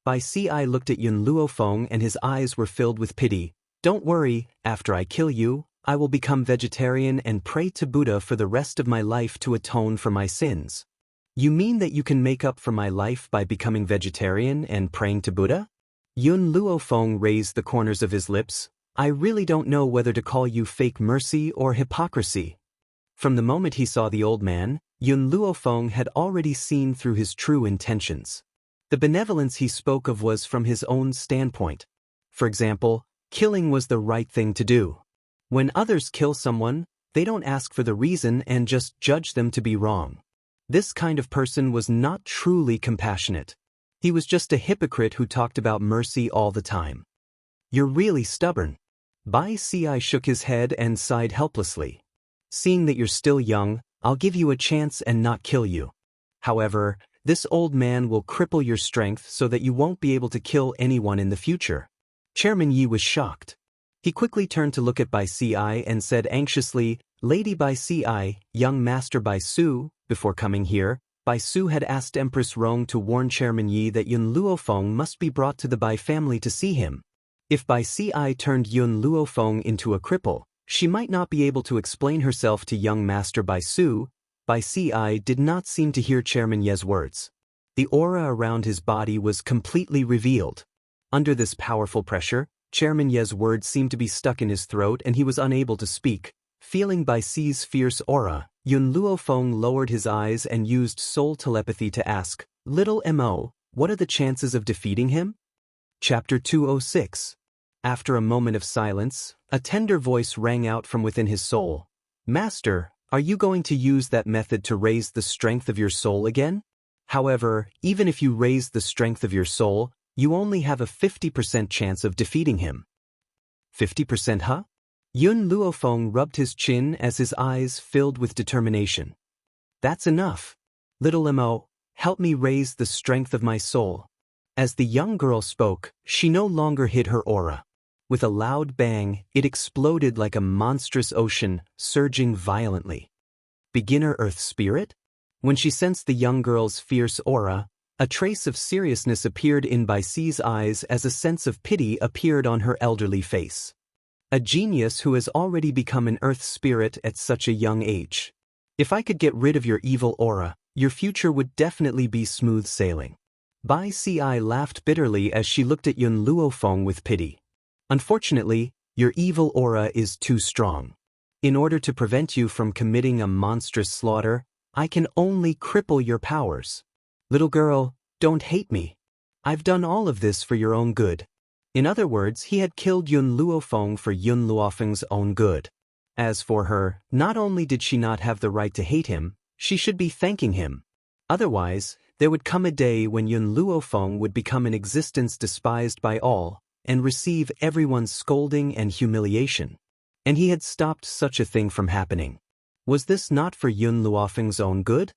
Bai Ci looked at Yun Luofeng and his eyes were filled with pity. Don't worry, after I kill you, I will become vegetarian and pray to Buddha for the rest of my life to atone for my sins. You mean that you can make up for my life by becoming vegetarian and praying to Buddha? Yun Luofeng raised the corners of his lips. I really don't know whether to call you fake mercy or hypocrisy. From the moment he saw the old man, Yun Luofeng had already seen through his true intentions. The benevolence he spoke of was from his own standpoint. For example, killing was the right thing to do. When others kill someone, they don't ask for the reason and just judge them to be wrong. This kind of person was not truly compassionate. He was just a hypocrite who talked about mercy all the time. You're really stubborn. Bai Ci shook his head and sighed helplessly. Seeing that you're still young, I'll give you a chance and not kill you. However, this old man will cripple your strength so that you won't be able to kill anyone in the future. Chairman Yi was shocked. He quickly turned to look at Bai Ci and said anxiously, Lady Bai Ci, young Master Bai Su, before coming here, Bai Su had asked Empress Rong to warn Chairman Yi that Yun Luofeng must be brought to the Bai family to see him. If Bai Ci turned Yun Luofeng into a cripple, She might not be able to explain herself to young Master Bai Su. Bai Ci did not seem to hear Chairman Ye's words. The aura around his body was completely revealed. Under this powerful pressure, Chairman Ye's words seemed to be stuck in his throat and he was unable to speak. Feeling Bai Ci's fierce aura, Yun Luofeng lowered his eyes and used soul telepathy to ask, "Little Mo, what are the chances of defeating him?" Chapter 206. After a moment of silence, a tender voice rang out from within his soul. "Master, are you going to use that method to raise the strength of your soul again? However, even if you raise the strength of your soul, you only have a 50% chance of defeating him." 50%, huh? Yun Luofeng rubbed his chin as his eyes filled with determination. "That's enough. Little Mo, help me raise the strength of my soul." As the young girl spoke, she no longer hid her aura. With a loud bang, it exploded like a monstrous ocean, surging violently. Beginner Earth Spirit? When she sensed the young girl's fierce aura, a trace of seriousness appeared in Bai Ci's eyes as a sense of pity appeared on her elderly face. A genius who has already become an Earth Spirit at such a young age. If I could get rid of your evil aura, your future would definitely be smooth sailing. Bai Ci laughed bitterly as she looked at Yun Luofeng with pity. Unfortunately, your evil aura is too strong. In order to prevent you from committing a monstrous slaughter, I can only cripple your powers. Little girl, don't hate me. I've done all of this for your own good. In other words, he had killed Yun Luofeng for Yun Luofeng's own good. As for her, not only did she not have the right to hate him, she should be thanking him. Otherwise, there would come a day when Yun Luofeng would become an existence despised by all, and receive everyone's scolding and humiliation. And he had stopped such a thing from happening. Was this not for Yun Luofeng's own good?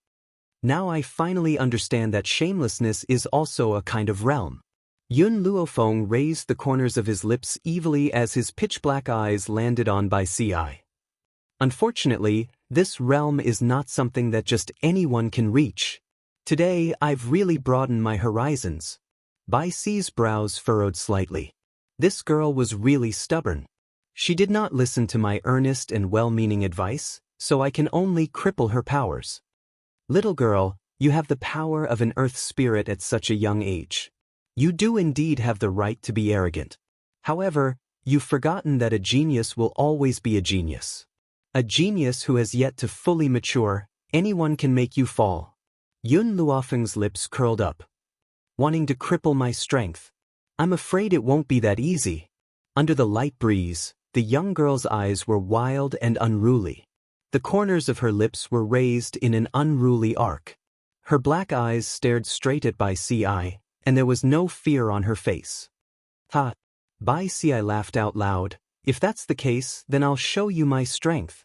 Now I finally understand that shamelessness is also a kind of realm. Yun Luofeng raised the corners of his lips evilly as his pitch-black eyes landed on Bai Ci. Unfortunately, this realm is not something that just anyone can reach. Today, I've really broadened my horizons. Bai Ci's brows furrowed slightly. This girl was really stubborn. She did not listen to my earnest and well-meaning advice, so I can only cripple her powers. Little girl, you have the power of an Earth Spirit at such a young age. You do indeed have the right to be arrogant. However, you've forgotten that a genius will always be a genius. A genius who has yet to fully mature, anyone can make you fall. Yun Luofeng's lips curled up. Wanting to cripple my strength. I'm afraid it won't be that easy. Under the light breeze, the young girl's eyes were wild and unruly. The corners of her lips were raised in an unruly arc. Her black eyes stared straight at Bai Ci, and there was no fear on her face. "Ha!" Bai Ci laughed out loud. "If that's the case, then I'll show you my strength."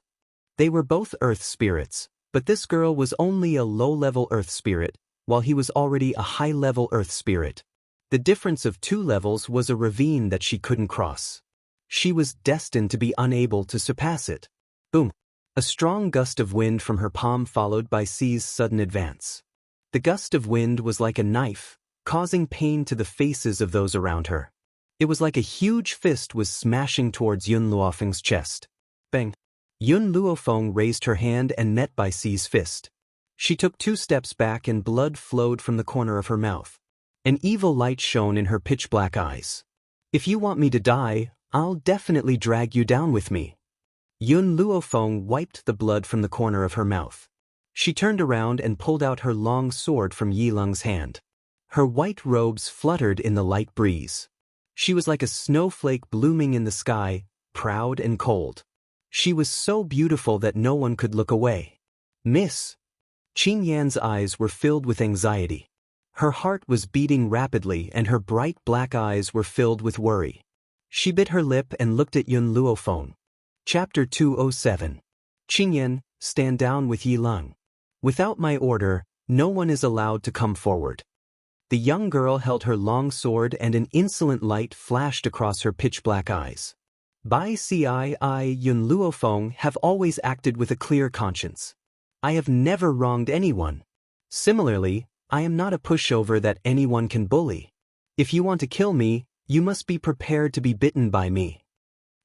They were both Earth Spirits, but this girl was only a low-level Earth Spirit, while he was already a high-level Earth Spirit. The difference of 2 levels was a ravine that she couldn't cross. She was destined to be unable to surpass it. Boom! A strong gust of wind from her palm followed Bai Ci's sudden advance. The gust of wind was like a knife, causing pain to the faces of those around her. It was like a huge fist was smashing towards Yun Luofeng's chest. Bang! Yun Luofeng raised her hand and met Bai Ci's fist. She took 2 steps back and blood flowed from the corner of her mouth. An evil light shone in her pitch-black eyes. "If you want me to die, I'll definitely drag you down with me." Yun Luofeng wiped the blood from the corner of her mouth. She turned around and pulled out her long sword from Yi Lung's hand. Her white robes fluttered in the light breeze. She was like a snowflake blooming in the sky, proud and cold. She was so beautiful that no one could look away. "Miss." Qing Yan's eyes were filled with anxiety. Her heart was beating rapidly and her bright black eyes were filled with worry. She bit her lip and looked at Yun Luofeng. Chapter 207. Qing Yan, stand down with Yi Lung. Without my order, no one is allowed to come forward. The young girl held her long sword and an insolent light flashed across her pitch-black eyes. Bai Ci Yun Luofeng have always acted with a clear conscience. I have never wronged anyone. Similarly, I am not a pushover that anyone can bully. If you want to kill me, you must be prepared to be bitten by me.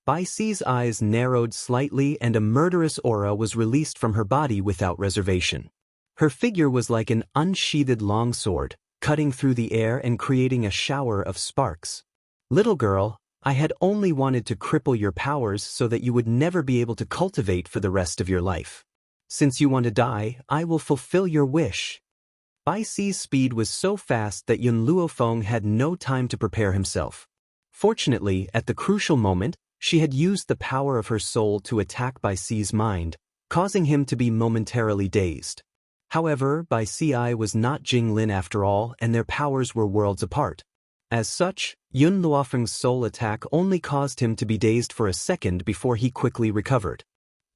Bai Si's eyes narrowed slightly and a murderous aura was released from her body without reservation. Her figure was like an unsheathed longsword, cutting through the air and creating a shower of sparks. Little girl, I had only wanted to cripple your powers so that you would never be able to cultivate for the rest of your life. Since you want to die, I will fulfill your wish. Bai Si's speed was so fast that Yun Luofeng had no time to prepare himself. Fortunately, at the crucial moment, she had used the power of her soul to attack Bai Si's mind, causing him to be momentarily dazed. However, Bai Si was not Jing Lin after all, and their powers were worlds apart. As such, Yun Luofeng's soul attack only caused him to be dazed for a second before he quickly recovered.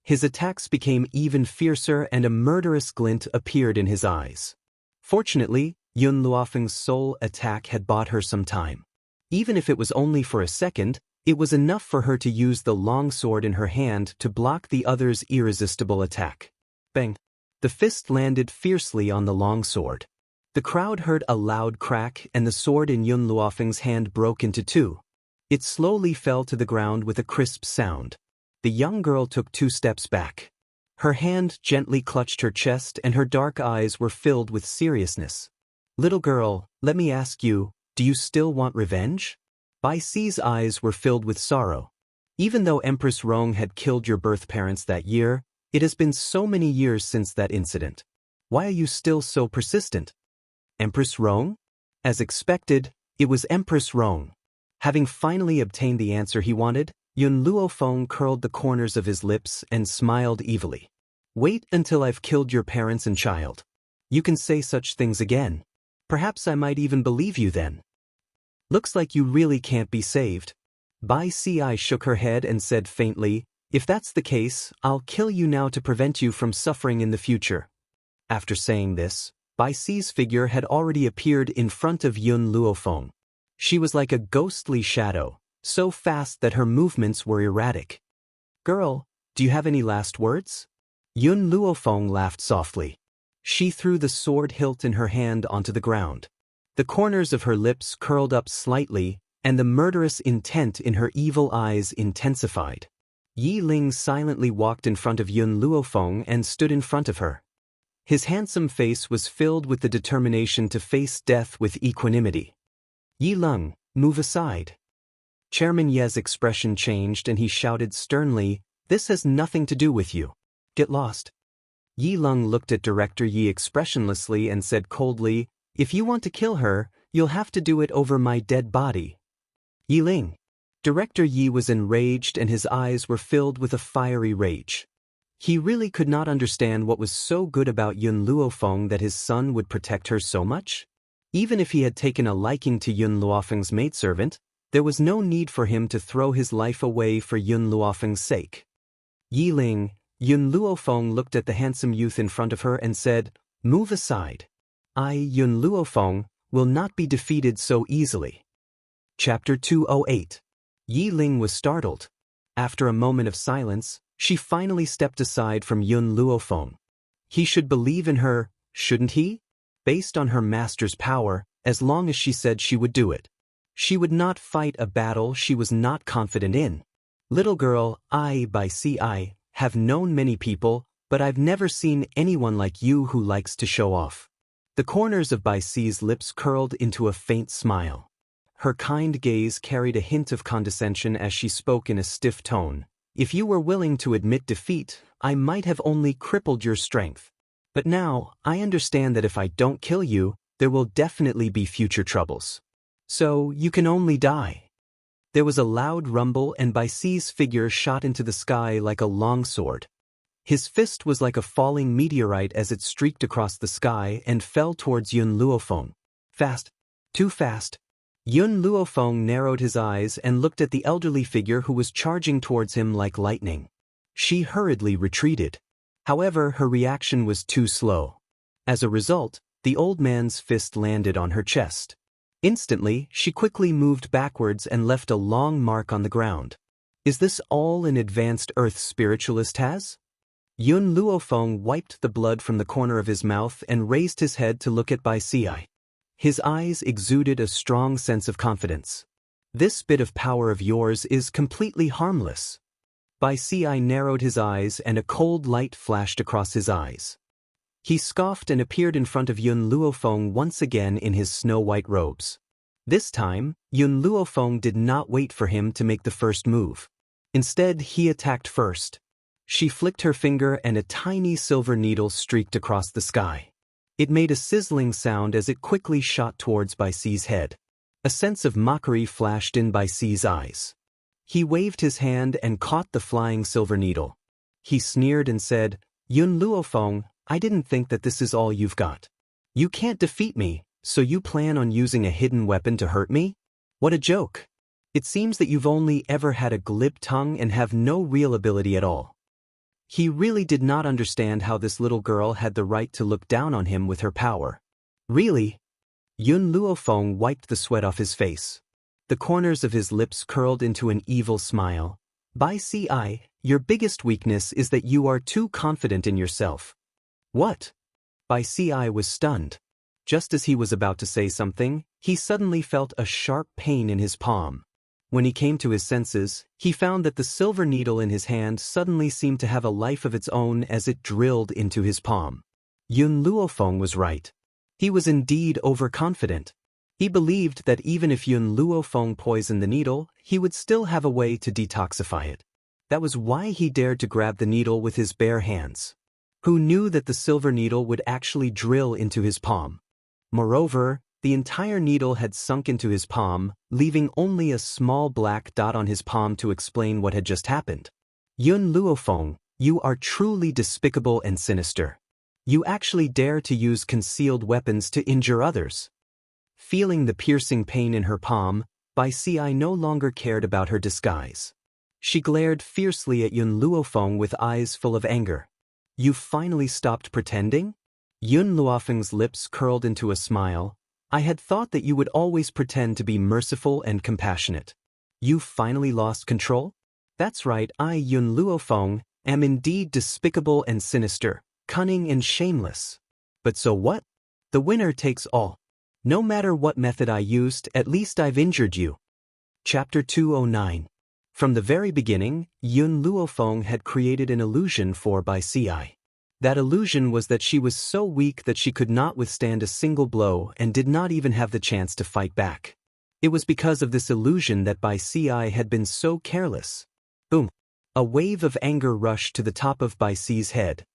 His attacks became even fiercer and a murderous glint appeared in his eyes. Fortunately, Yun Luofeng's soul attack had bought her some time. Even if it was only for a second, it was enough for her to use the long sword in her hand to block the other's irresistible attack. Bang! The fist landed fiercely on the long sword. The crowd heard a loud crack and the sword in Yun Luofeng's hand broke into two. It slowly fell to the ground with a crisp sound. The young girl took 2 steps back. Her hand gently clutched her chest and her dark eyes were filled with seriousness. Little girl, let me ask you, do you still want revenge? Bai Si's eyes were filled with sorrow. Even though Empress Rong had killed your birth parents that year, it has been so many years since that incident. Why are you still so persistent? Empress Rong? As expected, it was Empress Rong. Having finally obtained the answer he wanted, Yun Luofeng curled the corners of his lips and smiled evilly. Wait until I've killed your parents and child. You can say such things again. Perhaps I might even believe you then. Looks like you really can't be saved. Bai Si shook her head and said faintly, if that's the case, I'll kill you now to prevent you from suffering in the future. After saying this, Bai Si's figure had already appeared in front of Yun Luofeng. She was like a ghostly shadow, so fast that her movements were erratic. Girl, do you have any last words? Yun Luofeng laughed softly. She threw the sword hilt in her hand onto the ground. The corners of her lips curled up slightly, and the murderous intent in her evil eyes intensified. Yi Ling silently walked in front of Yun Luofeng and stood in front of her. His handsome face was filled with the determination to face death with equanimity. Yi Ling, move aside. Chairman Ye's expression changed and he shouted sternly, this has nothing to do with you. Get lost. Yi Ling looked at Director Yi expressionlessly and said coldly, if you want to kill her, you'll have to do it over my dead body. Yi Ling. Director Yi was enraged and his eyes were filled with a fiery rage. He really could not understand what was so good about Yun Luofeng that his son would protect her so much. Even if he had taken a liking to Yun Luofeng's maidservant, there was no need for him to throw his life away for Yun Luofeng's sake. Yi Ling, Yun Luofeng looked at the handsome youth in front of her and said, move aside. I, Yun Luofeng, will not be defeated so easily. Chapter 208. Yi Ling was startled. After a moment of silence, she finally stepped aside from Yun Luofeng. He should believe in her, shouldn't he? Based on her master's power, as long as she said she would do it. She would not fight a battle she was not confident in. Little girl, I, Bai Si, have known many people, but I've never seen anyone like you who likes to show off. The corners of Bai Si's lips curled into a faint smile. Her kind gaze carried a hint of condescension as she spoke in a stiff tone. If you were willing to admit defeat, I might have only crippled your strength. But now, I understand that if I don't kill you, there will definitely be future troubles. So, you can only die. There was a loud rumble and Bai Si's figure shot into the sky like a longsword. His fist was like a falling meteorite as it streaked across the sky and fell towards Yun Luofeng. Fast. Too fast. Yun Luofeng narrowed his eyes and looked at the elderly figure who was charging towards him like lightning. She hurriedly retreated. However, her reaction was too slow. As a result, the old man's fist landed on her chest. Instantly, she quickly moved backwards and left a long mark on the ground. Is this all an advanced Earth spiritualist has? Yun Luofeng wiped the blood from the corner of his mouth and raised his head to look at Bai Si. His eyes exuded a strong sense of confidence. This bit of power of yours is completely harmless. Bai Si narrowed his eyes and a cold light flashed across his eyes. He scoffed and appeared in front of Yun Luofeng once again in his snow-white robes. This time, Yun Luofeng did not wait for him to make the first move. Instead, he attacked first. She flicked her finger and a tiny silver needle streaked across the sky. It made a sizzling sound as it quickly shot towards Bai Si's head. A sense of mockery flashed in Bai Si's eyes. He waved his hand and caught the flying silver needle. He sneered and said, "Yun Luofeng, I didn't think that this is all you've got. You can't defeat me, so you plan on using a hidden weapon to hurt me? What a joke. It seems that you've only ever had a glib tongue and have no real ability at all." He really did not understand how this little girl had the right to look down on him with her power. Really? Yun Luofeng wiped the sweat off his face. The corners of his lips curled into an evil smile. "Bai Si, your biggest weakness is that you are too confident in yourself." "What?" Bai Si was stunned. Just as he was about to say something, he suddenly felt a sharp pain in his palm. When he came to his senses, he found that the silver needle in his hand suddenly seemed to have a life of its own as it drilled into his palm. Yun Luofeng was right. He was indeed overconfident. He believed that even if Yun Luofeng poisoned the needle, he would still have a way to detoxify it. That was why he dared to grab the needle with his bare hands. Who knew that the silver needle would actually drill into his palm? Moreover, the entire needle had sunk into his palm, leaving only a small black dot on his palm to explain what had just happened. "Yun Luofeng, you are truly despicable and sinister. You actually dare to use concealed weapons to injure others." Feeling the piercing pain in her palm, Bai Si no longer cared about her disguise. She glared fiercely at Yun Luofeng with eyes full of anger. "You finally stopped pretending?" Yun Luofeng's lips curled into a smile. "I had thought that you would always pretend to be merciful and compassionate. You finally lost control? That's right, I, Yun Luofeng, am indeed despicable and sinister, cunning and shameless. But so what? The winner takes all. No matter what method I used, at least I've injured you." Chapter 209. From the very beginning, Yun Luofeng had created an illusion for Bai Si. That illusion was that she was so weak that she could not withstand a single blow and did not even have the chance to fight back. It was because of this illusion that Bai Si had been so careless. Boom! A wave of anger rushed to the top of Bai Si's head.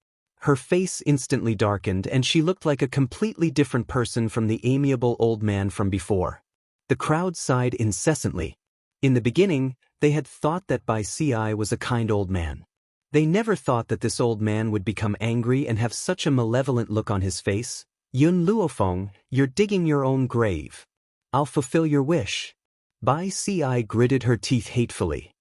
Her face instantly darkened and she looked like a completely different person from the amiable old man from before. The crowd sighed incessantly. In the beginning, they had thought that Bai Si was a kind old man. They never thought that this old man would become angry and have such a malevolent look on his face. "Yun Luofeng, you're digging your own grave. I'll fulfill your wish." Bai Si gritted her teeth hatefully.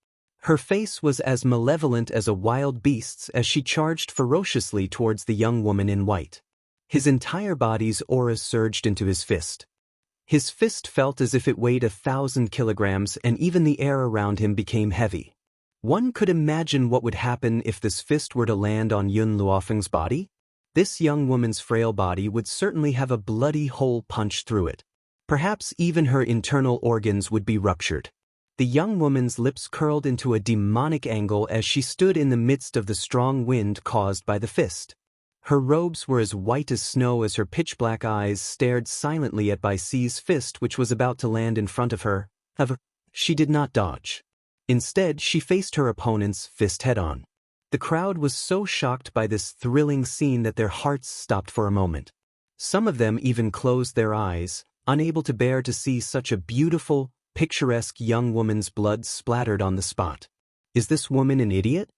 Her face was as malevolent as a wild beast's as she charged ferociously towards the young woman in white. His entire body's aura surged into his fist. His fist felt as if it weighed 1,000 kilograms and even the air around him became heavy. One could imagine what would happen if this fist were to land on Yun Luofeng's body. This young woman's frail body would certainly have a bloody hole punched through it. Perhaps even her internal organs would be ruptured. The young woman's lips curled into a demonic angle as she stood in the midst of the strong wind caused by the fist. Her robes were as white as snow as her pitch-black eyes stared silently at Bai Si's fist which was about to land in front of her. However, she did not dodge. Instead, she faced her opponent's fist head-on. The crowd was so shocked by this thrilling scene that their hearts stopped for a moment. Some of them even closed their eyes, unable to bear to see such a beautiful, picturesque young woman's blood splattered on the spot. Is this woman an idiot?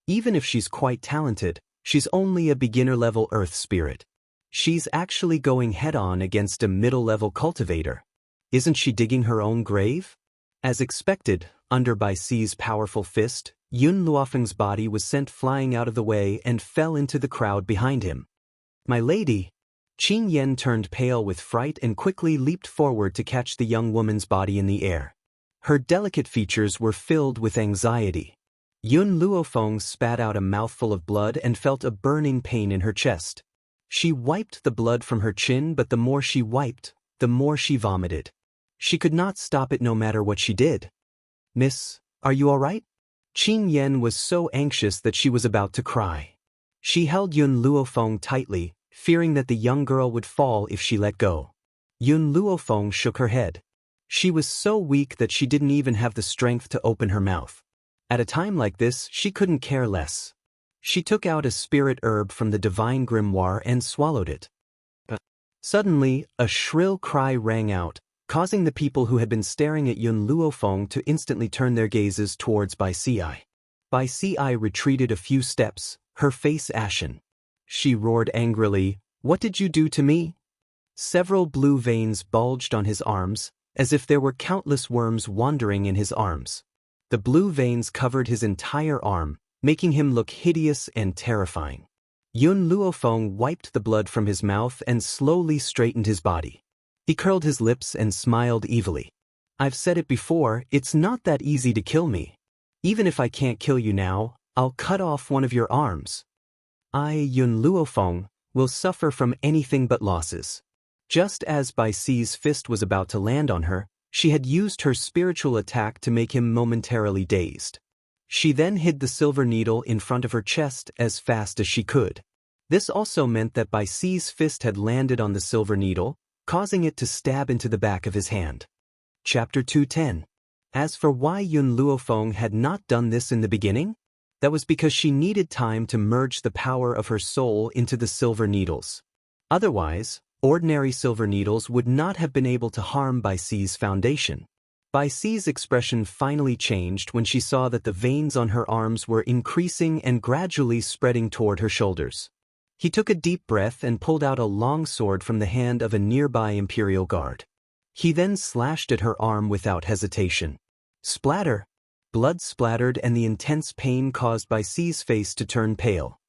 Even if she's quite talented, she's only a beginner-level earth spirit. She's actually going head-on against a middle-level cultivator. Isn't she digging her own grave? As expected, under Bai Si's powerful fist, Yun Luofeng's body was sent flying out of the way and fell into the crowd behind him. "My lady!" Qin Yen turned pale with fright and quickly leaped forward to catch the young woman's body in the air. Her delicate features were filled with anxiety. Yun Luofeng spat out a mouthful of blood and felt a burning pain in her chest. She wiped the blood from her chin, but the more she wiped, the more she vomited. She could not stop it no matter what she did. "Miss, are you all right?" Qing Yan was so anxious that she was about to cry. She held Yun Luofeng tightly, fearing that the young girl would fall if she let go. Yun Luofeng shook her head. She was so weak that she didn't even have the strength to open her mouth. At a time like this, she couldn't care less. She took out a spirit herb from the divine grimoire and swallowed it. Suddenly, a shrill cry rang out, causing the people who had been staring at Yun Luofeng to instantly turn their gazes towards Bai Ci. Bai Ci retreated a few steps, her face ashen. She roared angrily, "What did you do to me?" Several blue veins bulged on his arms, as if there were countless worms wandering in his arms. The blue veins covered his entire arm, making him look hideous and terrifying. Yun Luofeng wiped the blood from his mouth and slowly straightened his body. He curled his lips and smiled evilly. "I've said it before, it's not that easy to kill me. Even if I can't kill you now, I'll cut off one of your arms. I, Yun Luofeng, will suffer from anything but losses." Just as Bai Ci's fist was about to land on her, she had used her spiritual attack to make him momentarily dazed. She then hid the silver needle in front of her chest as fast as she could. This also meant that Bai Ci's fist had landed on the silver needle, causing it to stab into the back of his hand. Chapter 210. As for why Yun Luofeng had not done this in the beginning, that was because she needed time to merge the power of her soul into the silver needles. Otherwise, ordinary silver needles would not have been able to harm Bai Ci's foundation. Bai Ci's expression finally changed when she saw that the veins on her arms were increasing and gradually spreading toward her shoulders. He took a deep breath and pulled out a long sword from the hand of a nearby Imperial guard. He then slashed at her arm without hesitation. Splatter! Blood splattered and the intense pain caused Bai Ci's face to turn pale.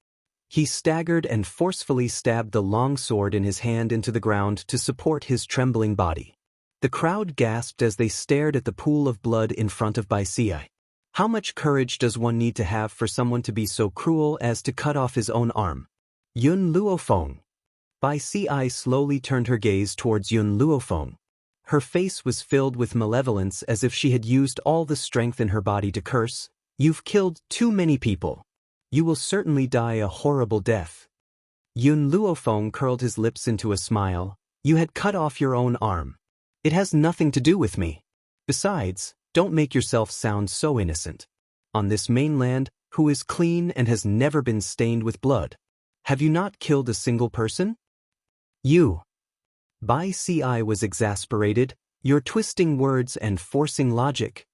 He staggered and forcefully stabbed the long sword in his hand into the ground to support his trembling body. The crowd gasped as they stared at the pool of blood in front of Bai Ci. How much courage does one need to have for someone to be so cruel as to cut off his own arm? Yun Luofeng. Bai Ci slowly turned her gaze towards Yun Luofeng. Her face was filled with malevolence as if she had used all the strength in her body to curse, "You've killed too many people. You will certainly die a horrible death." Yun Luofeng curled his lips into a smile. "You had cut off your own arm. It has nothing to do with me. Besides, don't make yourself sound so innocent. On this mainland, who is clean and has never been stained with blood? Have you not killed a single person?" "You." Bai Ci was exasperated. "You're twisting words and forcing logic."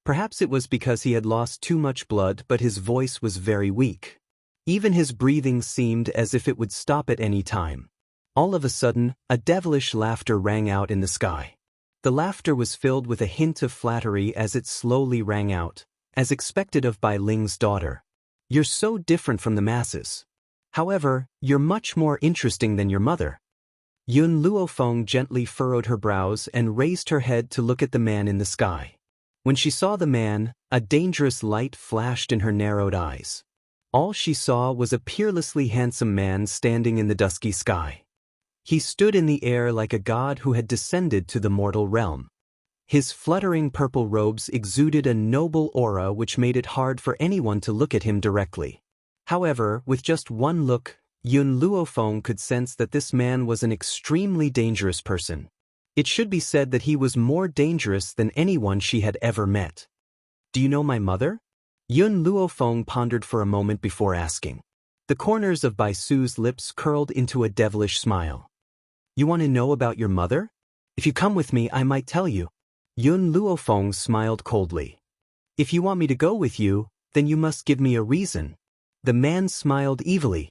Perhaps it was because he had lost too much blood, but his voice was very weak. Even his breathing seemed as if it would stop at any time. All of a sudden, a devilish laughter rang out in the sky. The laughter was filled with a hint of flattery as it slowly rang out, as expected of Bai Ling's daughter. "You're so different from the masses. However, you're much more interesting than your mother." Yun Luofeng gently furrowed her brows and raised her head to look at the man in the sky. When she saw the man, a dangerous light flashed in her narrowed eyes. All she saw was a peerlessly handsome man standing in the dusky sky. He stood in the air like a god who had descended to the mortal realm. His fluttering purple robes exuded a noble aura which made it hard for anyone to look at him directly. However, with just one look, Yun Luofeng could sense that this man was an extremely dangerous person. It should be said that he was more dangerous than anyone she had ever met. "Do you know my mother?" Yun Luofeng pondered for a moment before asking. The corners of Bai Su's lips curled into a devilish smile. "You want to know about your mother? If you come with me, I might tell you." Yun Luofeng smiled coldly. "If you want me to go with you, then you must give me a reason." The man smiled evilly.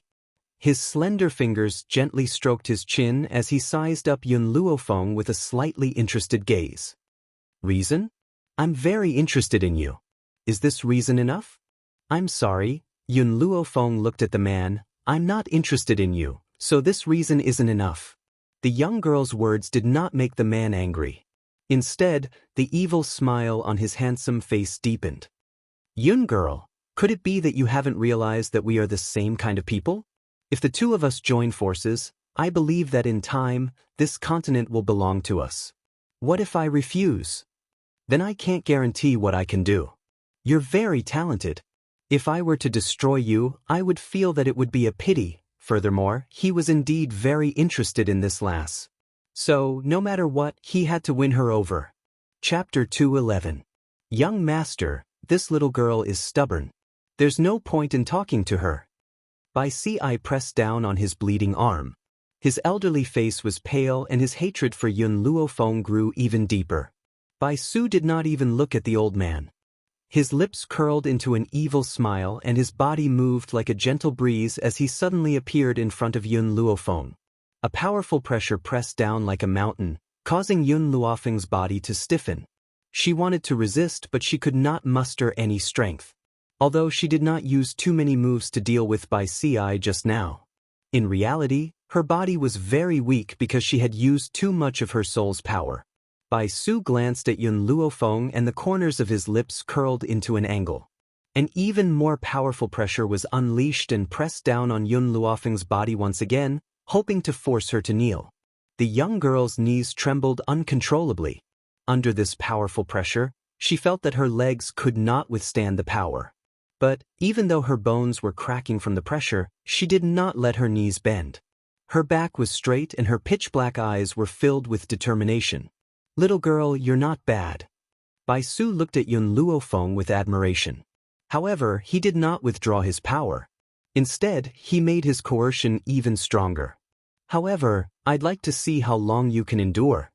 His slender fingers gently stroked his chin as he sized up Yun Luofeng with a slightly interested gaze. "Reason? I'm very interested in you. Is this reason enough?" "I'm sorry," Yun Luofeng looked at the man. "I'm not interested in you, so this reason isn't enough." The young girl's words did not make the man angry. Instead, the evil smile on his handsome face deepened. "Yun girl, could it be that you haven't realized that we are the same kind of people? If the two of us join forces, I believe that in time, this continent will belong to us. What if I refuse? Then I can't guarantee what I can do. You're very talented. If I were to destroy you, I would feel that it would be a pity. Furthermore, he was indeed very interested in this lass. So, no matter what, he had to win her over. Chapter 2:11. Young master, this little girl is stubborn. There's no point in talking to her. Bai Si pressed down on his bleeding arm. His elderly face was pale and his hatred for Yun Luofeng grew even deeper. Bai Su did not even look at the old man. His lips curled into an evil smile and his body moved like a gentle breeze as he suddenly appeared in front of Yun Luofeng. A powerful pressure pressed down like a mountain, causing Yun Luofeng's body to stiffen. She wanted to resist, but she could not muster any strength. Although she did not use too many moves to deal with Bai Si just now. In reality, her body was very weak because she had used too much of her soul's power. Bai Su glanced at Yun Luofeng and the corners of his lips curled into an angle. An even more powerful pressure was unleashed and pressed down on Yun Luofeng's body once again, hoping to force her to kneel. The young girl's knees trembled uncontrollably. Under this powerful pressure, she felt that her legs could not withstand the power. But, even though her bones were cracking from the pressure, she did not let her knees bend. Her back was straight and her pitch-black eyes were filled with determination. Little girl, you're not bad. Bai Su looked at Yun Luofeng with admiration. However, he did not withdraw his power. Instead, he made his coercion even stronger. However, I'd like to see how long you can endure.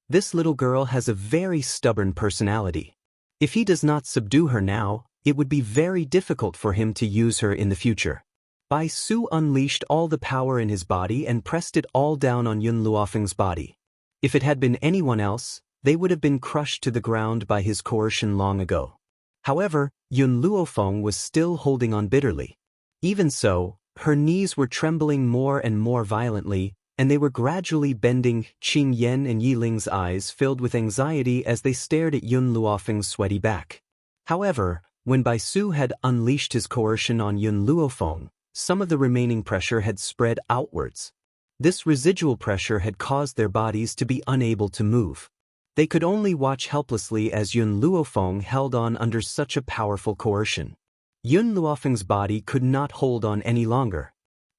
This little girl has a very stubborn personality. If he does not subdue her now, it would be very difficult for him to use her in the future. Bai Su unleashed all the power in his body and pressed it all down on Yun Luofeng's body. If it had been anyone else, they would have been crushed to the ground by his coercion long ago. However, Yun Luofeng was still holding on bitterly. Even so, her knees were trembling more and more violently, and they were gradually bending. Qing Yan and Yi Ling's eyes filled with anxiety as they stared at Yun Luofeng's sweaty back. However, when Bai Su had unleashed his coercion on Yun Luofeng, some of the remaining pressure had spread outwards. This residual pressure had caused their bodies to be unable to move. They could only watch helplessly as Yun Luofeng held on under such a powerful coercion. Yun Luofeng's body could not hold on any longer.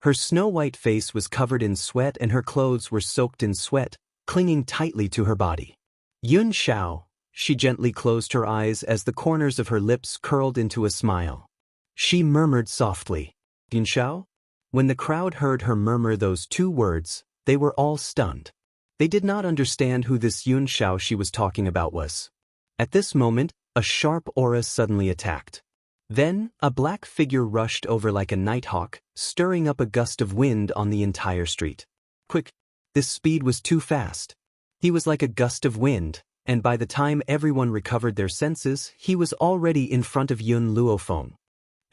Her snow-white face was covered in sweat and her clothes were soaked in sweat, clinging tightly to her body. Yun Xiao, she gently closed her eyes as the corners of her lips curled into a smile. She murmured softly, Yun Xiao? When the crowd heard her murmur those two words, they were all stunned. They did not understand who this Yun Xiao she was talking about was. At this moment, a sharp aura suddenly attacked. Then, a black figure rushed over like a nighthawk, stirring up a gust of wind on the entire street. Quick! This speed was too fast. He was like a gust of wind, and by the time everyone recovered their senses, he was already in front of Yun Luofeng.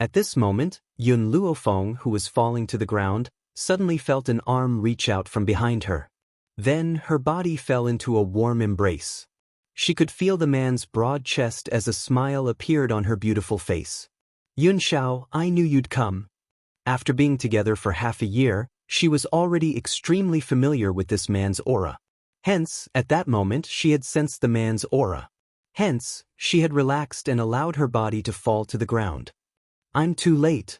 At this moment, Yun Luofeng, who was falling to the ground, suddenly felt an arm reach out from behind her. Then, her body fell into a warm embrace. She could feel the man's broad chest as a smile appeared on her beautiful face. Yun Xiao, I knew you'd come. After being together for half a year, she was already extremely familiar with this man's aura. Hence, at that moment, she had sensed the man's aura. Hence, she had relaxed and allowed her body to fall to the ground. I'm too late.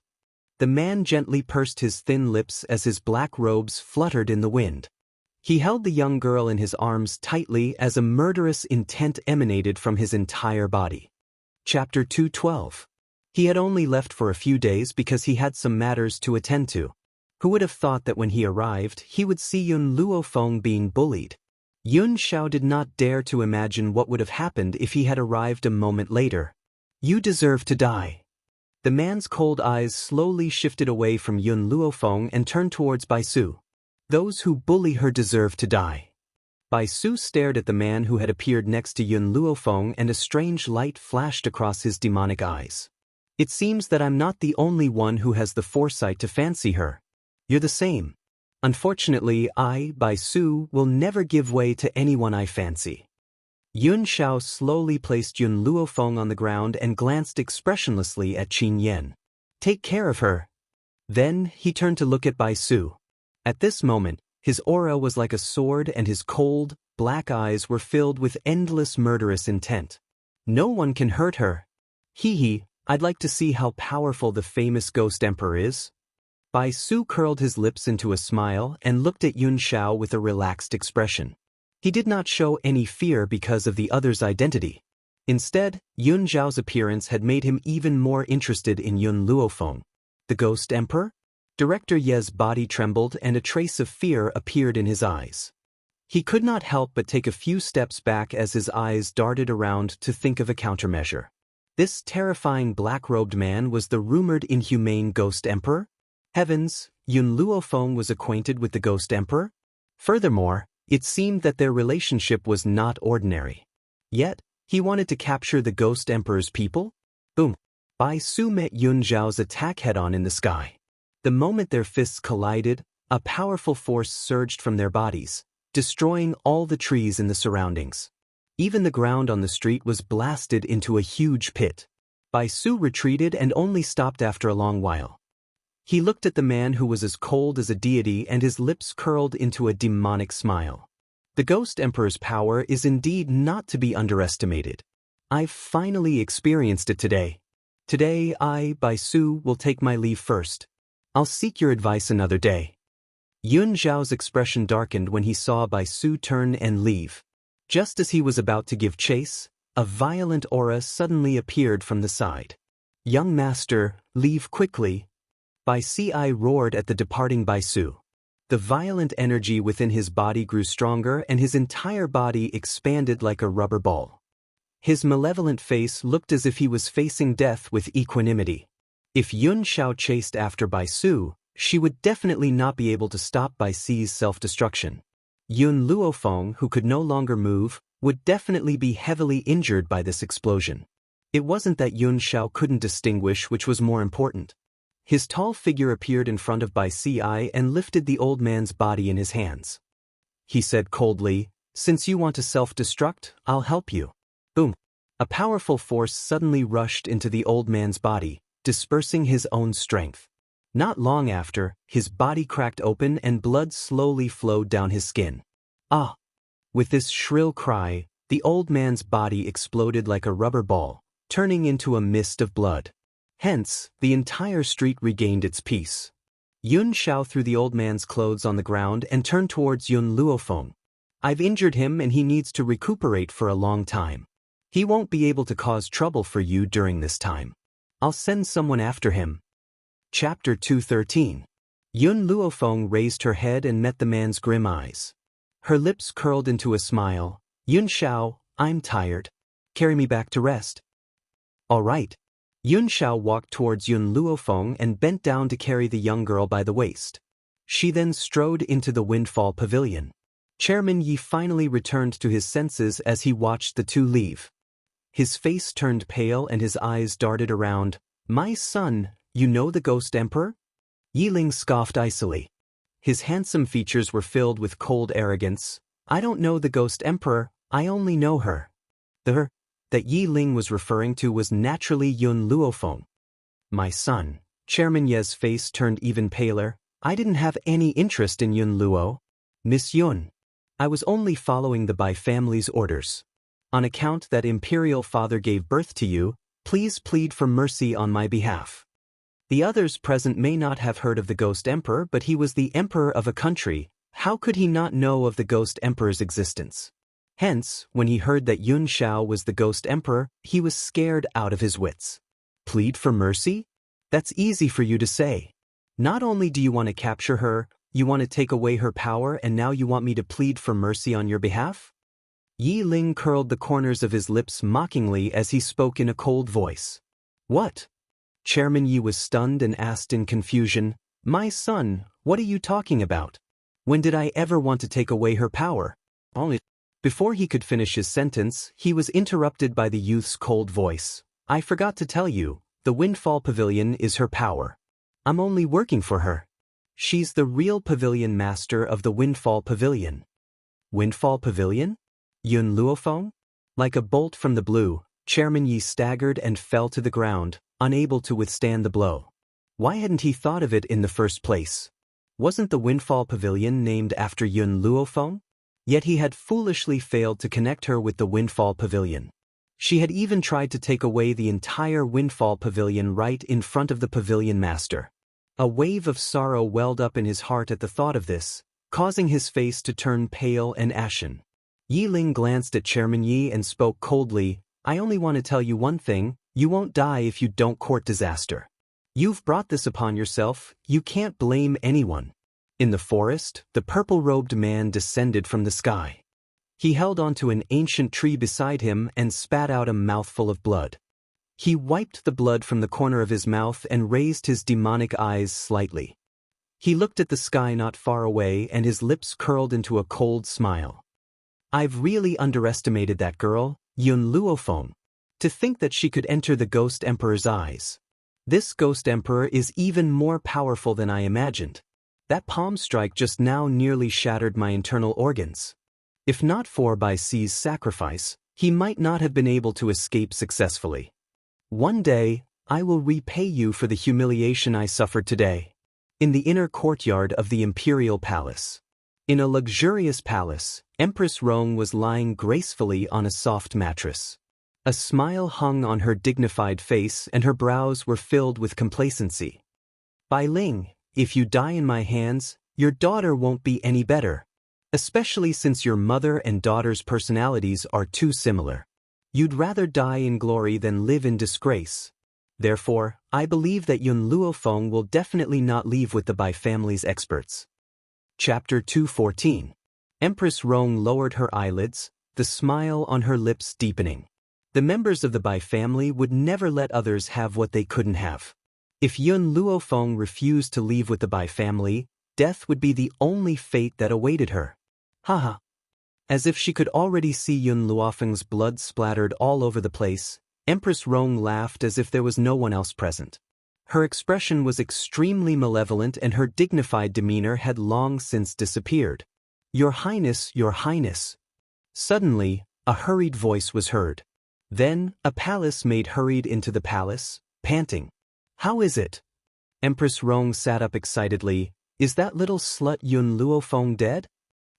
The man gently pursed his thin lips as his black robes fluttered in the wind. He held the young girl in his arms tightly as a murderous intent emanated from his entire body. Chapter 2:12. He had only left for a few days because he had some matters to attend to. Who would have thought that when he arrived, he would see Yun Luofeng being bullied? Yun Xiao did not dare to imagine what would have happened if he had arrived a moment later. You deserve to die. The man's cold eyes slowly shifted away from Yun Luofeng and turned towards Bai Su. Those who bully her deserve to die. Bai Su stared at the man who had appeared next to Yun Luofeng and a strange light flashed across his demonic eyes. It seems that I'm not the only one who has the foresight to fancy her. You're the same. Unfortunately, I, Bai Su, will never give way to anyone I fancy. Yun Xiao slowly placed Yun Luofeng on the ground and glanced expressionlessly at Qin Yan. Take care of her. Then, he turned to look at Bai Su. At this moment, his aura was like a sword and his cold, black eyes were filled with endless murderous intent. No one can hurt her. Hee hee, I'd like to see how powerful the famous Ghost Emperor is. Bai Su curled his lips into a smile and looked at Yun Xiao with a relaxed expression. He did not show any fear because of the other's identity. Instead, Yun Xiao's appearance had made him even more interested in Yun Luofeng. The Ghost Emperor? Director Ye's body trembled and a trace of fear appeared in his eyes. He could not help but take a few steps back as his eyes darted around to think of a countermeasure. This terrifying black-robed man was the rumored inhumane Ghost Emperor? Heavens, Yun Luofeng was acquainted with the Ghost Emperor? Furthermore, it seemed that their relationship was not ordinary. Yet, he wanted to capture the Ghost Emperor's people? Boom! Bai Su met Yun Xiao's attack head-on in the sky. The moment their fists collided, a powerful force surged from their bodies, destroying all the trees in the surroundings. Even the ground on the street was blasted into a huge pit. Bai Su retreated and only stopped after a long while. He looked at the man who was as cold as a deity and his lips curled into a demonic smile. The Ghost Emperor's power is indeed not to be underestimated. I've finally experienced it today. Today I, Bai Su, will take my leave first. I'll seek your advice another day. Yun Xiao's expression darkened when he saw Bai Su turn and leave. Just as he was about to give chase, a violent aura suddenly appeared from the side. Young master, leave quickly. Bai Si roared at the departing Bai Su. The violent energy within his body grew stronger and his entire body expanded like a rubber ball. His malevolent face looked as if he was facing death with equanimity. If Yun Xiao chased after Bai Su, she would definitely not be able to stop Bai Si's self-destruction. Yun Luofeng, who could no longer move, would definitely be heavily injured by this explosion. It wasn't that Yun Xiao couldn't distinguish which was more important. His tall figure appeared in front of Bai Si and lifted the old man's body in his hands. He said coldly, "Since you want to self-destruct, I'll help you." Boom! A powerful force suddenly rushed into the old man's body, dispersing his own strength. Not long after, his body cracked open and blood slowly flowed down his skin. Ah! With this shrill cry, the old man's body exploded like a rubber ball, turning into a mist of blood. Hence, the entire street regained its peace. Yun Xiao threw the old man's clothes on the ground and turned towards Yun Luofeng. "I've injured him and he needs to recuperate for a long time. He won't be able to cause trouble for you during this time. I'll send someone after him." Chapter 213. Yun Luofeng raised her head and met the man's grim eyes. Her lips curled into a smile. "Yun Xiao, I'm tired. Carry me back to rest." "All right." Yun Xiao walked towards Yun Luofeng and bent down to carry the young girl by the waist. She then strode into the Windfall Pavilion. Chairman Yi finally returned to his senses as he watched the two leave. His face turned pale and his eyes darted around. "My son, you know the Ghost Emperor?" Yi Ling scoffed icily. His handsome features were filled with cold arrogance. "I don't know the Ghost Emperor, I only know her." The her that Yi Ling was referring to was naturally Yun Luofeng. "My son." Chairman Ye's face turned even paler. "I didn't have any interest in Yun Luo. Miss Yun. I was only following the Bai family's orders. On account that imperial father gave birth to you, please plead for mercy on my behalf." The others present may not have heard of the Ghost Emperor, but he was the emperor of a country. How could he not know of the Ghost Emperor's existence? Hence, when he heard that Yun Xiao was the Ghost Emperor, he was scared out of his wits. Plead for mercy? That's easy for you to say. Not only do you want to capture her, you want to take away her power, and now you want me to plead for mercy on your behalf? Yi Ling curled the corners of his lips mockingly as he spoke in a cold voice. "What?" Chairman Yi was stunned and asked in confusion, "My son, what are you talking about? When did I ever want to take away her power?" Only. Before he could finish his sentence, he was interrupted by the youth's cold voice. "I forgot to tell you, the Windfall Pavilion is her power. I'm only working for her. She's the real pavilion master of the Windfall Pavilion." Windfall Pavilion? Yun Luofeng? Like a bolt from the blue, Chairman Yi staggered and fell to the ground, unable to withstand the blow. Why hadn't he thought of it in the first place? Wasn't the Windfall Pavilion named after Yun Luofeng? Yet he had foolishly failed to connect her with the Windfall Pavilion. She had even tried to take away the entire Windfall Pavilion right in front of the Pavilion Master. A wave of sorrow welled up in his heart at the thought of this, causing his face to turn pale and ashen. Yi Ling glanced at Chairman Yi and spoke coldly, "I only want to tell you one thing, you won't die if you don't court disaster. You've brought this upon yourself, you can't blame anyone." In the forest, the purple-robed man descended from the sky. He held onto an ancient tree beside him and spat out a mouthful of blood. He wiped the blood from the corner of his mouth and raised his demonic eyes slightly. He looked at the sky not far away and his lips curled into a cold smile. "I've really underestimated that girl, Yun Luofeng. To think that she could enter the Ghost Emperor's eyes. This Ghost Emperor is even more powerful than I imagined. That palm strike just now nearly shattered my internal organs. If not for Bai Si's sacrifice, he might not have been able to escape successfully. One day, I will repay you for the humiliation I suffered today." In the inner courtyard of the Imperial Palace. In a luxurious palace, Empress Rong was lying gracefully on a soft mattress. A smile hung on her dignified face and her brows were filled with complacency. "Bai Ling, if you die in my hands, your daughter won't be any better. Especially since your mother and daughter's personalities are too similar. You'd rather die in glory than live in disgrace. Therefore, I believe that Yun Luofeng will definitely not leave with the Bai family's experts." Chapter 214. Empress Rong lowered her eyelids, the smile on her lips deepening. The members of the Bai family would never let others have what they couldn't have. If Yun Luofeng refused to leave with the Bai family, death would be the only fate that awaited her. Haha. As if she could already see Yun Luofeng's blood splattered all over the place, Empress Rong laughed as if there was no one else present. Her expression was extremely malevolent and her dignified demeanor had long since disappeared. "Your Highness, Your Highness." Suddenly, a hurried voice was heard. Then, a palace maid hurried into the palace, panting. "How is it?" Empress Rong sat up excitedly. "Is that little slut Yun Luofeng dead?"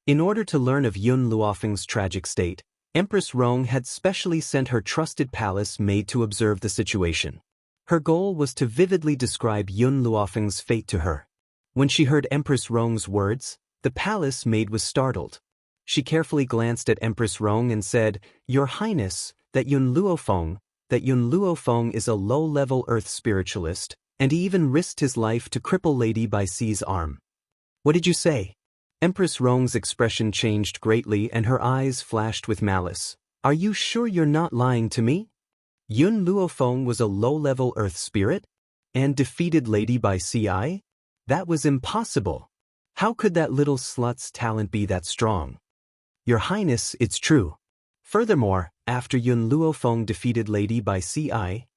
In order to learn of Yun Luofeng's tragic state, Empress Rong had specially sent her trusted palace maid to observe the situation. Her goal was to vividly describe Yun Luofeng's fate to her. When she heard Empress Rong's words, the palace maid was startled. She carefully glanced at Empress Rong and said, "Your Highness, that Yun Luofeng is a low-level earth spiritualist, and he even risked his life to cripple Lady Bai Si's arm." "What did you say?" Empress Rong's expression changed greatly and her eyes flashed with malice. "Are you sure you're not lying to me? Yun Luofeng was a low-level earth spirit? And defeated Lady Bai Si? That was impossible. How could that little slut's talent be that strong?" "Your Highness, it's true. Furthermore, after Yun Luofeng defeated Lady Bai Si,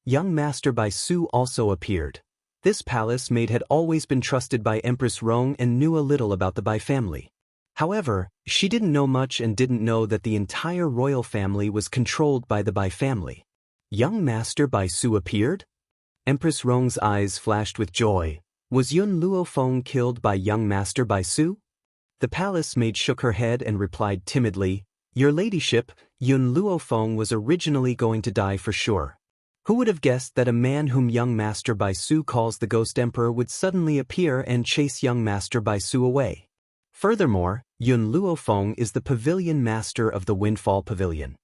young Master Bai Su also appeared." This palace maid had always been trusted by Empress Rong and knew a little about the Bai family. However, she didn't know much and didn't know that the entire royal family was controlled by the Bai family. Young Master Bai Su appeared? Empress Rong's eyes flashed with joy. Was Yun Luofeng killed by young Master Bai Su? The palace maid shook her head and replied timidly, "Your ladyship, Yun Luofeng was originally going to die for sure. Who would have guessed that a man whom young Master Bai Su calls the Ghost Emperor would suddenly appear and chase young Master Bai Su away? Furthermore, Yun Luofeng is the pavilion master of the Windfall Pavilion."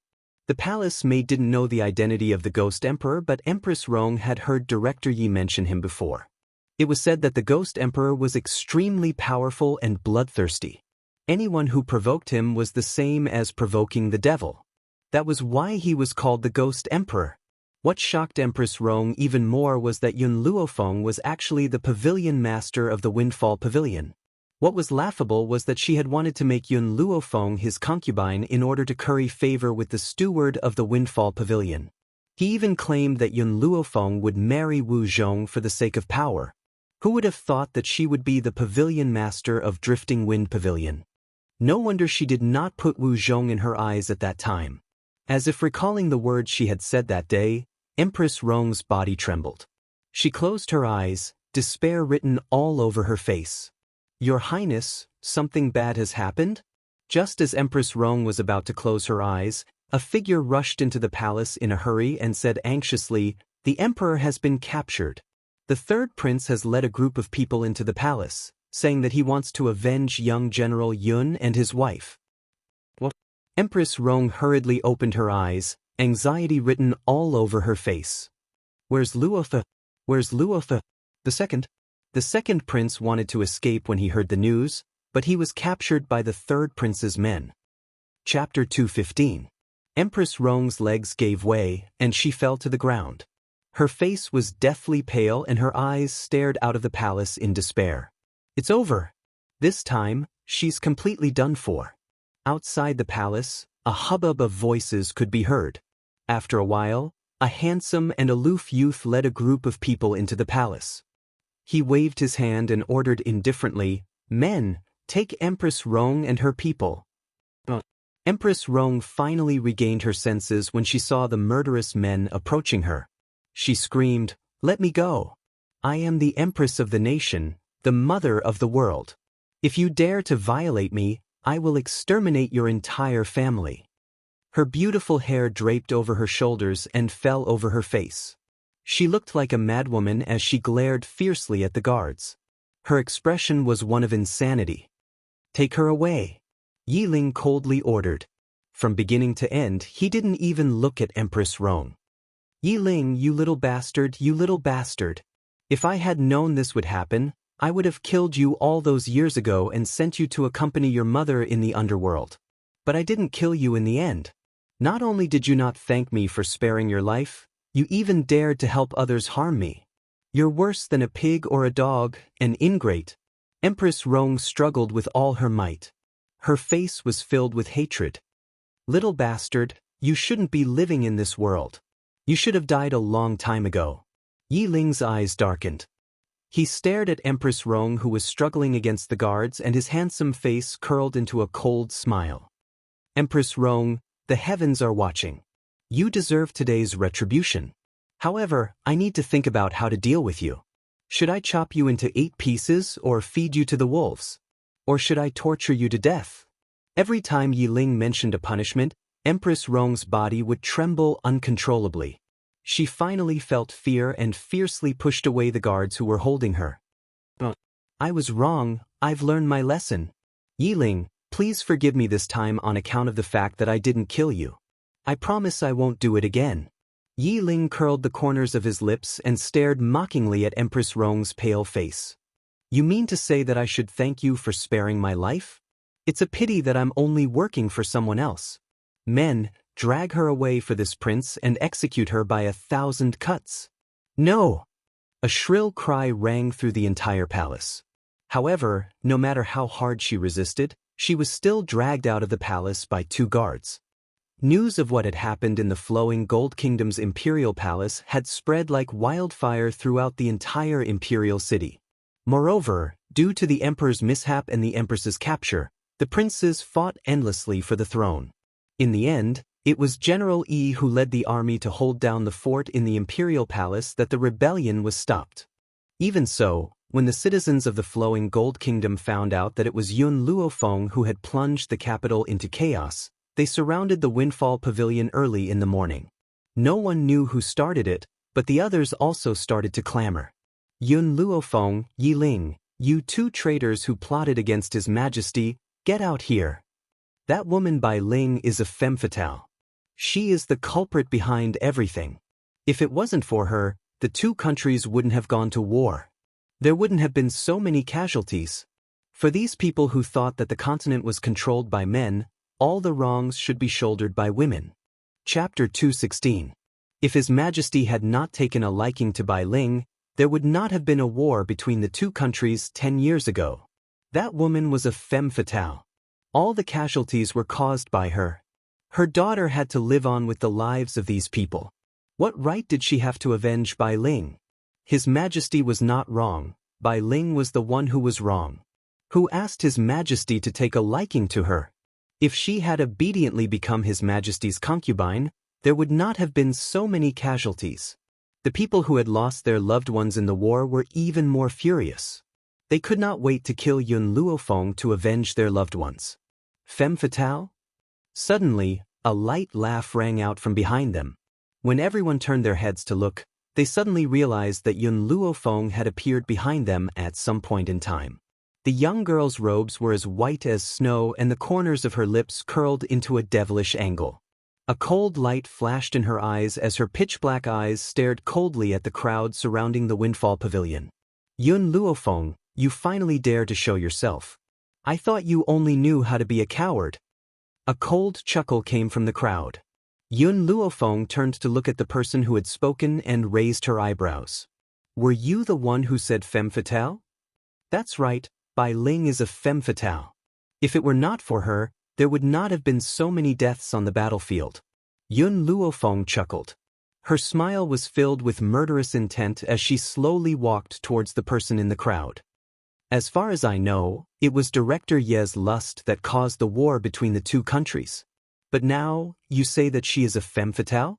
The palace maid didn't know the identity of the Ghost Emperor, but Empress Rong had heard Director Yi mention him before. It was said that the Ghost Emperor was extremely powerful and bloodthirsty. Anyone who provoked him was the same as provoking the devil. That was why he was called the Ghost Emperor. What shocked Empress Rong even more was that Yun Luofeng was actually the pavilion master of the Windfall Pavilion. What was laughable was that she had wanted to make Yun Luofeng his concubine in order to curry favor with the steward of the Windfall Pavilion. He even claimed that Yun Luofeng would marry Wu Zhong for the sake of power. Who would have thought that she would be the pavilion master of Drifting Wind Pavilion? No wonder she did not put Wu Zhong in her eyes at that time. As if recalling the words she had said that day, Empress Rong's body trembled. She closed her eyes, despair written all over her face. "Your Highness, something bad has happened?" Just as Empress Rong was about to close her eyes, a figure rushed into the palace in a hurry and said anxiously, "The emperor has been captured. The third prince has led a group of people into the palace, saying that he wants to avenge young General Yun and his wife." What? Empress Rong hurriedly opened her eyes, anxiety written all over her face. "Where's Luofa? Where's Luofa?" The second prince wanted to escape when he heard the news, but he was captured by the third prince's men. Chapter 215. Empress Rong's legs gave way, and she fell to the ground. Her face was deathly pale and her eyes stared out of the palace in despair. It's over. This time, she's completely done for. Outside the palace, a hubbub of voices could be heard. After a while, a handsome and aloof youth led a group of people into the palace. He waved his hand and ordered indifferently, "Men, take Empress Rong and her people." Empress Rong finally regained her senses when she saw the murderous men approaching her. She screamed, "Let me go. I am the Empress of the nation, the mother of the world. If you dare to violate me, I will exterminate your entire family." Her beautiful hair draped over her shoulders and fell over her face. She looked like a madwoman as she glared fiercely at the guards. Her expression was one of insanity. "Take her away," Yi Ling coldly ordered. From beginning to end, he didn't even look at Empress Rong. "Yi Ling, you little bastard, you little bastard. If I had known this would happen, I would have killed you all those years ago and sent you to accompany your mother in the underworld. But I didn't kill you in the end. Not only did you not thank me for sparing your life, you even dared to help others harm me. You're worse than a pig or a dog, an ingrate." Empress Rong struggled with all her might. Her face was filled with hatred. "Little bastard, you shouldn't be living in this world. You should have died a long time ago." Yi Ling's eyes darkened. He stared at Empress Rong, who was struggling against the guards, and his handsome face curled into a cold smile. "Empress Rong, the heavens are watching. You deserve today's retribution. However, I need to think about how to deal with you. Should I chop you into 8 pieces or feed you to the wolves? Or should I torture you to death?" Every time Yi Ling mentioned a punishment, Empress Rong's body would tremble uncontrollably. She finally felt fear and fiercely pushed away the guards who were holding her. "I was wrong, I've learned my lesson. Yi Ling, please forgive me this time on account of the fact that I didn't kill you. I promise I won't do it again." Yi Ling curled the corners of his lips and stared mockingly at Empress Rong's pale face. "You mean to say that I should thank you for sparing my life? It's a pity that I'm only working for someone else. Men, drag her away for this prince and execute her by 1,000 cuts." "No!" A shrill cry rang through the entire palace. However, no matter how hard she resisted, she was still dragged out of the palace by 2 guards. News of what had happened in the flowing Gold Kingdom's imperial palace had spread like wildfire throughout the entire imperial city. Moreover, due to the emperor's mishap and the empress's capture, the princes fought endlessly for the throne. In the end, it was General Yi who led the army to hold down the fort in the imperial palace that the rebellion was stopped. Even so, when the citizens of the flowing Gold Kingdom found out that it was Yun Luofeng who had plunged the capital into chaos, they surrounded the Windfall Pavilion early in the morning. No one knew who started it, but the others also started to clamor. "Yun Luofeng, Yi Ling, you 2 traitors who plotted against His Majesty, get out here. That woman Bai Ling is a femme fatale. She is the culprit behind everything. If it wasn't for her, the 2 countries wouldn't have gone to war. There wouldn't have been so many casualties. For these people who thought that the continent was controlled by men, all the wrongs should be shouldered by women." Chapter 216. If His Majesty had not taken a liking to Bai Ling, there would not have been a war between the 2 countries 10 years ago. That woman was a femme fatale. All the casualties were caused by her. Her daughter had to live on with the lives of these people. What right did she have to avenge Bai Ling? His Majesty was not wrong, Bai Ling was the one who was wrong. Who asked His Majesty to take a liking to her? If she had obediently become His Majesty's concubine, there would not have been so many casualties. The people who had lost their loved ones in the war were even more furious. They could not wait to kill Yun Luofeng to avenge their loved ones. Femme fatale? Suddenly, a light laugh rang out from behind them. When everyone turned their heads to look, they suddenly realized that Yun Luofeng had appeared behind them at some point in time. The young girl's robes were as white as snow and the corners of her lips curled into a devilish angle. A cold light flashed in her eyes as her pitch-black eyes stared coldly at the crowd surrounding the Windfall Pavilion. Yun Luofeng, you finally dare to show yourself. I thought you only knew how to be a coward. A cold chuckle came from the crowd. Yun Luofeng turned to look at the person who had spoken and raised her eyebrows. Were you the one who said femme fatale? That's right, Bai Ling is a femme fatale. If it were not for her, there would not have been so many deaths on the battlefield. Yun Luofeng chuckled. Her smile was filled with murderous intent as she slowly walked towards the person in the crowd. As far as I know, it was Director Ye's lust that caused the war between the two countries. But now, you say that she is a femme fatale?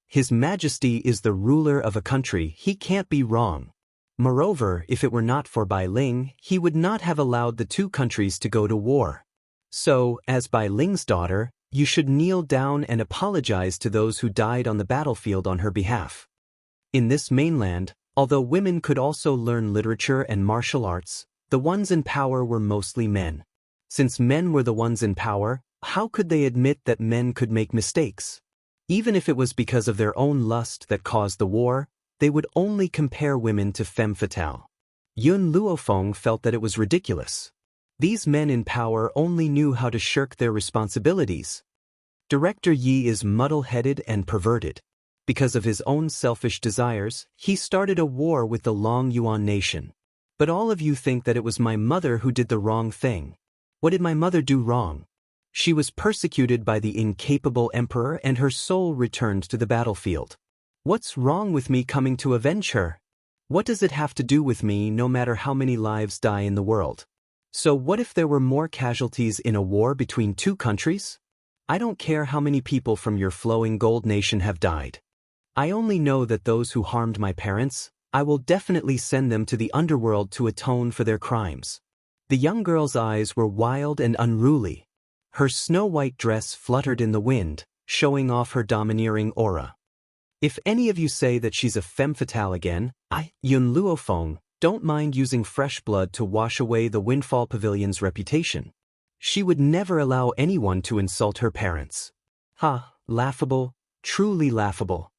His Majesty is the ruler of a country, he can't be wrong. Moreover, if it were not for Bai Ling, he would not have allowed the two countries to go to war. So, as Bai Ling's daughter, you should kneel down and apologize to those who died on the battlefield on her behalf. In this mainland, although women could also learn literature and martial arts, the ones in power were mostly men. Since men were the ones in power, how could they admit that men could make mistakes? Even if it was because of their own lust that caused the war, they would only compare women to femme fatale. Yun Luofeng felt that it was ridiculous. These men in power only knew how to shirk their responsibilities. Director Yi is muddle-headed and perverted. Because of his own selfish desires, he started a war with the Long Yuan nation. But all of you think that it was my mother who did the wrong thing. What did my mother do wrong? She was persecuted by the incapable emperor and her soul returned to the battlefield. What's wrong with me coming to avenge her? What does it have to do with me no matter how many lives die in the world? So what if there were more casualties in a war between two countries? I don't care how many people from your flowing gold nation have died. I only know that those who harmed my parents, I will definitely send them to the underworld to atone for their crimes. The young girl's eyes were wild and unruly. Her snow-white dress fluttered in the wind, showing off her domineering aura. If any of you say that she's a femme fatale again, Yun Luofeng, don't mind using fresh blood to wash away the Windfall Pavilion's reputation. She would never allow anyone to insult her parents. Ha, laughable, truly laughable.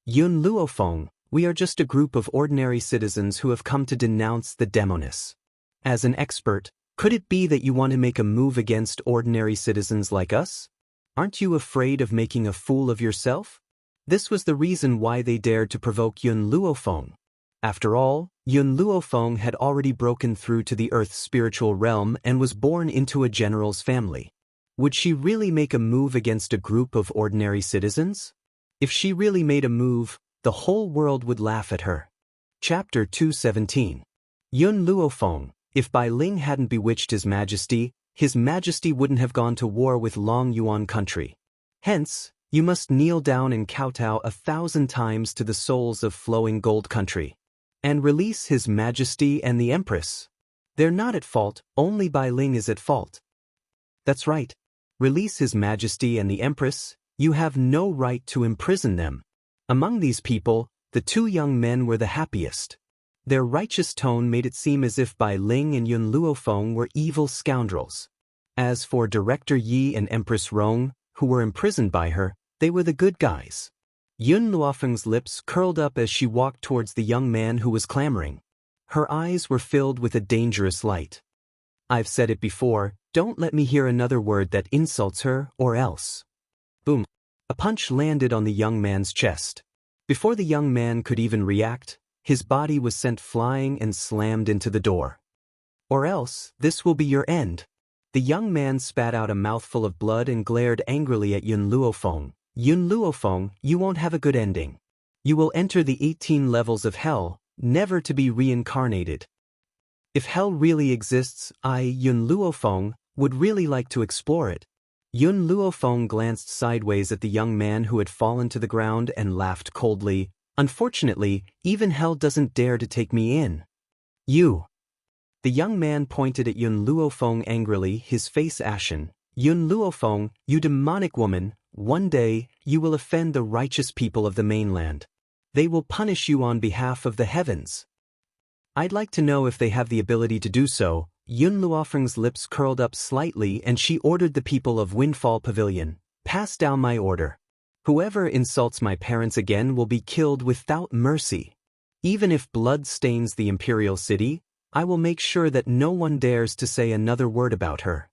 Yun Luofeng, we are just a group of ordinary citizens who have come to denounce the demoness. As an expert, could it be that you want to make a move against ordinary citizens like us? Aren't you afraid of making a fool of yourself? This was the reason why they dared to provoke Yun Luofeng. After all, Yun Luofeng had already broken through to the Earth's spiritual realm and was born into a general's family. Would she really make a move against a group of ordinary citizens? If she really made a move, the whole world would laugh at her. Chapter 217. Yun Luofeng, if Bai Ling hadn't bewitched His Majesty wouldn't have gone to war with Long Yuan country. Hence, you must kneel down and kowtow 1,000 times to the souls of flowing gold country. And release His Majesty and the Empress. They're not at fault, only Bai Ling is at fault. That's right. Release His Majesty and the Empress, you have no right to imprison them. Among these people, the two young men were the happiest. Their righteous tone made it seem as if Bai Ling and Yun Luofeng were evil scoundrels. As for Director Yi and Empress Rong, who were imprisoned by her, they were the good guys. Yun Luofeng's lips curled up as she walked towards the young man who was clamoring. Her eyes were filled with a dangerous light. I've said it before, don't let me hear another word that insults her, or else. Boom. A punch landed on the young man's chest. Before the young man could even react, his body was sent flying and slammed into the door. Or else, this will be your end. The young man spat out a mouthful of blood and glared angrily at Yun Luofeng. Yun Luofeng, you won't have a good ending. You will enter the 18 levels of hell, never to be reincarnated. If hell really exists, Yun Luofeng, would really like to explore it. Yun Luofeng glanced sideways at the young man who had fallen to the ground and laughed coldly. Unfortunately, even hell doesn't dare to take me in. You. The young man pointed at Yun Luofeng angrily, his face ashen. Yun Luofeng, you demonic woman, one day, you will offend the righteous people of the mainland. They will punish you on behalf of the heavens. I'd like to know if they have the ability to do so. Yun Luofeng's lips curled up slightly and she ordered the people of Windfall Pavilion, pass down my order. Whoever insults my parents again will be killed without mercy. Even if blood stains the imperial city, I will make sure that no one dares to say another word about her.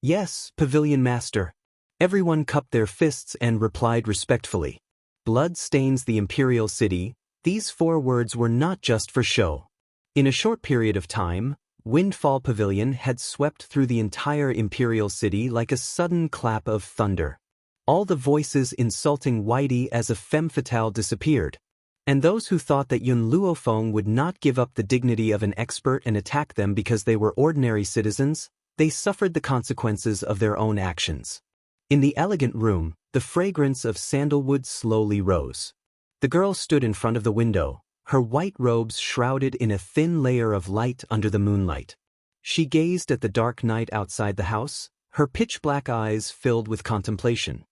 Yes, Pavilion Master. Everyone cupped their fists and replied respectfully. Blood stains the imperial city. These 4 words were not just for show. In a short period of time, Windfall Pavilion had swept through the entire imperial city like a sudden clap of thunder. All the voices insulting Whitey as a femme fatale disappeared. And those who thought that Yun Luofeng would not give up the dignity of an expert and attack them because they were ordinary citizens, they suffered the consequences of their own actions. In the elegant room, the fragrance of sandalwood slowly rose. The girl stood in front of the window, her white robes shrouded in a thin layer of light under the moonlight. She gazed at the dark night outside the house, her pitch-black eyes filled with contemplation.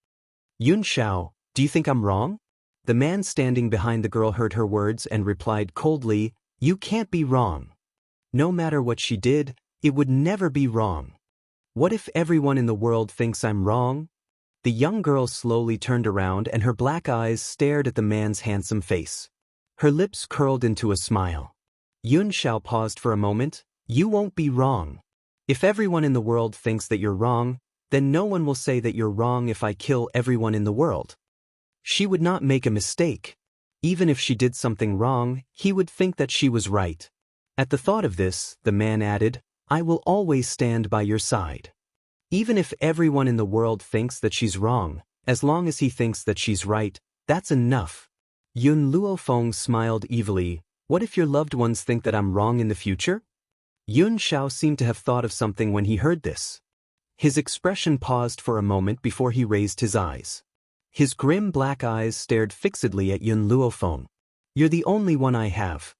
Yun Xiao, do you think I'm wrong? The man standing behind the girl heard her words and replied coldly, you can't be wrong. No matter what she did, it would never be wrong. What if everyone in the world thinks I'm wrong? The young girl slowly turned around and her black eyes stared at the man's handsome face. Her lips curled into a smile. Yun Xiao paused for a moment. You won't be wrong. If everyone in the world thinks that you're wrong, then no one will say that you're wrong if I kill everyone in the world. She would not make a mistake. Even if she did something wrong, he would think that she was right. At the thought of this, the man added, I will always stand by your side. Even if everyone in the world thinks that she's wrong, as long as he thinks that she's right, that's enough. Yun Luofeng smiled evilly. What if your loved ones think that I'm wrong in the future? Yun Xiao seemed to have thought of something when he heard this. His expression paused for a moment before he raised his eyes. His grim black eyes stared fixedly at Yun Luofeng. You're the only one I have.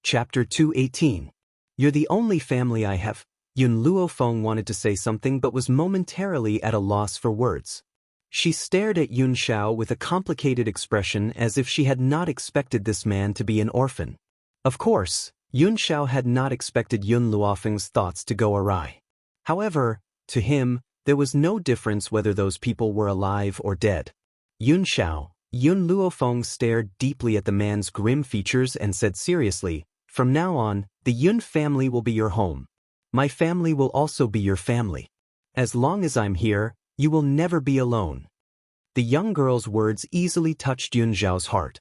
Chapter 218. You're the only family I have. Yun Luofeng wanted to say something but was momentarily at a loss for words. She stared at Yun Xiao with a complicated expression as if she had not expected this man to be an orphan. Of course, Yun Xiao had not expected Yun Luofeng's thoughts to go awry. However, to him, there was no difference whether those people were alive or dead. Yun Xiao, Yun Luofeng stared deeply at the man's grim features and said seriously, from now on, the Yun family will be your home. My family will also be your family. As long as I'm here, you will never be alone. The young girl's words easily touched Yun Xiao's heart.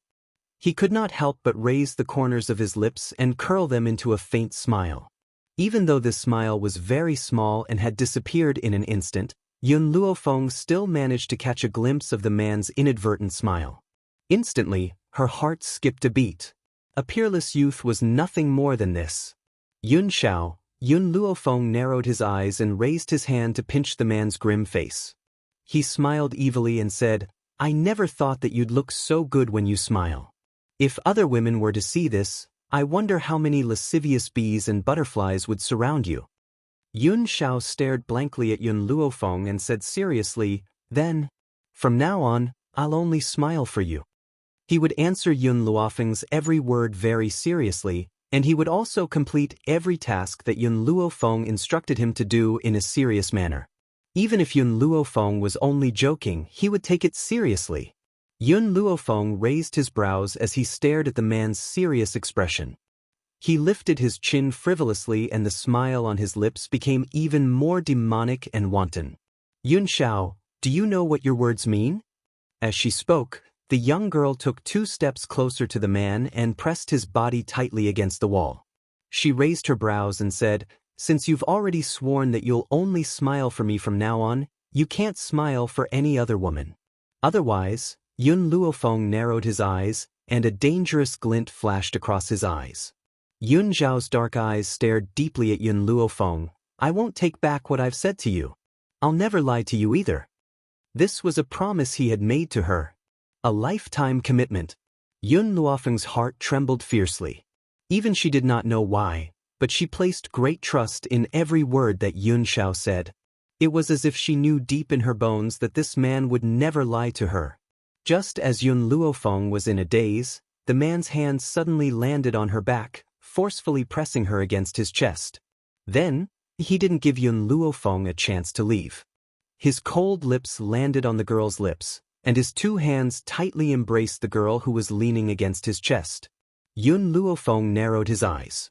He could not help but raise the corners of his lips and curl them into a faint smile. Even though this smile was very small and had disappeared in an instant, Yun Luofeng still managed to catch a glimpse of the man's inadvertent smile. Instantly, her heart skipped a beat. A peerless youth was nothing more than this. Yun Xiao, Yun Luofeng narrowed his eyes and raised his hand to pinch the man's grim face. He smiled evilly and said, I never thought that you'd look so good when you smile. If other women were to see this, I wonder how many lascivious bees and butterflies would surround you. Yun Xiao stared blankly at Yun Luofeng and said seriously, then, from now on, I'll only smile for you. He would answer Yun Luofeng's every word very seriously, and he would also complete every task that Yun Luofeng instructed him to do in a serious manner. Even if Yun Luofeng was only joking, he would take it seriously. Yun Luofeng raised his brows as he stared at the man's serious expression. He lifted his chin frivolously and the smile on his lips became even more demonic and wanton. Yun Xiao, do you know what your words mean? As she spoke, the young girl took 2 steps closer to the man and pressed his body tightly against the wall. She raised her brows and said, since you've already sworn that you'll only smile for me from now on, you can't smile for any other woman. Otherwise, Yun Luofeng narrowed his eyes, and a dangerous glint flashed across his eyes. Yun Xiao's dark eyes stared deeply at Yun Luofeng. I won't take back what I've said to you. I'll never lie to you either. This was a promise he had made to her. A lifetime commitment. Yun Luofeng's heart trembled fiercely. Even she did not know why, but she placed great trust in every word that Yun Xiao said. It was as if she knew deep in her bones that this man would never lie to her. Just as Yun Luofeng was in a daze, the man's hand suddenly landed on her back, forcefully pressing her against his chest. Then, he didn't give Yun Luofeng a chance to leave. His cold lips landed on the girl's lips, and his two hands tightly embraced the girl who was leaning against his chest. Yun Luofeng narrowed his eyes.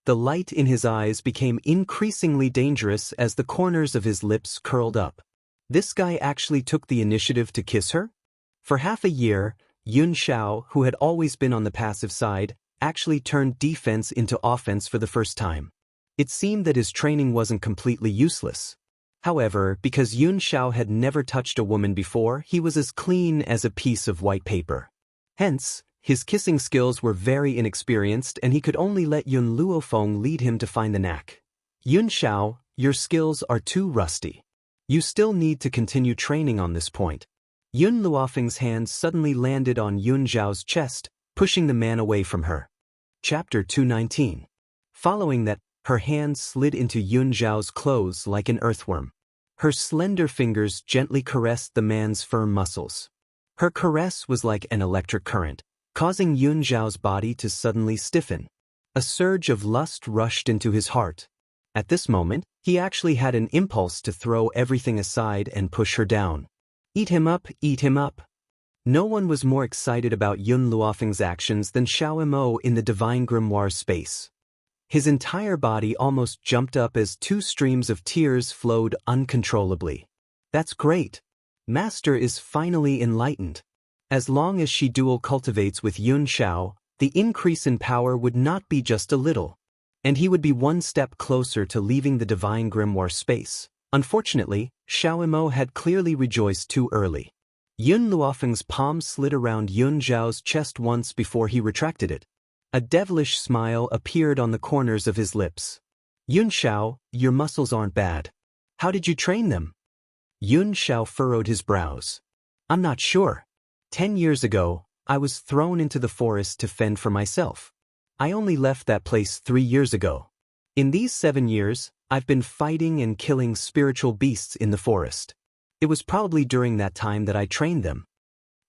The light in his eyes became increasingly dangerous as the corners of his lips curled up. This guy actually took the initiative to kiss her? For half a year, Yun Xiao, who had always been on the passive side, actually turned defense into offense for the first time. It seemed that his training wasn't completely useless. However, because Yun Xiao had never touched a woman before, he was as clean as a piece of white paper. Hence, his kissing skills were very inexperienced and he could only let Yun Luofeng lead him to find the knack. Yun Xiao, your skills are too rusty. You still need to continue training on this point. Yun Luofeng's hand suddenly landed on Yun Xiao's chest, pushing the man away from her. Chapter 219. Following that, her hand slid into Yun Xiao's clothes like an earthworm. Her slender fingers gently caressed the man's firm muscles. Her caress was like an electric current, causing Yun Xiao's body to suddenly stiffen. A surge of lust rushed into his heart. At this moment, he actually had an impulse to throw everything aside and push her down. Eat him up, eat him up. No one was more excited about Yun Luofeng's actions than Xiao Mo in the Divine Grimoire space. His entire body almost jumped up as two streams of tears flowed uncontrollably. That's great. Master is finally enlightened. As long as she dual cultivates with Yun Xiao, the increase in power would not be just a little, and he would be one step closer to leaving the Divine Grimoire space. Unfortunately, Xiao Mo had clearly rejoiced too early. Yun Luofeng's palm slid around Yun Xiao's chest once before he retracted it. A devilish smile appeared on the corners of his lips. Yun Xiao, your muscles aren't bad. How did you train them? Yun Xiao furrowed his brows. I'm not sure. 10 years ago, I was thrown into the forest to fend for myself. I only left that place 3 years ago. In these 7 years, I've been fighting and killing spiritual beasts in the forest. It was probably during that time that I trained them.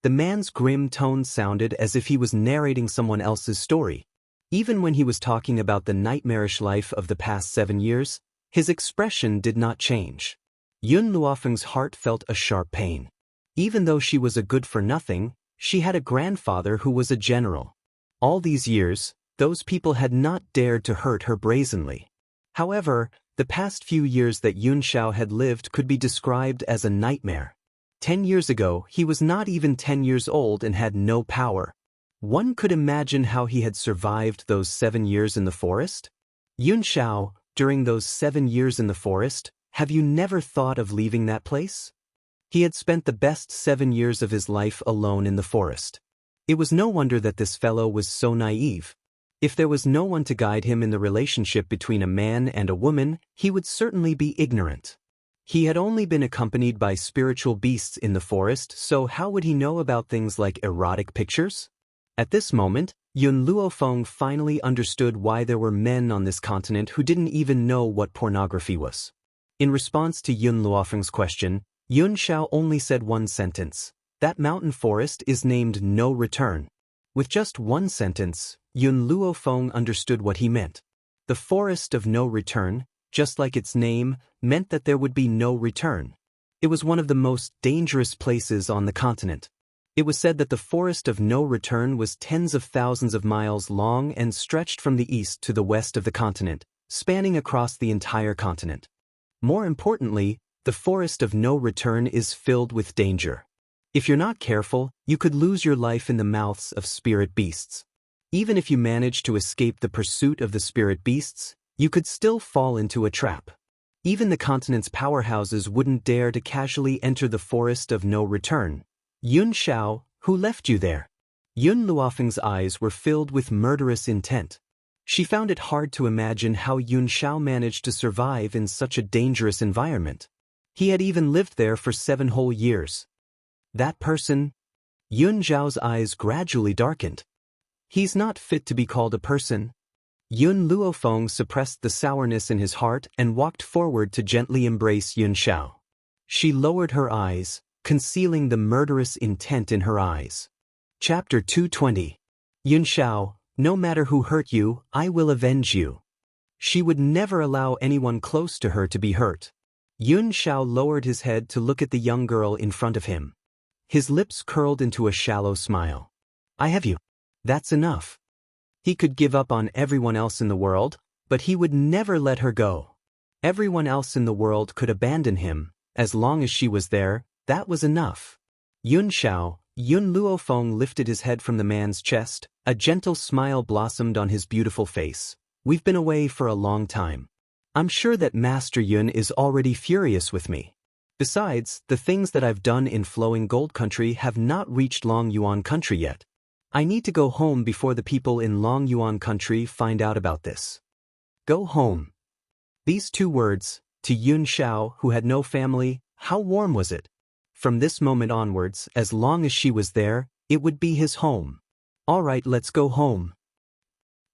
The man's grim tone sounded as if he was narrating someone else's story. Even when he was talking about the nightmarish life of the past 7 years, his expression did not change. Yun Luofeng's heart felt a sharp pain. Even though she was a good-for-nothing, she had a grandfather who was a general. All these years, those people had not dared to hurt her brazenly. However, the past few years that Yun Xiao had lived could be described as a nightmare. 10 years ago, he was not even 10 years old and had no power. One could imagine how he had survived those 7 years in the forest. Yun Xiao, during those 7 years in the forest, have you never thought of leaving that place? He had spent the best 7 years of his life alone in the forest. It was no wonder that this fellow was so naive. If there was no one to guide him in the relationship between a man and a woman, he would certainly be ignorant. He had only been accompanied by spiritual beasts in the forest, so how would he know about things like erotic pictures? At this moment, Yun Luofeng finally understood why there were men on this continent who didn't even know what pornography was. In response to Yun Luofeng's question, Yun Xiao only said one sentence. That mountain forest is named No Return. With just one sentence, Yun Luofeng understood what he meant. The Forest of No Return, just like its name, meant that there would be no return. It was one of the most dangerous places on the continent. It was said that the Forest of No Return was tens of thousands of miles long and stretched from the east to the west of the continent, spanning across the entire continent. More importantly, the Forest of No Return is filled with danger. If you're not careful, you could lose your life in the mouths of spirit beasts. Even if you manage to escape the pursuit of the spirit beasts, you could still fall into a trap. Even the continent's powerhouses wouldn't dare to casually enter the Forest of No Return. Yun Xiao, who left you there? Yun Luofeng's eyes were filled with murderous intent. She found it hard to imagine how Yun Xiao managed to survive in such a dangerous environment. He had even lived there for 7 whole years. That person? Yun Xiao's eyes gradually darkened. He's not fit to be called a person. Yun Luofeng suppressed the sourness in his heart and walked forward to gently embrace Yun Xiao. She lowered her eyes, concealing the murderous intent in her eyes. Chapter 220. Yun Xiao, no matter who hurt you, I will avenge you. She would never allow anyone close to her to be hurt. Yun Xiao lowered his head to look at the young girl in front of him. His lips curled into a shallow smile. I have you. That's enough. He could give up on everyone else in the world, but he would never let her go. Everyone else in the world could abandon him. As long as she was there, that was enough. Yun Luofeng lifted his head from the man's chest. A gentle smile blossomed on his beautiful face. We've been away for a long time. I'm sure that Master Yun is already furious with me. Besides, the things that I've done in Flowing Gold Country have not reached Long Yuan Country yet. I need to go home before the people in Long Yuan Country find out about this. Go home. These two words, to Yun Xiao, who had no family, how warm was it? From this moment onwards, as long as she was there, it would be his home. All right, let's go home.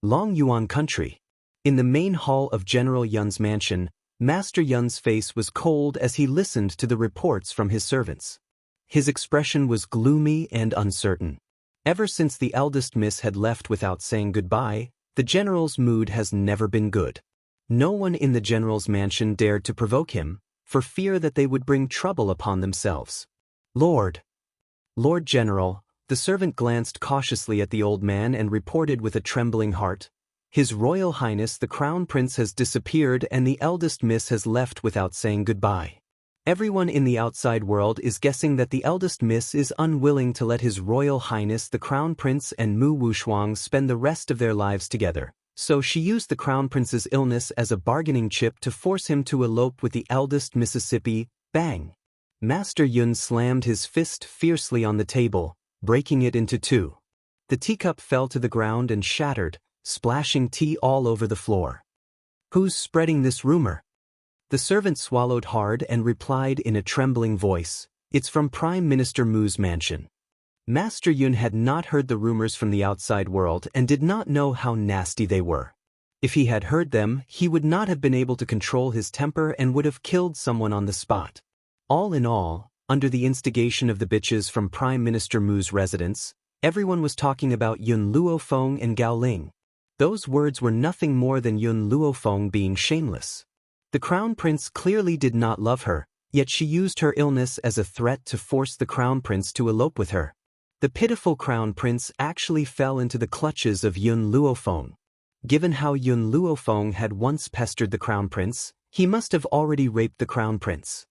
Long Yuan Country. In the main hall of General Yun's mansion, Master Yun's face was cold as he listened to the reports from his servants. His expression was gloomy and uncertain. Ever since the eldest miss had left without saying goodbye, the general's mood has never been good. No one in the general's mansion dared to provoke him, for fear that they would bring trouble upon themselves. Lord General, the servant glanced cautiously at the old man and reported with a trembling heart, His Royal Highness the Crown Prince has disappeared and the eldest miss has left without saying goodbye. Everyone in the outside world is guessing that the eldest miss is unwilling to let His Royal Highness the Crown Prince and Mu Wushuang spend the rest of their lives together. So she used the Crown Prince's illness as a bargaining chip to force him to elope with the eldest Mississippi. Bang! Master Yun slammed his fist fiercely on the table, breaking it into two. The teacup fell to the ground and shattered, splashing tea all over the floor. Who's spreading this rumor? The servant swallowed hard and replied in a trembling voice, It's from Prime Minister Mu's mansion. Master Yun had not heard the rumors from the outside world and did not know how nasty they were. If he had heard them, he would not have been able to control his temper and would have killed someone on the spot. All in all, under the instigation of the bitches from Prime Minister Mu's residence, everyone was talking about Yun Luofeng and Gao Ling. Those words were nothing more than Yun Luofeng being shameless. The Crown Prince clearly did not love her, yet she used her illness as a threat to force the Crown Prince to elope with her. The pitiful Crown Prince actually fell into the clutches of Yun Luofeng. Given how Yun Luofeng had once pestered the Crown Prince, he must have already raped the Crown Prince.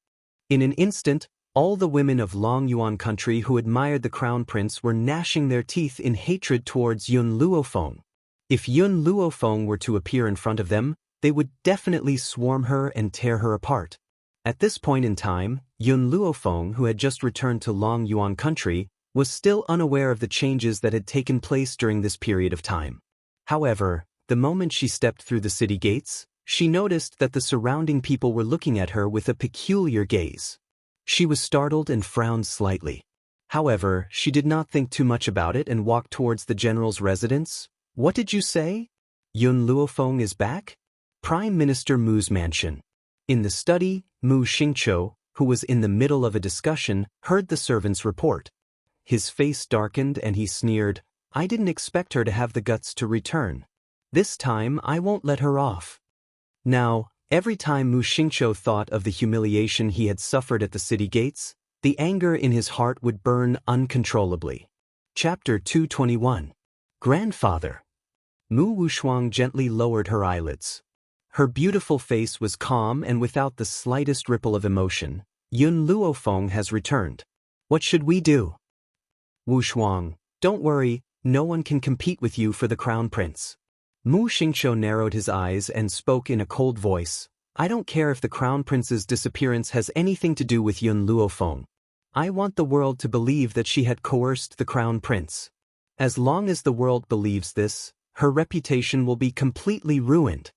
In an instant, all the women of Long Yuan Country who admired the Crown Prince were gnashing their teeth in hatred towards Yun Luofeng. If Yun Luofeng were to appear in front of them, they would definitely swarm her and tear her apart. At this point in time, Yun Luofeng, who had just returned to Long Yuan Country, was still unaware of the changes that had taken place during this period of time. However, the moment she stepped through the city gates, she noticed that the surrounding people were looking at her with a peculiar gaze. She was startled and frowned slightly. However, she did not think too much about it and walked towards the general's residence. What did you say? Yun Luofeng is back? Prime Minister Mu's mansion. In the study, Mu Xingqiu, who was in the middle of a discussion, heard the servant's report. His face darkened and he sneered, I didn't expect her to have the guts to return. This time I won't let her off. Now, every time Mu Xingqiu thought of the humiliation he had suffered at the city gates, the anger in his heart would burn uncontrollably. Chapter 221. Grandfather. Mu Wushuang gently lowered her eyelids. Her beautiful face was calm and without the slightest ripple of emotion. Yun Luofeng has returned. What should we do? Wushuang, don't worry, no one can compete with you for the Crown Prince. Mu Xingqiu narrowed his eyes and spoke in a cold voice. I don't care if the Crown Prince's disappearance has anything to do with Yun Luofeng. I want the world to believe that she had coerced the Crown Prince. As long as the world believes this, her reputation will be completely ruined.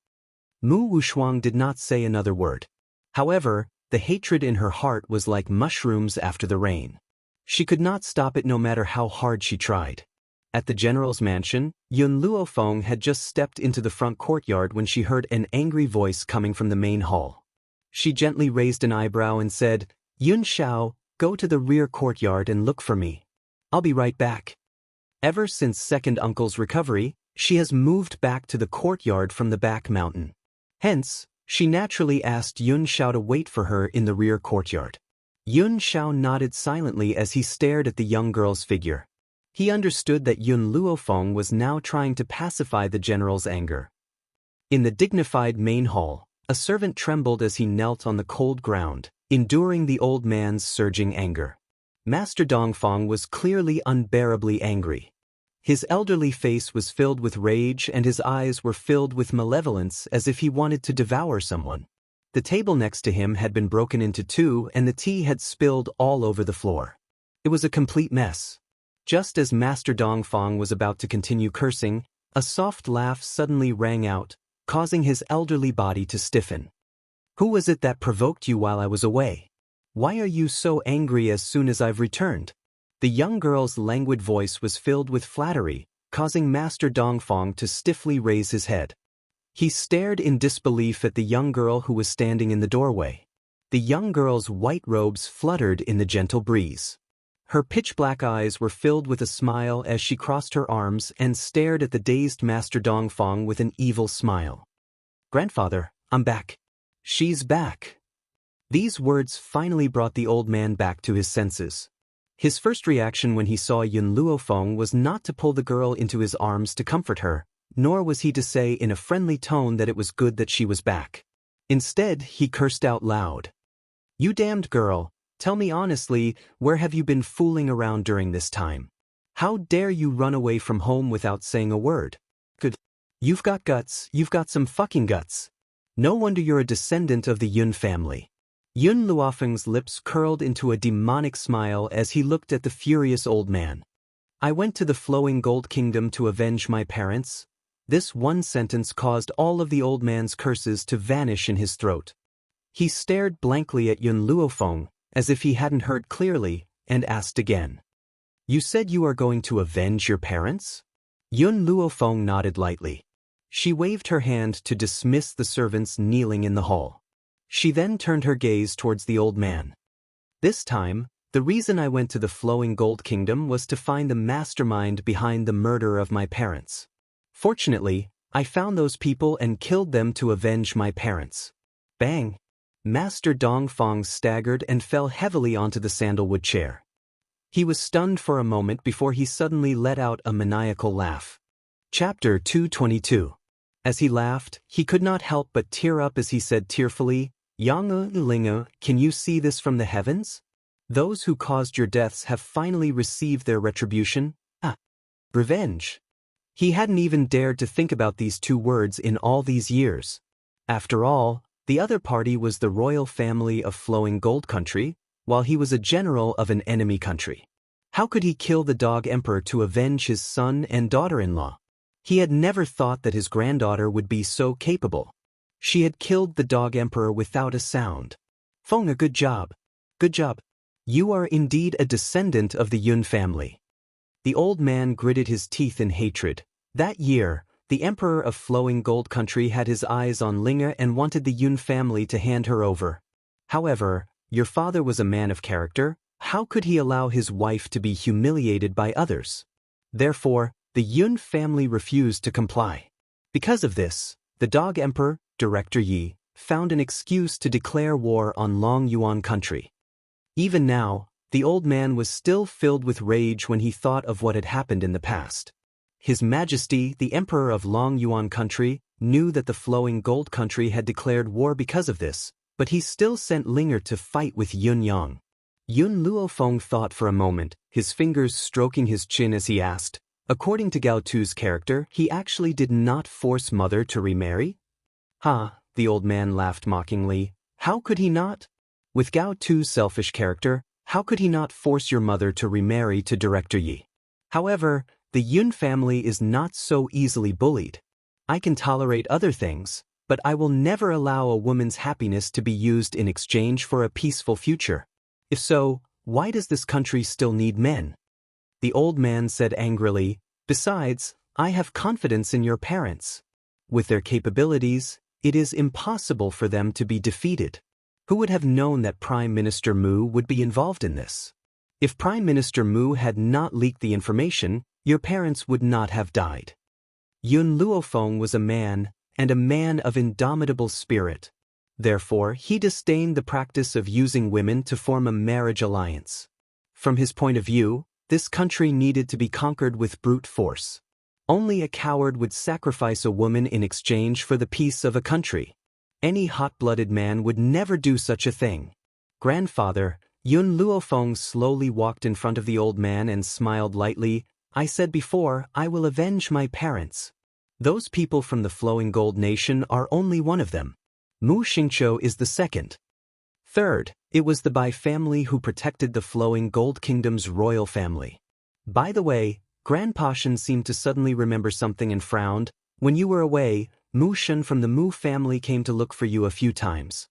Mu Wushuang did not say another word. However, the hatred in her heart was like mushrooms after the rain. She could not stop it no matter how hard she tried. At the general's mansion, Yun Luofeng had just stepped into the front courtyard when she heard an angry voice coming from the main hall. She gently raised an eyebrow and said, "Yun Xiao, go to the rear courtyard and look for me. I'll be right back." Ever since second uncle's recovery, she has moved back to the courtyard from the back mountain. Hence, she naturally asked Yun Xiao to wait for her in the rear courtyard. Yun Xiao nodded silently as he stared at the young girl's figure. He understood that Yun Luofeng was now trying to pacify the general's anger. In the dignified main hall, a servant trembled as he knelt on the cold ground, enduring the old man's surging anger. Master Dongfeng was clearly unbearably angry. His elderly face was filled with rage and his eyes were filled with malevolence as if he wanted to devour someone. The table next to him had been broken into two and the tea had spilled all over the floor. It was a complete mess. Just as Master Dongfeng was about to continue cursing, a soft laugh suddenly rang out, causing his elderly body to stiffen. "Who was it that provoked you while I was away? Why are you so angry as soon as I've returned?" The young girl's languid voice was filled with flattery, causing Master Dongfeng to stiffly raise his head. He stared in disbelief at the young girl who was standing in the doorway. The young girl's white robes fluttered in the gentle breeze. Her pitch-black eyes were filled with a smile as she crossed her arms and stared at the dazed Master Dongfeng with an evil smile. "Grandfather, I'm back." "She's back." These words finally brought the old man back to his senses. His first reaction when he saw Yun Luofeng was not to pull the girl into his arms to comfort her, nor was he to say in a friendly tone that it was good that she was back. Instead, he cursed out loud. "You damned girl, tell me honestly, where have you been fooling around during this time? How dare you run away from home without saying a word? Good. You've got guts, you've got some fucking guts. No wonder you're a descendant of the Yun family." Yun Luofeng's lips curled into a demonic smile as he looked at the furious old man. "I went to the flowing gold kingdom to avenge my parents." This one sentence caused all of the old man's curses to vanish in his throat. He stared blankly at Yun Luofeng, as if he hadn't heard clearly, and asked again. "You said you are going to avenge your parents?" Yun Luofeng nodded lightly. She waved her hand to dismiss the servants kneeling in the hall. She then turned her gaze towards the old man. "This time, the reason I went to the flowing gold kingdom was to find the mastermind behind the murder of my parents. Fortunately, I found those people and killed them to avenge my parents." Bang! Master Dongfeng staggered and fell heavily onto the sandalwood chair. He was stunned for a moment before he suddenly let out a maniacal laugh. Chapter 222. As he laughed, he could not help but tear up as he said tearfully, "Yang Linga, can you see this from the heavens? Those who caused your deaths have finally received their retribution. Revenge." He hadn't even dared to think about these two words in all these years. After all, the other party was the royal family of Flowing Gold Country, while he was a general of an enemy country. How could he kill the Dog Emperor to avenge his son and daughter-in-law? He had never thought that his granddaughter would be so capable. She had killed the Dog Emperor without a sound. "Feng, good job. Good job. You are indeed a descendant of the Yun family." The old man gritted his teeth in hatred. That year, the Emperor of Flowing Gold Country had his eyes on Linga and wanted the Yun family to hand her over. However, your father was a man of character. How could he allow his wife to be humiliated by others? Therefore, the Yun family refused to comply. Because of this, the Dog Emperor, Director Yi, found an excuse to declare war on Long Yuan country. Even now, the old man was still filled with rage when he thought of what had happened in the past. His Majesty, the Emperor of Long Yuan country, knew that the Flowing Gold country had declared war because of this, but he still sent Linger to fight with Yun Yang. Yun Luofeng thought for a moment, his fingers stroking his chin as he asked, according to Gao Tu's character, he actually did not force Mother to remarry? The old man laughed mockingly. How could he not? With Gao Tu's selfish character, how could he not force your mother to remarry to Director Yi? However, the Yun family is not so easily bullied. I can tolerate other things, but I will never allow a woman's happiness to be used in exchange for a peaceful future. If so, why does this country still need men? The old man said angrily, Besides, I have confidence in your parents. With their capabilities, it is impossible for them to be defeated. Who would have known that Prime Minister Mu would be involved in this? If Prime Minister Mu had not leaked the information, your parents would not have died. Yun Luofeng was a man, and a man of indomitable spirit. Therefore, he disdained the practice of using women to form a marriage alliance. From his point of view, this country needed to be conquered with brute force. Only a coward would sacrifice a woman in exchange for the peace of a country. Any hot-blooded man would never do such a thing. Grandfather, Yun Luofeng slowly walked in front of the old man and smiled lightly. I said before, I will avenge my parents. Those people from the Flowing Gold Nation are only one of them. Mu Xingqiu is the second. Third, it was the Bai family who protected the Flowing Gold Kingdom's royal family. By the way, Grandpa Shen seemed to suddenly remember something and frowned. When you were away, Mu Shen from the Mu family came to look for you a few times.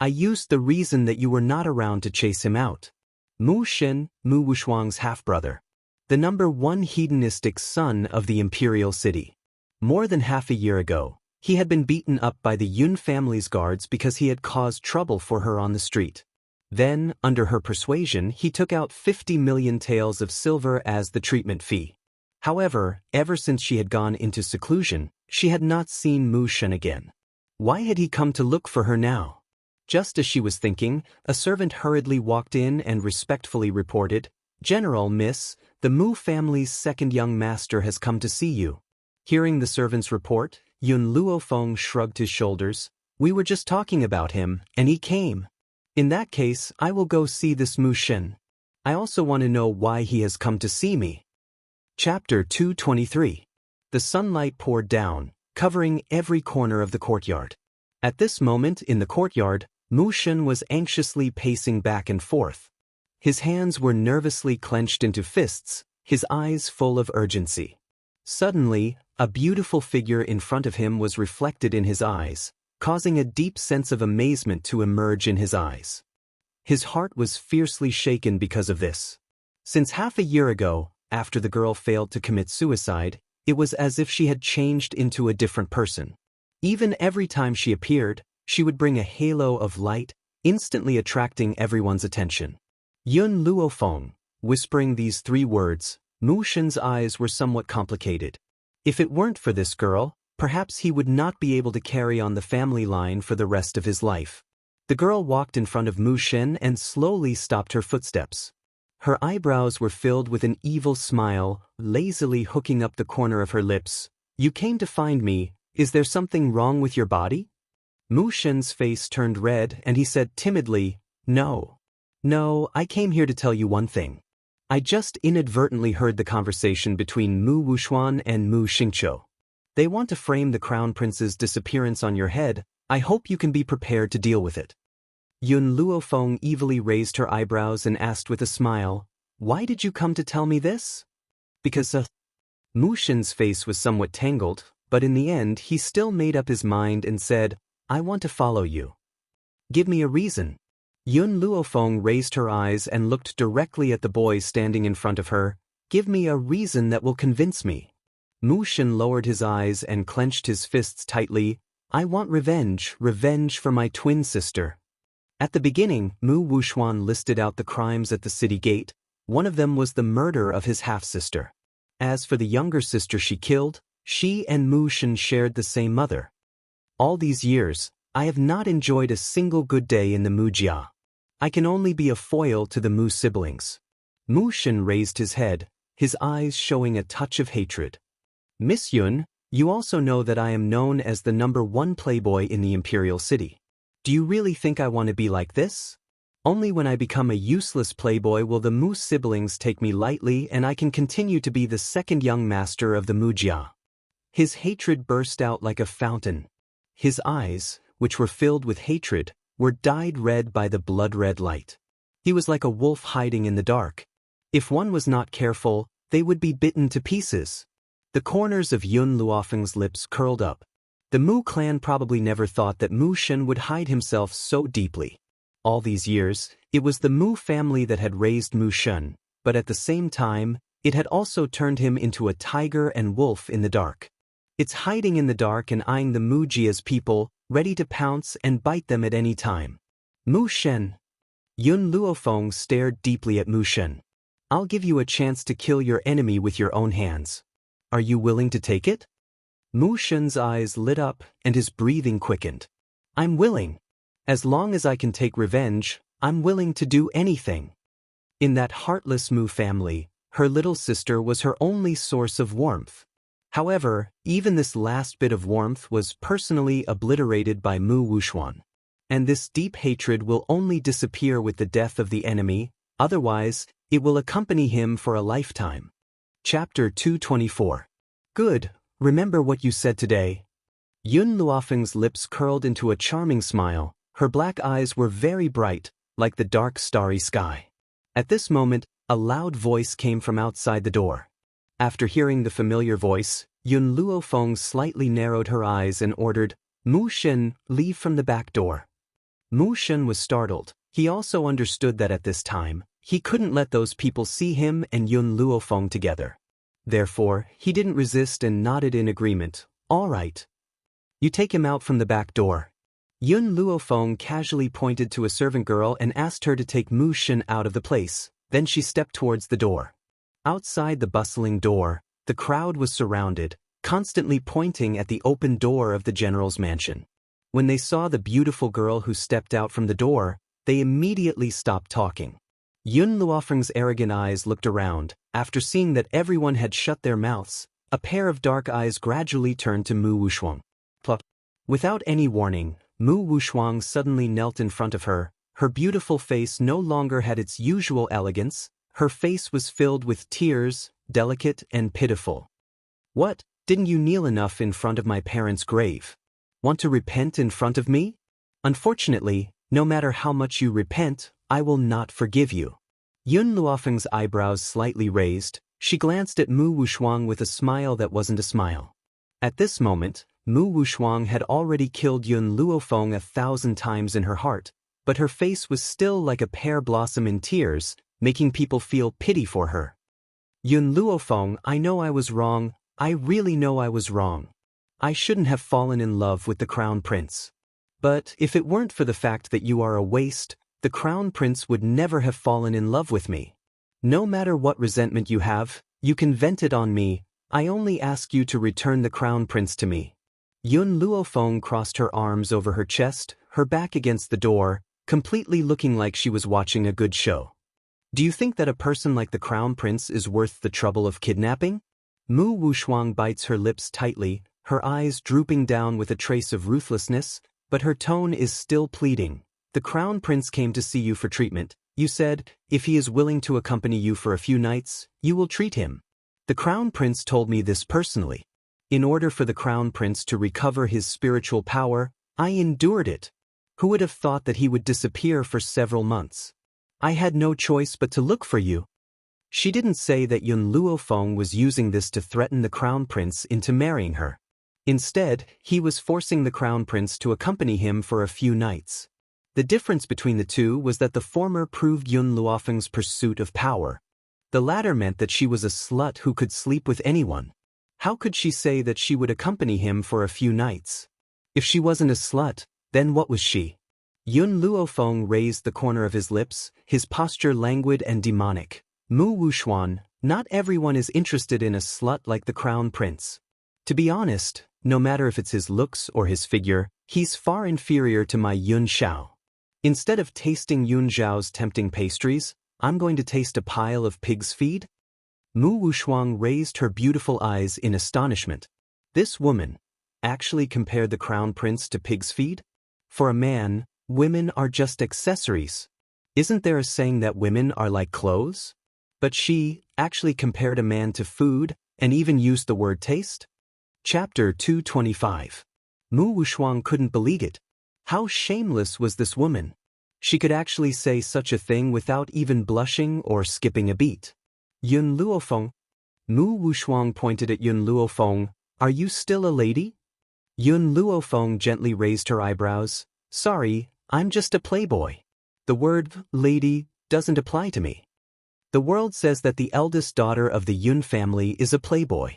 I used the reason that you were not around to chase him out. Mu Shen, Mu Wushuang's half-brother. The #1 hedonistic son of the imperial city. More than half a year ago, he had been beaten up by the Yun family's guards because he had caused trouble for her on the street. Then, under her persuasion, he took out 50 million taels of silver as the treatment fee. However, ever since she had gone into seclusion, she had not seen Mu Shen again. Why had he come to look for her now? Just as she was thinking, a servant hurriedly walked in and respectfully reported, General Miss, the Mu family's second young master has come to see you. Hearing the servant's report, Yun Luofeng shrugged his shoulders. We were just talking about him, and he came. In that case, I will go see this Mu Shen. I also want to know why he has come to see me. Chapter 223. The sunlight poured down, covering every corner of the courtyard. At this moment in the courtyard, Mu Shen was anxiously pacing back and forth. His hands were nervously clenched into fists, his eyes full of urgency. Suddenly, a beautiful figure in front of him was reflected in his eyes, causing a deep sense of amazement to emerge in his eyes. His heart was fiercely shaken because of this. Since half a year ago, after the girl failed to commit suicide, it was as if she had changed into a different person. Even every time she appeared, she would bring a halo of light, instantly attracting everyone's attention. Yun Luofeng, whispering these 3 words, Mu Shen's eyes were somewhat complicated. If it weren't for this girl, perhaps he would not be able to carry on the family line for the rest of his life. The girl walked in front of Mu Shen and slowly stopped her footsteps. Her eyebrows were filled with an evil smile, lazily hooking up the corner of her lips. You came to find me. Is there something wrong with your body? Mu Shen's face turned red and he said timidly, No. No, I came here to tell you one thing. I just inadvertently heard the conversation between Mu Wushuan and Mu Xingqiu. They want to frame the crown prince's disappearance on your head. I hope you can be prepared to deal with it. Yun Luofeng evilly raised her eyebrows and asked with a smile, Why did you come to tell me this? Because Mu Shen's face was somewhat tangled, but in the end he still made up his mind and said, I want to follow you. Give me a reason. Yun Luofeng raised her eyes and looked directly at the boy standing in front of her. Give me a reason that will convince me. Mu Shen lowered his eyes and clenched his fists tightly. I want revenge, revenge for my twin sister. At the beginning, Mu Wushuan listed out the crimes at the city gate. One of them was the murder of his half-sister. As for the younger sister she killed, she and Mu Shen shared the same mother. All these years, I have not enjoyed a single good day in the Mu Jia. I can only be a foil to the Mu siblings. Mu Shen raised his head, his eyes showing a touch of hatred. Miss Yun, you also know that I am known as the #1 playboy in the imperial city. Do you really think I want to be like this? Only when I become a useless playboy will the Mu siblings take me lightly and I can continue to be the second young master of the Mu Jia. His hatred burst out like a fountain. His eyes, which were filled with hatred, were dyed red by the blood-red light. He was like a wolf hiding in the dark. If one was not careful, they would be bitten to pieces. The corners of Yun Luofeng's lips curled up. The Mu clan probably never thought that Mu Shen would hide himself so deeply. All these years, it was the Mu family that had raised Mu Shen, but at the same time, It had also turned him into a tiger and wolf in the dark. It's hiding in the dark and eyeing the Mujia's people, ready to pounce and bite them at any time. Mu Shen. Yun Luofeng stared deeply at Mu Shen. I'll give you a chance to kill your enemy with your own hands. Are you willing to take it? Mu Shen's eyes lit up and his breathing quickened. I'm willing. As long as I can take revenge, I'm willing to do anything. In that heartless Mu family, her little sister was her only source of warmth. However, even this last bit of warmth was personally obliterated by Mu Wuxuan. And this deep hatred will only disappear with the death of the enemy, otherwise, it will accompany him for a lifetime. Chapter 224. Good, remember what you said today. Yun Luofeng's lips curled into a charming smile, her black eyes were very bright, like the dark starry sky. At this moment, a loud voice came from outside the door. After hearing the familiar voice, Yun Luofeng slightly narrowed her eyes and ordered, Mu Shen, leave from the back door. Mu Shen was startled. He also understood that at this time, he couldn't let those people see him and Yun Luofeng together. Therefore, he didn't resist and nodded in agreement. All right. You take him out from the back door. Yun Luofeng casually pointed to a servant girl and asked her to take Mu Shen out of the place. Then she stepped towards the door. Outside the bustling door, the crowd was surrounded, constantly pointing at the open door of the general's mansion. When they saw the beautiful girl who stepped out from the door, they immediately stopped talking. Yun Luofeng's arrogant eyes looked around. After seeing that everyone had shut their mouths, a pair of dark eyes gradually turned to Mu Wuxuang. Without any warning, Mu Wuxuang suddenly knelt in front of her. Her beautiful face no longer had its usual elegance. Her face was filled with tears, delicate and pitiful. What, didn't you kneel enough in front of my parents' grave? Want to repent in front of me? Unfortunately, no matter how much you repent, I will not forgive you. Yun Luofeng's eyebrows slightly raised. She glanced at Mu Wuxuang with a smile that wasn't a smile. At this moment, Mu Wuxuang had already killed Yun Luofeng 1,000 times in her heart, but her face was still like a pear blossom in tears, making people feel pity for her. Yun Luofeng, I know I was wrong. I really know I was wrong. I shouldn't have fallen in love with the Crown Prince. But if it weren't for the fact that you are a waste, the Crown Prince would never have fallen in love with me. No matter what resentment you have, you can vent it on me. I only ask you to return the Crown Prince to me. Yun Luofeng crossed her arms over her chest, her back against the door, completely looking like she was watching a good show. Do you think that a person like the Crown Prince is worth the trouble of kidnapping? Mu Wuxuang bites her lips tightly, her eyes drooping down with a trace of ruthlessness, but her tone is still pleading. The Crown Prince came to see you for treatment. You said, if he is willing to accompany you for a few nights, you will treat him. The Crown Prince told me this personally. In order for the Crown Prince to recover his spiritual power, I endured it. Who would have thought that he would disappear for several months? I had no choice but to look for you. She didn't say that Yun Luofeng was using this to threaten the Crown Prince into marrying her. Instead, he was forcing the Crown Prince to accompany him for a few nights. The difference between the two was that the former proved Yun Luofeng's pursuit of power. The latter meant that she was a slut who could sleep with anyone. How could she say that she would accompany him for a few nights? If she wasn't a slut, then what was she? Yun Luofeng raised the corner of his lips, his posture languid and demonic. Mu Wuxuan, not everyone is interested in a slut like the Crown Prince. To be honest, no matter if it's his looks or his figure, he's far inferior to my Yun Xiao. Instead of tasting Yun Xiao's tempting pastries, I'm going to taste a pile of pig's feed? Mu Wuxuang raised her beautiful eyes in astonishment. This woman actually compared the Crown Prince to pig's feed? For a man, women are just accessories. Isn't there a saying that women are like clothes? But she actually compared a man to food and even used the word taste? Chapter 225. Mu Wuxuang couldn't believe it. How shameless was this woman? She could actually say such a thing without even blushing or skipping a beat. Yun Luofeng. Mu Wuxuang pointed at Yun Luofeng. Are you still a lady? Yun Luofeng gently raised her eyebrows. Sorry, I'm just a playboy. The word lady doesn't apply to me. The world says that the eldest daughter of the Yun family is a playboy.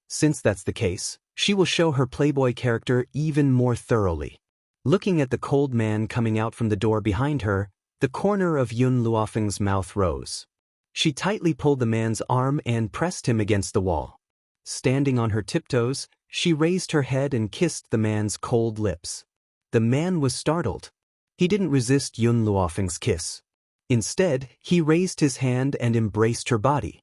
Since that's the case, she will show her playboy character even more thoroughly. Looking at the cold man coming out from the door behind her, the corner of Yun Luofeng's mouth rose. She tightly pulled the man's arm and pressed him against the wall. Standing on her tiptoes, she raised her head and kissed the man's cold lips. The man was startled. He didn't resist Yun Luofeng's kiss. Instead, he raised his hand and embraced her body.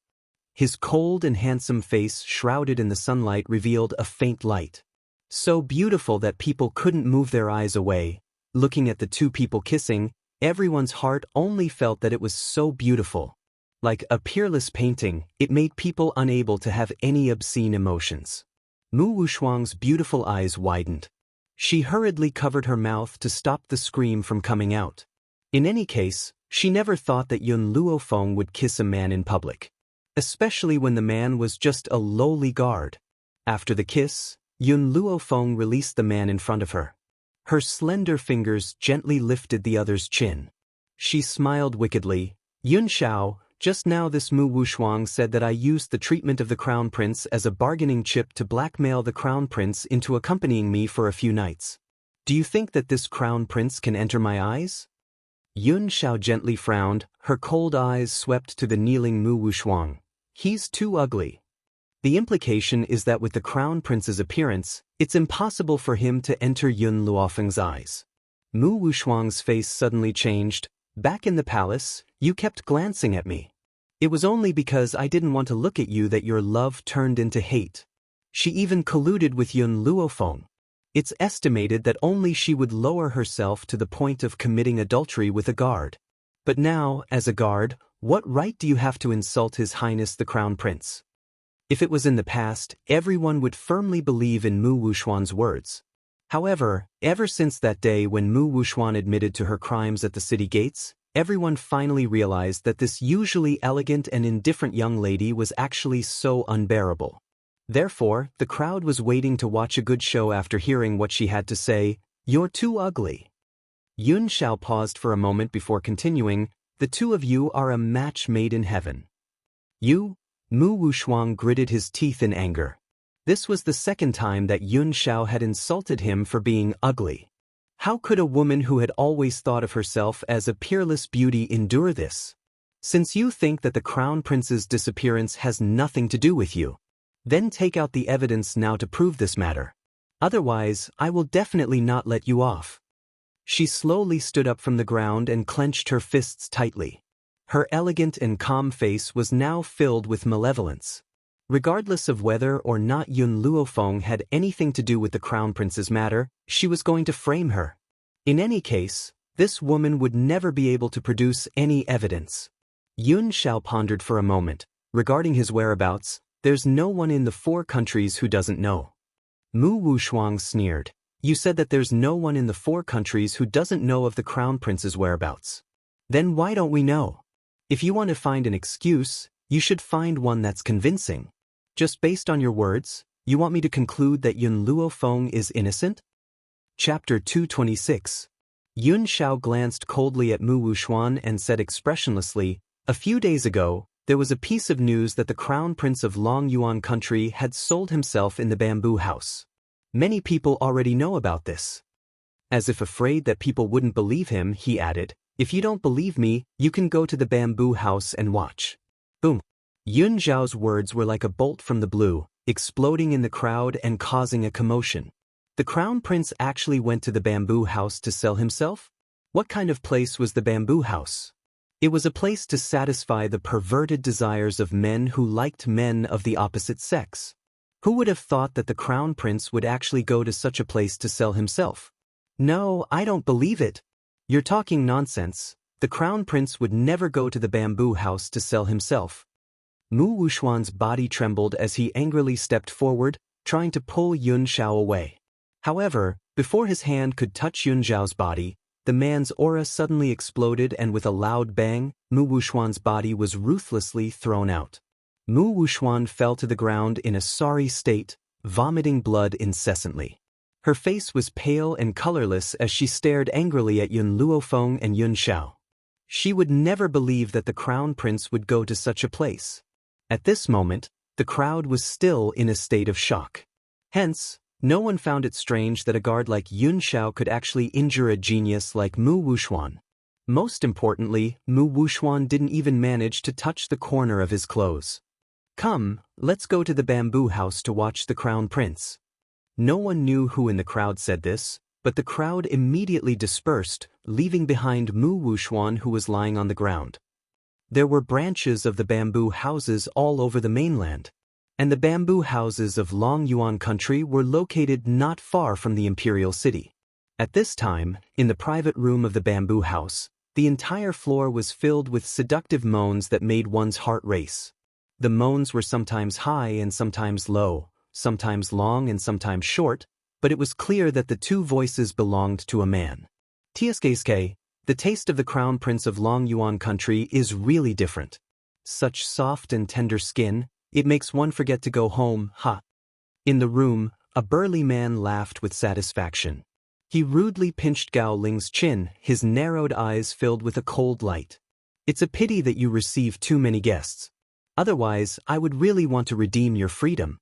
His cold and handsome face, shrouded in the sunlight, revealed a faint light. So beautiful that people couldn't move their eyes away. Looking at the two people kissing, everyone's heart only felt that it was so beautiful. Like a peerless painting, it made people unable to have any obscene emotions. Mu Wushuang's beautiful eyes widened. She hurriedly covered her mouth to stop the scream from coming out. In any case, she never thought that Yun Luofeng would kiss a man in public, especially when the man was just a lowly guard. After the kiss, Yun Luofeng released the man in front of her. Her slender fingers gently lifted the other's chin. She smiled wickedly. "Yun Xiao, just now this Mu Wushuang said that I used the treatment of the Crown Prince as a bargaining chip to blackmail the Crown Prince into accompanying me for a few nights. Do you think that this Crown Prince can enter my eyes?" Yun Xiao gently frowned, her cold eyes swept to the kneeling Mu Wushuang. "He's too ugly." The implication is that with the Crown Prince's appearance, it's impossible for him to enter Yun Luofeng's eyes. Mu Wushuang's face suddenly changed. "Back in the palace, you kept glancing at me. It was only because I didn't want to look at you that your love turned into hate." She even colluded with Yun Luofeng. It's estimated that only she would lower herself to the point of committing adultery with a guard. But now, as a guard, what right do you have to insult His Highness the Crown Prince? If it was in the past, everyone would firmly believe in Mu Wushuang's words. However, ever since that day when Mu Wushuang admitted to her crimes at the city gates, everyone finally realized that this usually elegant and indifferent young lady was actually so unbearable. Therefore, the crowd was waiting to watch a good show after hearing what she had to say. "You're too ugly." Yun Xiao paused for a moment before continuing, "The two of you are a match made in heaven." "You?" Mu Wushuang gritted his teeth in anger. This was the second time that Yun Xiao had insulted him for being ugly. How could a woman who had always thought of herself as a peerless beauty endure this? "Since you think that the Crown Prince's disappearance has nothing to do with you, then take out the evidence now to prove this matter. Otherwise, I will definitely not let you off." She slowly stood up from the ground and clenched her fists tightly. Her elegant and calm face was now filled with malevolence. Regardless of whether or not Yun Luofeng had anything to do with the Crown Prince's matter, she was going to frame her. In any case, this woman would never be able to produce any evidence. Yun Xiao pondered for a moment. Regarding his whereabouts, there's no one in the 4 countries who doesn't know. Mu Wushuang sneered. "You said that there's no one in the 4 countries who doesn't know of the Crown Prince's whereabouts. Then why don't we know? If you want to find an excuse, you should find one that's convincing. Just based on your words, you want me to conclude that Yun Luofeng is innocent?" Chapter 226. Yun Xiao glanced coldly at Mu Wushuang and said expressionlessly, "A few days ago, there was a piece of news that the Crown Prince of Long Yuan country had sold himself in the bamboo house. Many people already know about this." As if afraid that people wouldn't believe him, he added, "If you don't believe me, you can go to the bamboo house and watch." Boom. Yun Xiao's words were like a bolt from the blue, exploding in the crowd and causing a commotion. The Crown Prince actually went to the bamboo house to sell himself? What kind of place was the bamboo house? It was a place to satisfy the perverted desires of men who liked men of the opposite sex. Who would have thought that the Crown Prince would actually go to such a place to sell himself? "No, I don't believe it. You're talking nonsense. The Crown Prince would never go to the bamboo house to sell himself." Mu Wushuang's body trembled as he angrily stepped forward, trying to pull Yun Xiao away. However, before his hand could touch Yun Xiao's body, the man's aura suddenly exploded and with a loud bang, Mu Wushuang's body was ruthlessly thrown out. Mu Wushuang fell to the ground in a sorry state, vomiting blood incessantly. Her face was pale and colorless as she stared angrily at Yun Luofeng and Yun Xiao. She would never believe that the crown prince would go to such a place. At this moment, the crowd was still in a state of shock. Hence, no one found it strange that a guard like Yun Xiao could actually injure a genius like Mu Wuxuan. Most importantly, Mu Wuxuan didn't even manage to touch the corner of his clothes. Come, let's go to the bamboo house to watch the crown prince. No one knew who in the crowd said this, but the crowd immediately dispersed, leaving behind Mu Wuxuan who was lying on the ground. There were branches of the bamboo houses all over the mainland, and the bamboo houses of Long Yuan country were located not far from the imperial city. At this time, in the private room of the bamboo house, the entire floor was filled with seductive moans that made one's heart race. The moans were sometimes high and sometimes low, sometimes long and sometimes short, but it was clear that the two voices belonged to a man. Tsk, the taste of the crown prince of Long Yuan country is really different. Such soft and tender skin, it makes one forget to go home, ha. In the room, a burly man laughed with satisfaction. He rudely pinched Gao Ling's chin, his narrowed eyes filled with a cold light. It's a pity that you receive too many guests. Otherwise, I would really want to redeem your freedom.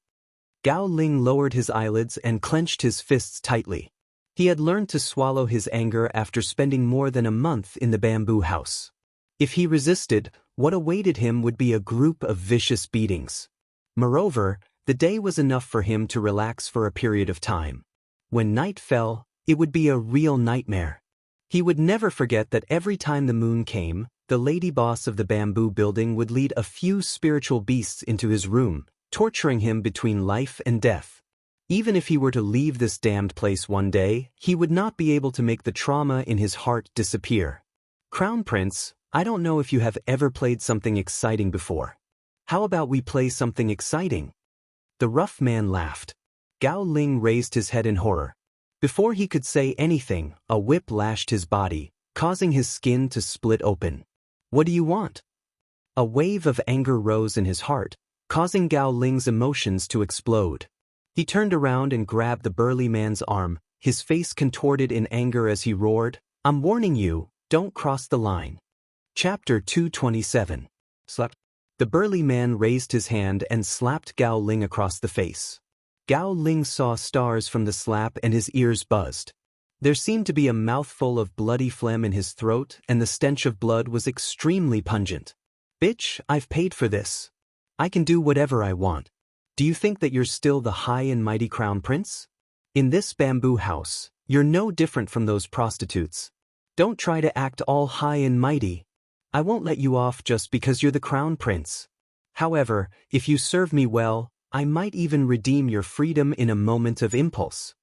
Gao Ling lowered his eyelids and clenched his fists tightly. He had learned to swallow his anger after spending more than a month in the bamboo house. If he resisted, what awaited him would be a group of vicious beatings. Moreover, the day was enough for him to relax for a period of time. When night fell, it would be a real nightmare. He would never forget that every time the moon came, the lady boss of the bamboo building would lead a few spiritual beasts into his room, torturing him between life and death. Even if he were to leave this damned place one day, he would not be able to make the trauma in his heart disappear. Crown Prince, I don't know if you have ever played something exciting before. How about we play something exciting? The rough man laughed. Gao Ling raised his head in horror. Before he could say anything, a whip lashed his body, causing his skin to split open. What do you want? A wave of anger rose in his heart, causing Gao Ling's emotions to explode. He turned around and grabbed the burly man's arm, his face contorted in anger as he roared, "I'm warning you, don't cross the line." Chapter 227. Slap. The burly man raised his hand and slapped Gao Ling across the face. Gao Ling saw stars from the slap and his ears buzzed. There seemed to be a mouthful of bloody phlegm in his throat, and the stench of blood was extremely pungent. "Bitch, I've paid for this. I can do whatever I want. Do you think that you're still the high and mighty crown prince? In this bamboo house, you're no different from those prostitutes. Don't try to act all high and mighty. I won't let you off just because you're the crown prince. However, if you serve me well, I might even redeem your freedom in a moment of impulse."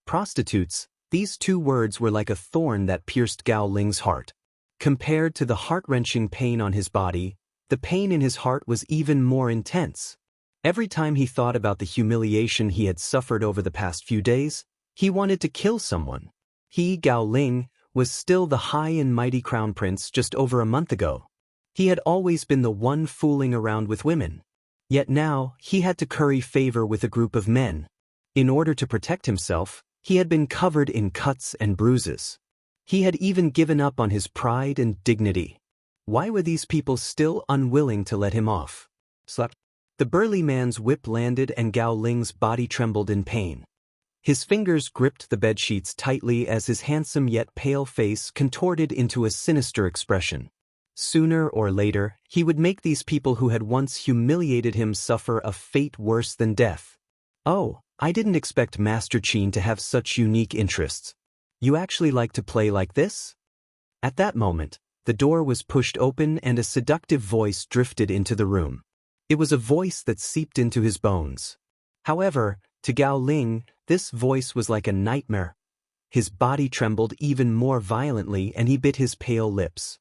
Prostitutes, these two words were like a thorn that pierced Gao Ling's heart. Compared to the heart-wrenching pain on his body, the pain in his heart was even more intense. Every time he thought about the humiliation he had suffered over the past few days, he wanted to kill someone. He, Gao Ling, was still the high and mighty crown prince just over a month ago. He had always been the one fooling around with women. Yet now, he had to curry favor with a group of men. In order to protect himself, he had been covered in cuts and bruises. He had even given up on his pride and dignity. Why were these people still unwilling to let him off? Slap. The burly man's whip landed and Gao Ling's body trembled in pain. His fingers gripped the bedsheets tightly as his handsome yet pale face contorted into a sinister expression. Sooner or later, he would make these people who had once humiliated him suffer a fate worse than death. "Oh, I didn't expect Master Qin to have such unique interests. You actually like to play like this?" At that moment, the door was pushed open and a seductive voice drifted into the room. It was a voice that seeped into his bones. However, to Gao Ling, this voice was like a nightmare. His body trembled even more violently and he bit his pale lips.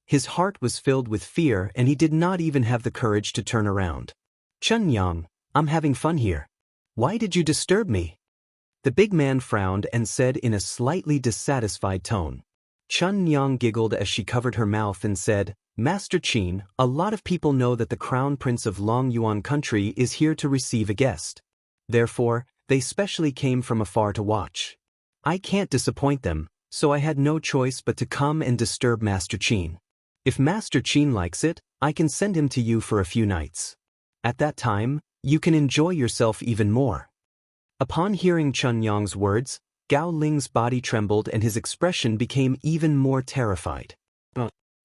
His heart was filled with fear and he did not even have the courage to turn around. "Chun Yang, I'm having fun here. Why did you disturb me?" The big man frowned and said in a slightly dissatisfied tone. Chun Yang giggled as she covered her mouth and said, "Master Qin, a lot of people know that the crown prince of Long Yuan country is here to receive a guest. Therefore, they specially came from afar to watch. I can't disappoint them, so I had no choice but to come and disturb Master Qin." If Master Qin likes it, I can send him to you for a few nights. At that time, you can enjoy yourself even more. Upon hearing Chun Yang's words, Gao Ling's body trembled and his expression became even more terrified.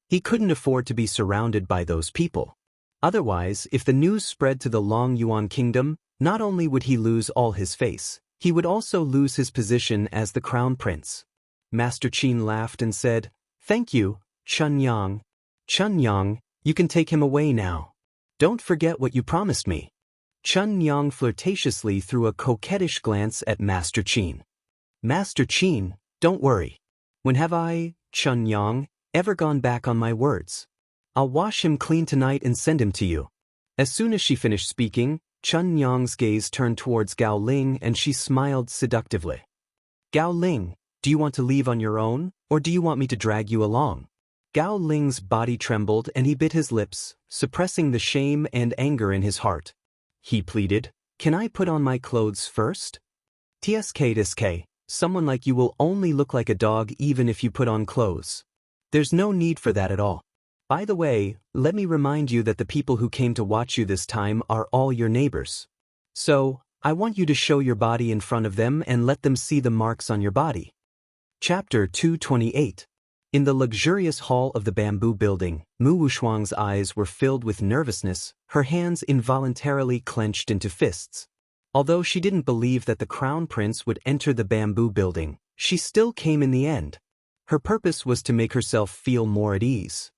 He couldn't afford to be surrounded by those people. Otherwise, if the news spread to the Long Yuan kingdom, not only would he lose all his face, he would also lose his position as the crown prince. Master Qin laughed and said, "Thank you, Chun Yang. Chun Yang, you can take him away now. Don't forget what you promised me." Chun Yang flirtatiously threw a coquettish glance at Master Qin. "Master Qin, don't worry. When have I, Chun Yang, ever gone back on my words? I'll wash him clean tonight and send him to you." As soon as she finished speaking, Chun Yang's gaze turned towards Gao Ling and she smiled seductively. "Gao Ling, do you want to leave on your own, or do you want me to drag you along?" Gao Ling's body trembled and he bit his lips, suppressing the shame and anger in his heart. He pleaded, "Can I put on my clothes first? TSK, someone like you will only look like a dog even if you put on clothes. There's no need for that at all. By the way, let me remind you that the people who came to watch you this time are all your neighbors. So, I want you to show your body in front of them and let them see the marks on your body." Chapter 228. In the luxurious hall of the bamboo building, Mu Wushuang's eyes were filled with nervousness, her hands involuntarily clenched into fists. Although she didn't believe that the crown prince would enter the bamboo building, she still came in the end. Her purpose was to make herself feel more at ease.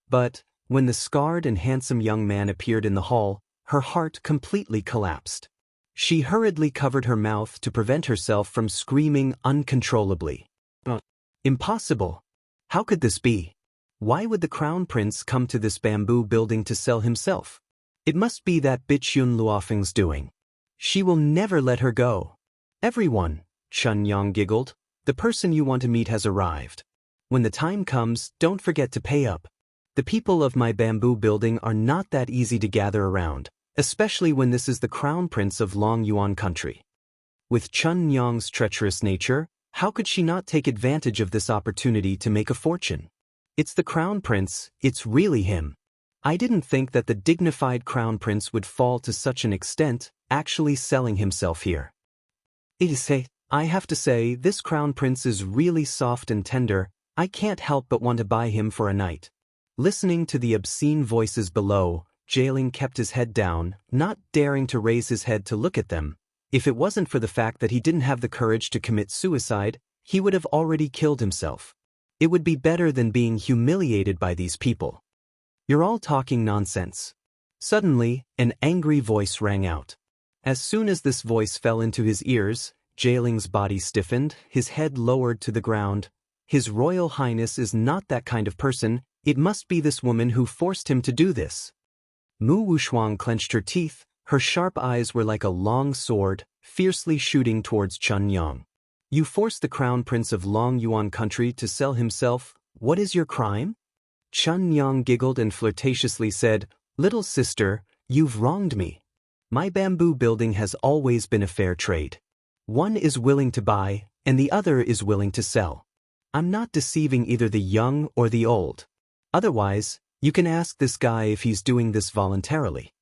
But, when the scarred and handsome young man appeared in the hall, her heart completely collapsed. She hurriedly covered her mouth to prevent herself from screaming uncontrollably. Impossible! How could this be? Why would the crown prince come to this bamboo building to sell himself? It must be that bitch Yun Luofeng's doing. She will never let her go. "Everyone," Chun Yang giggled, "the person you want to meet has arrived. When the time comes, don't forget to pay up. The people of my bamboo building are not that easy to gather around, especially when this is the crown prince of Long Yuan country." With Chun Yang's treacherous nature, how could she not take advantage of this opportunity to make a fortune? It's the crown prince, it's really him. I didn't think that the dignified crown prince would fall to such an extent, actually selling himself here. I have to say, this crown prince is really soft and tender. I can't help but want to buy him for a night. Listening to the obscene voices below, Jailing kept his head down, not daring to raise his head to look at them. If it wasn't for the fact that he didn't have the courage to commit suicide, he would have already killed himself. It would be better than being humiliated by these people. "You're all talking nonsense." Suddenly, an angry voice rang out. As soon as this voice fell into his ears, Jailing's body stiffened, his head lowered to the ground. His Royal Highness is not that kind of person. It must be this woman who forced him to do this. Mu Wushuang clenched her teeth. Her sharp eyes were like a long sword, fiercely shooting towards Chun Yang. "You forced the crown prince of Long Yuan country to sell himself. What is your crime?" Chun Yang giggled and flirtatiously said, "Little sister, you've wronged me. My bamboo building has always been a fair trade. One is willing to buy, and the other is willing to sell. I'm not deceiving either the young or the old. Otherwise, you can ask this guy if he's doing this voluntarily."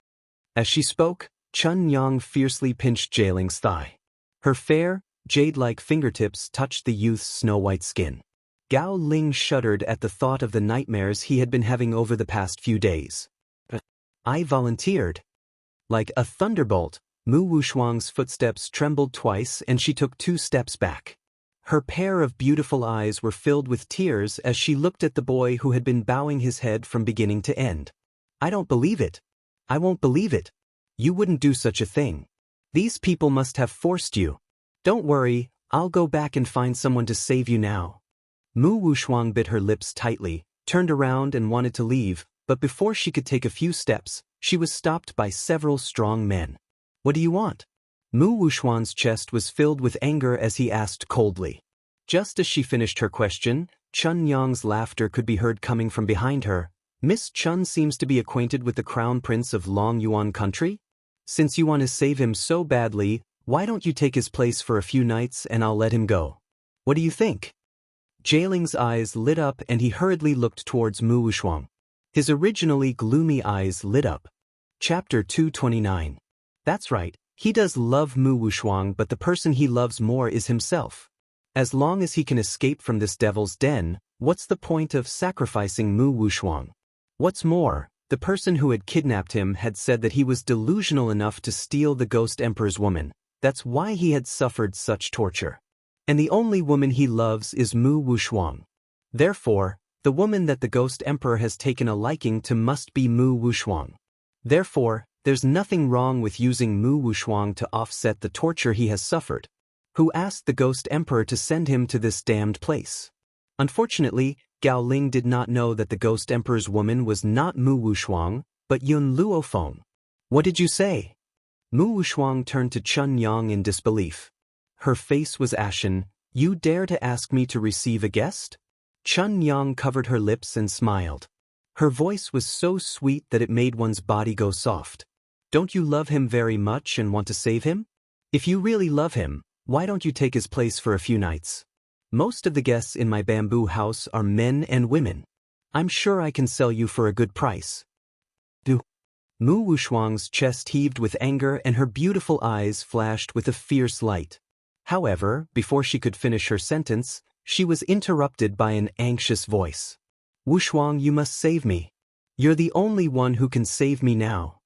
As she spoke, Chun Yang fiercely pinched Jailing's thigh. Her fair, jade-like fingertips touched the youth's snow-white skin. Gao Ling shuddered at the thought of the nightmares he had been having over the past few days. "I volunteered." Like a thunderbolt, Mu Wushuang's footsteps trembled twice and she took 2 steps back. Her pair of beautiful eyes were filled with tears as she looked at the boy who had been bowing his head from beginning to end. "I don't believe it. I won't believe it. You wouldn't do such a thing. These people must have forced you. Don't worry, I'll go back and find someone to save you now." Mu Wushuang bit her lips tightly, turned around and wanted to leave, but before she could take a few steps, she was stopped by several strong men. "What do you want?" Mu Wushuang's chest was filled with anger as he asked coldly. Just as she finished her question, Chun Yang's laughter could be heard coming from behind her. "Miss Chun seems to be acquainted with the crown prince of Long Yuan country? Since you want to save him so badly, why don't you take his place for a few nights and I'll let him go? What do you think?" Jialing's eyes lit up and he hurriedly looked towards Mu Wushuang. His originally gloomy eyes lit up. Chapter 229. That's right, he does love Mu Wushuang, but the person he loves more is himself. As long as he can escape from this devil's den, what's the point of sacrificing Mu Wushuang? What's more, the person who had kidnapped him had said that he was delusional enough to steal the Ghost Emperor's woman. That's why he had suffered such torture. And the only woman he loves is Mu Wushuang. Therefore, the woman that the Ghost Emperor has taken a liking to must be Mu Wushuang. Therefore, there's nothing wrong with using Mu Wushuang to offset the torture he has suffered. Who asked the Ghost Emperor to send him to this damned place? Unfortunately, Gao Ling did not know that the Ghost Emperor's woman was not Mu Wushuang, but Yun Luofeng. What did you say? Mu Wushuang turned to Chun Yang in disbelief. Her face was ashen. You dare to ask me to receive a guest? Chun Yang covered her lips and smiled. Her voice was so sweet that it made one's body go soft. Don't you love him very much and want to save him? If you really love him, why don't you take his place for a few nights? Most of the guests in my bamboo house are men and women. I'm sure I can sell you for a good price. Do. Mu Wushuang's chest heaved with anger and her beautiful eyes flashed with a fierce light. However, before she could finish her sentence, she was interrupted by an anxious voice. Wushuang, you must save me. You're the only one who can save me now.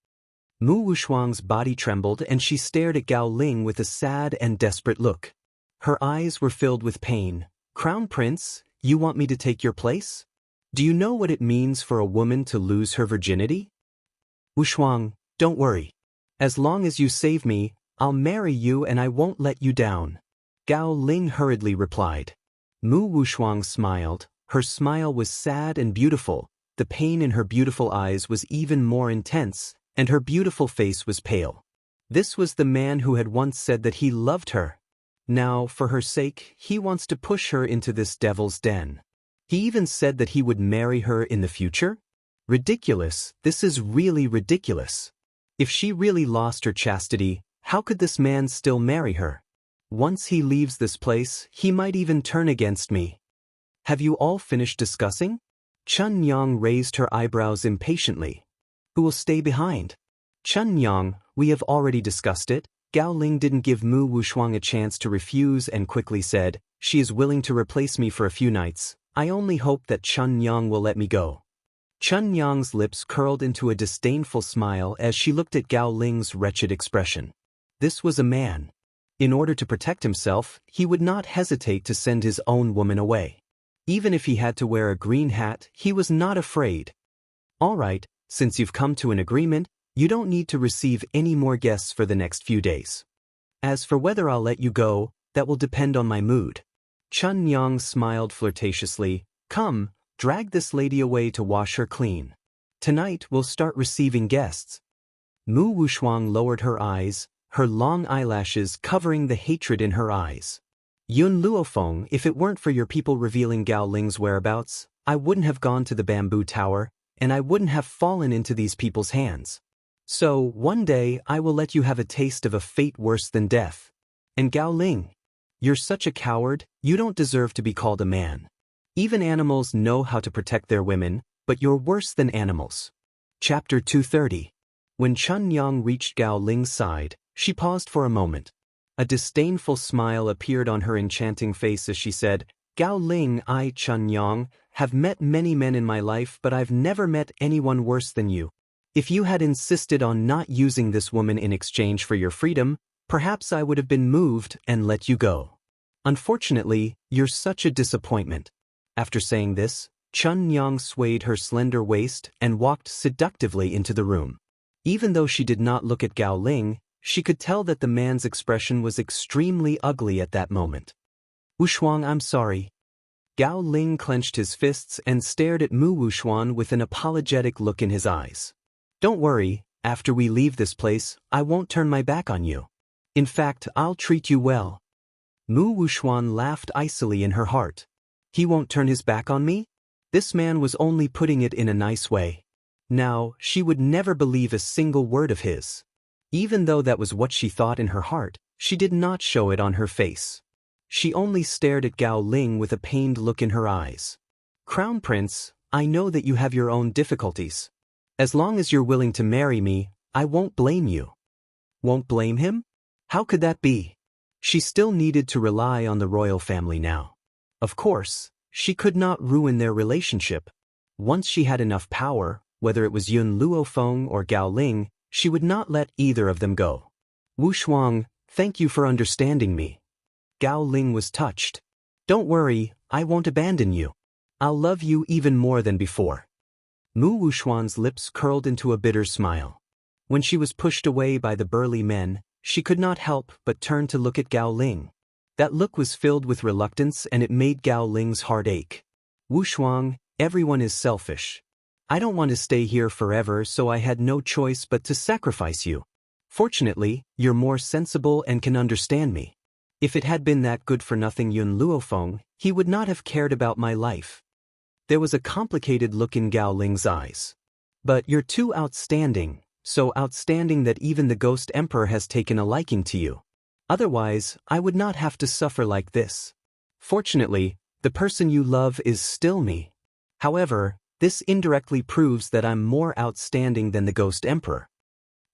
Mu Wushuang's body trembled and she stared at Gao Ling with a sad and desperate look. Her eyes were filled with pain. Crown Prince, you want me to take your place? Do you know what it means for a woman to lose her virginity? Wushuang, don't worry. As long as you save me, I'll marry you and I won't let you down. Gao Ling hurriedly replied. Mu Wushuang smiled. Her smile was sad and beautiful. The pain in her beautiful eyes was even more intense, and her beautiful face was pale. This was the man who had once said that he loved her. Now, for her sake, he wants to push her into this devil's den. He even said that he would marry her in the future? Ridiculous, this is really ridiculous. If she really lost her chastity, how could this man still marry her? Once he leaves this place, he might even turn against me. Have you all finished discussing? Chun Yang raised her eyebrows impatiently. Who will stay behind? Chun Yang, we have already discussed it. Gao Ling didn't give Mu Wushuang a chance to refuse and quickly said, she is willing to replace me for a few nights. I only hope that Chun Yang will let me go. Chun Yang's lips curled into a disdainful smile as she looked at Gao Ling's wretched expression. This was a man. In order to protect himself, he would not hesitate to send his own woman away. Even if he had to wear a green hat, he was not afraid. All right, since you've come to an agreement, you don't need to receive any more guests for the next few days. As for whether I'll let you go, that will depend on my mood. Chun Yang smiled flirtatiously. Come, drag this lady away to wash her clean. Tonight we'll start receiving guests. Mu Wushuang lowered her eyes, her long eyelashes covering the hatred in her eyes. Yun Luofeng, if it weren't for your people revealing Gao Ling's whereabouts, I wouldn't have gone to the bamboo tower, and I wouldn't have fallen into these people's hands. So, one day, I will let you have a taste of a fate worse than death. And Gao Ling, you're such a coward, you don't deserve to be called a man. Even animals know how to protect their women, but you're worse than animals. Chapter 230. When Chun Yang reached Gao Ling's side, she paused for a moment. A disdainful smile appeared on her enchanting face as she said, Gao Ling, I, Chun Yang, have met many men in my life, but I've never met anyone worse than you. If you had insisted on not using this woman in exchange for your freedom, perhaps I would have been moved and let you go. Unfortunately, you're such a disappointment. After saying this, Chun Yang swayed her slender waist and walked seductively into the room. Even though she did not look at Gao Ling, she could tell that the man's expression was extremely ugly at that moment. Wushuang, I'm sorry. Gao Ling clenched his fists and stared at Mu Wushuang with an apologetic look in his eyes. Don't worry, after we leave this place, I won't turn my back on you. In fact, I'll treat you well. Mu Wushuang laughed icily in her heart. He won't turn his back on me? This man was only putting it in a nice way. Now, she would never believe a single word of his. Even though that was what she thought in her heart, she did not show it on her face. She only stared at Gao Ling with a pained look in her eyes. Crown Prince, I know that you have your own difficulties. As long as you're willing to marry me, I won't blame you. Won't blame him? How could that be? She still needed to rely on the royal family now. Of course, she could not ruin their relationship. Once she had enough power, whether it was Yun Luofeng or Gao Ling, she would not let either of them go. Wu Shuang, thank you for understanding me. Gao Ling was touched. Don't worry, I won't abandon you. I'll love you even more than before. Mu Wuxuan's lips curled into a bitter smile. When she was pushed away by the burly men, she could not help but turn to look at Gao Ling. That look was filled with reluctance and it made Gao Ling's heart ache. Wuxuang, everyone is selfish. I don't want to stay here forever, so I had no choice but to sacrifice you. Fortunately, you're more sensible and can understand me. If it had been that good-for-nothing Yun Luofeng, he would not have cared about my life. There was a complicated look in Gao Ling's eyes. But you're too outstanding, so outstanding that even the Ghost Emperor has taken a liking to you. Otherwise, I would not have to suffer like this. Fortunately, the person you love is still me. However, this indirectly proves that I'm more outstanding than the Ghost Emperor.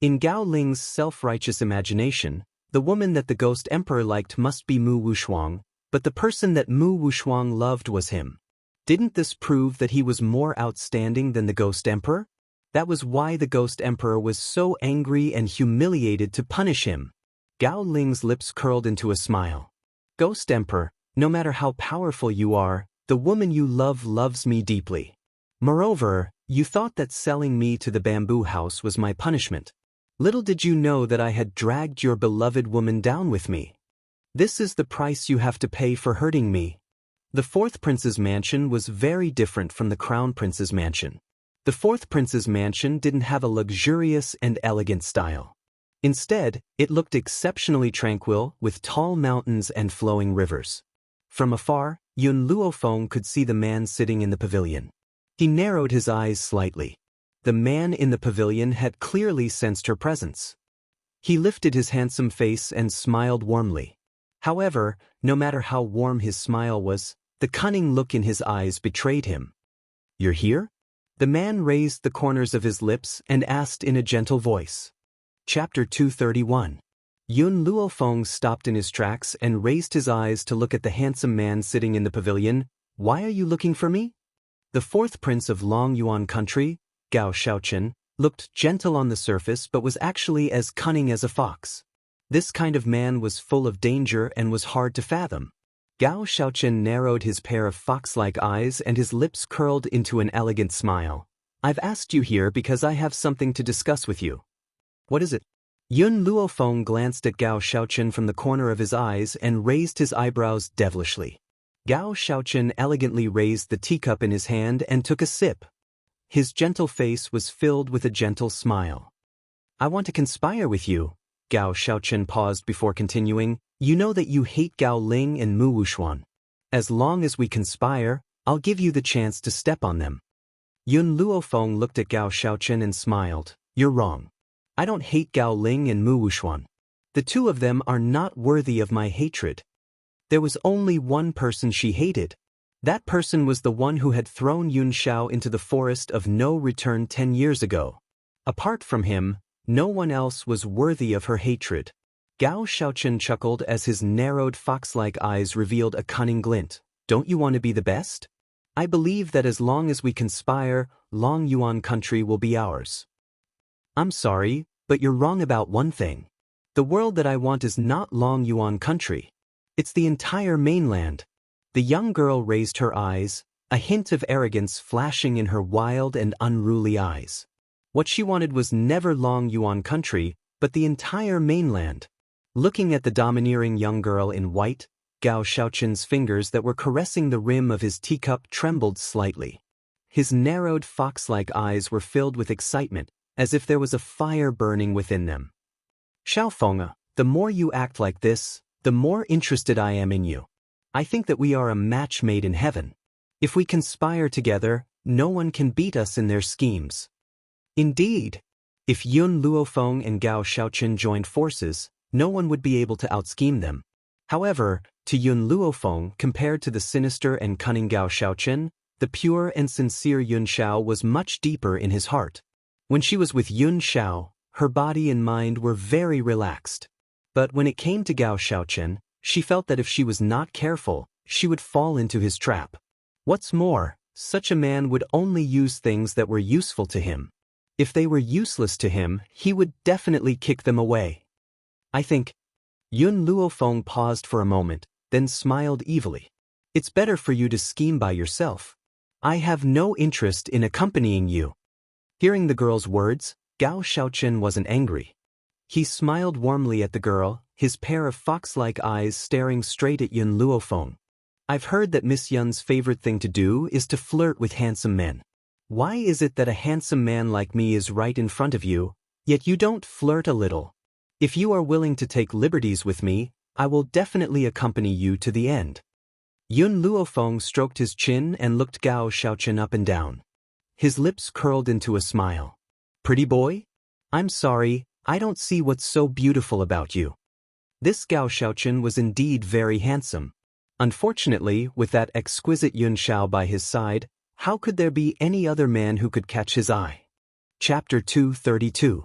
In Gao Ling's self-righteous imagination, the woman that the Ghost Emperor liked must be Mu Wuxuang, but the person that Mu Wuxuang loved was him. Didn't this prove that he was more outstanding than the Ghost Emperor? That was why the Ghost Emperor was so angry and humiliated to punish him. Gao Ling's lips curled into a smile. Ghost Emperor, no matter how powerful you are, the woman you love loves me deeply. Moreover, you thought that selling me to the bamboo house was my punishment. Little did you know that I had dragged your beloved woman down with me. This is the price you have to pay for hurting me. The fourth prince's mansion was very different from the crown prince's mansion. The fourth prince's mansion didn't have a luxurious and elegant style. Instead, it looked exceptionally tranquil with tall mountains and flowing rivers. From afar, Yun Luofeng could see the man sitting in the pavilion. He narrowed his eyes slightly. The man in the pavilion had clearly sensed her presence. He lifted his handsome face and smiled warmly. However, no matter how warm his smile was, the cunning look in his eyes betrayed him. You're here? The man raised the corners of his lips and asked in a gentle voice. Chapter 231. Yun Luofeng stopped in his tracks and raised his eyes to look at the handsome man sitting in the pavilion. Why are you looking for me? The fourth prince of Long Yuan country, Gao Xiaochen, looked gentle on the surface but was actually as cunning as a fox. This kind of man was full of danger and was hard to fathom. Gao Xiaochen narrowed his pair of fox-like eyes and his lips curled into an elegant smile. I've asked you here because I have something to discuss with you. What is it? Yun Luofeng glanced at Gao Xiaochen from the corner of his eyes and raised his eyebrows devilishly. Gao Xiaochen elegantly raised the teacup in his hand and took a sip. His gentle face was filled with a gentle smile. I want to conspire with you. Gao Xiaochen paused before continuing. You know that you hate Gao Ling and Mu Wuxuan. As long as we conspire, I'll give you the chance to step on them. Yun Luofeng looked at Gao Xiaochen and smiled. You're wrong. I don't hate Gao Ling and Mu Wuxuan. The two of them are not worthy of my hatred. There was only one person she hated. That person was the one who had thrown Yun Xiao into the forest of no return 10 years ago. Apart from him, no one else was worthy of her hatred. Gao Xiaochen chuckled as his narrowed fox-like eyes revealed a cunning glint. Don't you want to be the best? I believe that as long as we conspire, Long Yuan country will be ours. I'm sorry, but you're wrong about one thing. The world that I want is not Long Yuan country. It's the entire mainland. The young girl raised her eyes, a hint of arrogance flashing in her wild and unruly eyes. What she wanted was never Long Yuan country, but the entire mainland. Looking at the domineering young girl in white, Gao Xiaochen's fingers that were caressing the rim of his teacup trembled slightly. His narrowed fox-like eyes were filled with excitement, as if there was a fire burning within them. Xiaofeng, the more you act like this, the more interested I am in you. I think that we are a match made in heaven. If we conspire together, no one can beat us in their schemes. Indeed, if Yun Luofeng and Gao Xiaochen joined forces, no one would be able to outscheme them. However, to Yun Luofeng, compared to the sinister and cunning Gao Xiaochen, the pure and sincere Yun Xiao was much deeper in his heart. When she was with Yun Xiao, her body and mind were very relaxed. But when it came to Gao Xiaochen, she felt that if she was not careful, she would fall into his trap. What's more, such a man would only use things that were useful to him. If they were useless to him, he would definitely kick them away. I think. Yun Luofeng paused for a moment, then smiled evilly. It's better for you to scheme by yourself. I have no interest in accompanying you. Hearing the girl's words, Gao Xiaochen wasn't angry. He smiled warmly at the girl, his pair of fox-like eyes staring straight at Yun Luofeng. I've heard that Miss Yun's favorite thing to do is to flirt with handsome men. Why is it that a handsome man like me is right in front of you, yet you don't flirt a little? If you are willing to take liberties with me, I will definitely accompany you to the end. Yun Luofeng stroked his chin and looked Gao Xiaochen up and down. His lips curled into a smile. Pretty boy? I'm sorry, I don't see what's so beautiful about you. This Gao Xiaochen was indeed very handsome. Unfortunately, with that exquisite Yun Xiao by his side, how could there be any other man who could catch his eye? Chapter 232.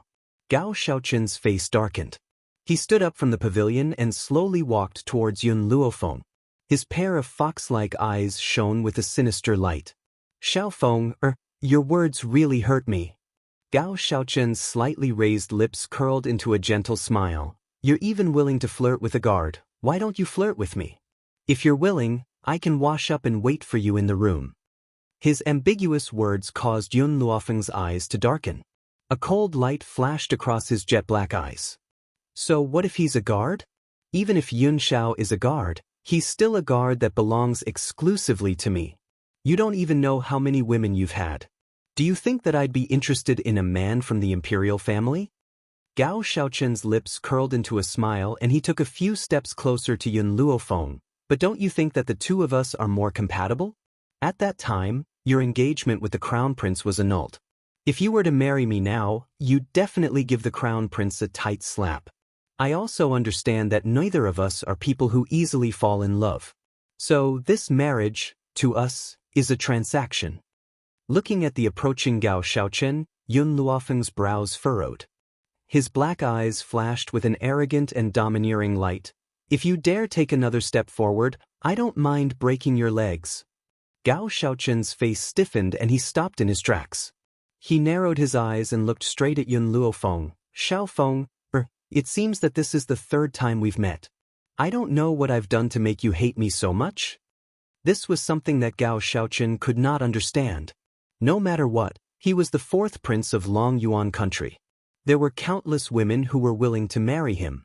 Gao Xiaochen's face darkened. He stood up from the pavilion and slowly walked towards Yun Luofeng. His pair of fox-like eyes shone with a sinister light. Xiaofeng, your words really hurt me. Gao Xiaochen's slightly raised lips curled into a gentle smile. You're even willing to flirt with a guard. Why don't you flirt with me? If you're willing, I can wash up and wait for you in the room. His ambiguous words caused Yun Luofeng's eyes to darken. A cold light flashed across his jet-black eyes. So what if he's a guard? Even if Yun Xiao is a guard, he's still a guard that belongs exclusively to me. You don't even know how many women you've had. Do you think that I'd be interested in a man from the imperial family? Gao Xiaochen's lips curled into a smile and he took a few steps closer to Yun Luofeng. But don't you think that the two of us are more compatible? At that time, your engagement with the crown prince was annulled. If you were to marry me now, you'd definitely give the crown prince a tight slap. I also understand that neither of us are people who easily fall in love. So this marriage, to us, is a transaction. Looking at the approaching Gao Xiaochen, Yun Luofeng's brows furrowed. His black eyes flashed with an arrogant and domineering light. If you dare take another step forward, I don't mind breaking your legs. Gao Xiaochen's face stiffened and he stopped in his tracks. He narrowed his eyes and looked straight at Yun Luofeng. Xiaofeng, it seems that this is the third time we've met. I don't know what I've done to make you hate me so much. This was something that Gao Xiaochen could not understand. No matter what, he was the fourth prince of Long Yuan country. There were countless women who were willing to marry him.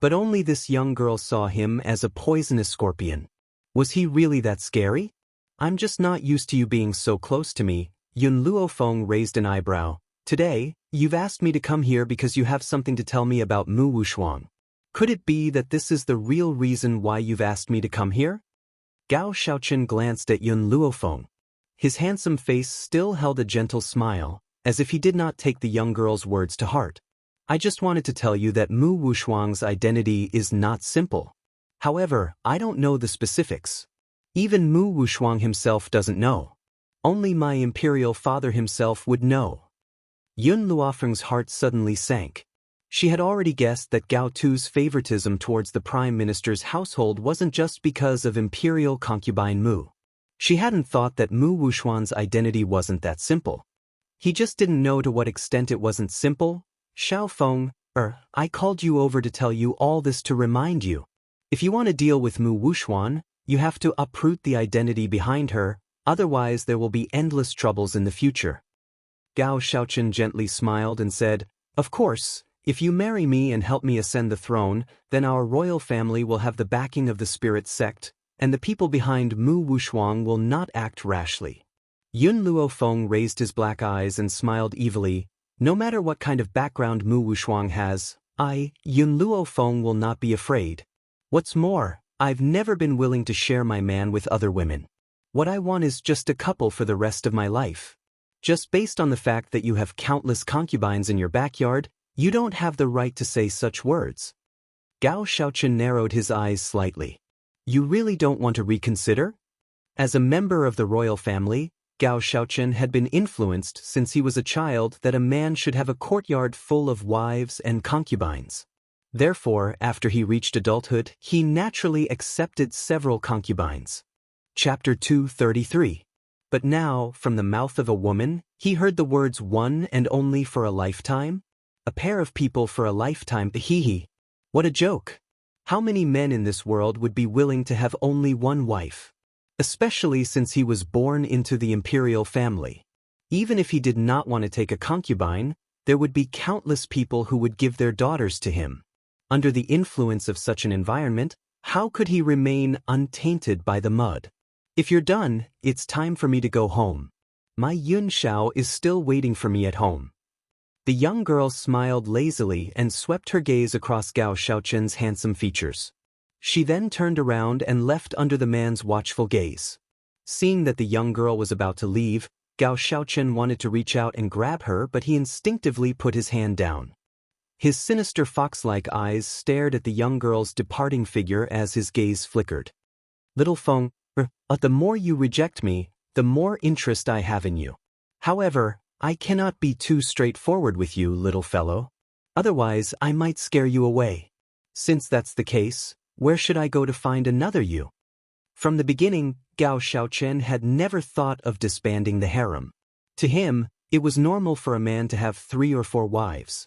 But only this young girl saw him as a poisonous scorpion. Was he really that scary? I'm just not used to you being so close to me. Yun Luofeng raised an eyebrow. Today, you've asked me to come here because you have something to tell me about Mu Wushuang. Could it be that this is the real reason why you've asked me to come here? Gao Xiaochen glanced at Yun Luofeng. His handsome face still held a gentle smile, as if he did not take the young girl's words to heart. I just wanted to tell you that Mu Wushuang's identity is not simple. However, I don't know the specifics. Even Mu Wushuang himself doesn't know. Only my imperial father himself would know. Yun Luofeng's heart suddenly sank. She had already guessed that Gao Tu's favoritism towards the prime minister's household wasn't just because of imperial concubine Mu. She hadn't thought that Mu Wushuang's identity wasn't that simple. He just didn't know to what extent it wasn't simple. Xiaofeng, I called you over to tell you all this to remind you. If you want to deal with Mu Wushuang, you have to uproot the identity behind her, otherwise there will be endless troubles in the future. Gao Xiaochen gently smiled and said, Of course, if you marry me and help me ascend the throne, then our royal family will have the backing of the spirit sect, and the people behind Mu Wushuang will not act rashly. Yun Luofeng raised his black eyes and smiled evilly. No matter what kind of background Mu Wushuang has, Yun Luofeng, will not be afraid. What's more, I've never been willing to share my man with other women. What I want is just a couple for the rest of my life. Just based on the fact that you have countless concubines in your backyard, you don't have the right to say such words. Gao Xiaochen narrowed his eyes slightly. You really don't want to reconsider? As a member of the royal family, Gao Xiaochen had been influenced since he was a child that a man should have a courtyard full of wives and concubines. Therefore, after he reached adulthood, he naturally accepted several concubines. Chapter 233. But now, from the mouth of a woman, he heard the words one and only for a lifetime? A pair of people for a lifetime, hee. What a joke. How many men in this world would be willing to have only one wife? Especially since he was born into the imperial family. Even if he did not want to take a concubine, there would be countless people who would give their daughters to him. Under the influence of such an environment, how could he remain untainted by the mud? If you're done, it's time for me to go home. My Yun Xiao is still waiting for me at home. The young girl smiled lazily and swept her gaze across Gao Xiaochen's handsome features. She then turned around and left under the man's watchful gaze. Seeing that the young girl was about to leave, Gao Xiaochen wanted to reach out and grab her, but he instinctively put his hand down. His sinister fox-like eyes stared at the young girl's departing figure as his gaze flickered. Little Feng, the more you reject me, the more interest I have in you. However, I cannot be too straightforward with you, little fellow. Otherwise, I might scare you away. Since that's the case, where should I go to find another you? From the beginning, Gao Xiaochen had never thought of disbanding the harem. To him, it was normal for a man to have 3 or 4 wives.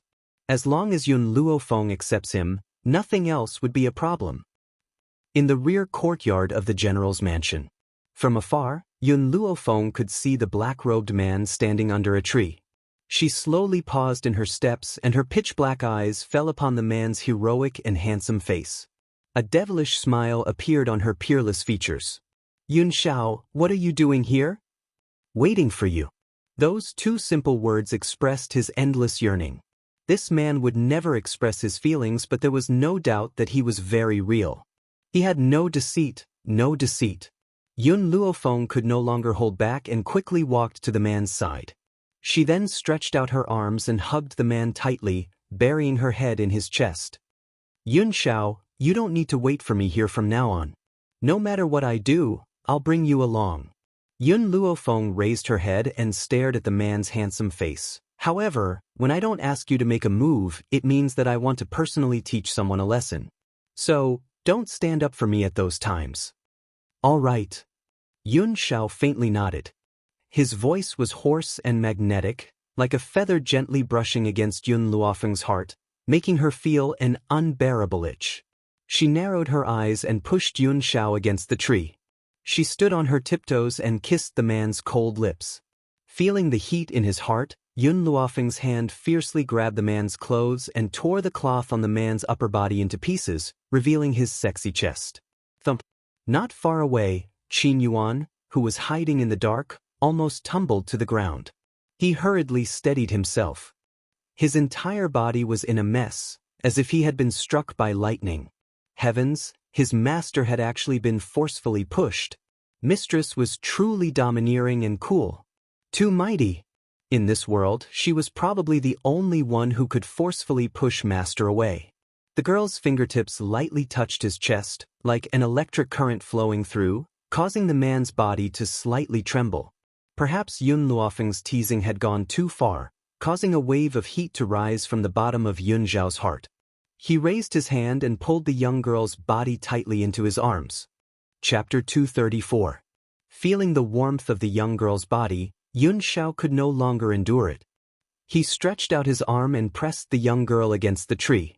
As long as Yun Luofeng accepts him, nothing else would be a problem. In the rear courtyard of the general's mansion. From afar, Yun Luofeng could see the black-robed man standing under a tree. She slowly paused in her steps and her pitch-black eyes fell upon the man's heroic and handsome face. A devilish smile appeared on her peerless features. Yun Xiao, what are you doing here? Waiting for you. Those 2 simple words expressed his endless yearning. This man would never express his feelings, but there was no doubt that he was very real. He had no deceit, no deceit. Yun Luofeng could no longer hold back and quickly walked to the man's side. She then stretched out her arms and hugged the man tightly, burying her head in his chest. Yun Xiao, you don't need to wait for me here from now on. No matter what I do, I'll bring you along. Yun Luofeng raised her head and stared at the man's handsome face. However, when I don't ask you to make a move, it means that I want to personally teach someone a lesson. So, don't stand up for me at those times. All right. Yun Xiao faintly nodded. His voice was hoarse and magnetic, like a feather gently brushing against Yun Luofeng's heart, making her feel an unbearable itch. She narrowed her eyes and pushed Yun Xiao against the tree. She stood on her tiptoes and kissed the man's cold lips. Feeling the heat in his heart, Yun Luofeng's hand fiercely grabbed the man's clothes and tore the cloth on the man's upper body into pieces, revealing his sexy chest. Thump. Not far away, Qin Yuan, who was hiding in the dark, almost tumbled to the ground. He hurriedly steadied himself. His entire body was in a mess, as if he had been struck by lightning. Heavens, his master had actually been forcefully pushed. Mistress was truly domineering and cool. Too mighty. In this world, she was probably the only one who could forcefully push master away. The girl's fingertips lightly touched his chest, like an electric current flowing through, causing the man's body to slightly tremble. Perhaps Yun Luofeng's teasing had gone too far, causing a wave of heat to rise from the bottom of Yun Zhao's heart. He raised his hand and pulled the young girl's body tightly into his arms. Chapter 234. Feeling the warmth of the young girl's body, Yun Xiao could no longer endure it. He stretched out his arm and pressed the young girl against the tree.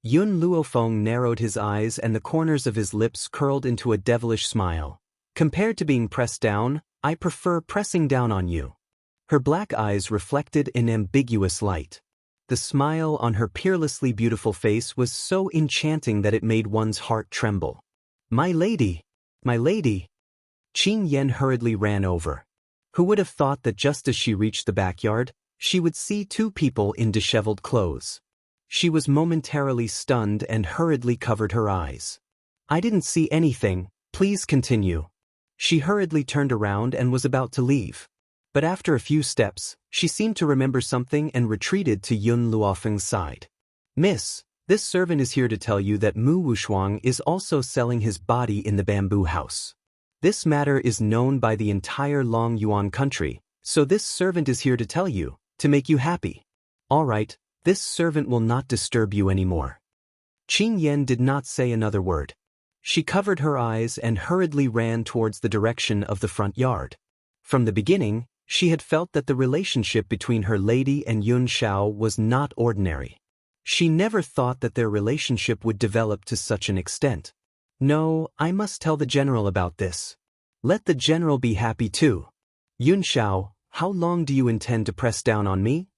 Yun Luofeng narrowed his eyes and the corners of his lips curled into a devilish smile. Compared to being pressed down, I prefer pressing down on you. Her black eyes reflected an ambiguous light. The smile on her peerlessly beautiful face was so enchanting that it made one's heart tremble. My lady! My lady! Qin Yan hurriedly ran over. Who would have thought that just as she reached the backyard, she would see 2 people in disheveled clothes. She was momentarily stunned and hurriedly covered her eyes. I didn't see anything, please continue. She hurriedly turned around and was about to leave. But after a few steps, she seemed to remember something and retreated to Yun Luofeng's side. Miss, This servant is here to tell you that Mu Wushuang is also selling his body in the bamboo house. This matter is known by the entire Long Yuan country, so this servant is here to tell you, to make you happy. Alright, this servant will not disturb you anymore. Qing Yan did not say another word. She covered her eyes and hurriedly ran towards the direction of the front yard. From the beginning, she had felt that the relationship between her lady and Yun Shao was not ordinary. She never thought that their relationship would develop to such an extent. No, I must tell the general about this. Let the general be happy too. Yun Shao, how long do you intend to press down on me?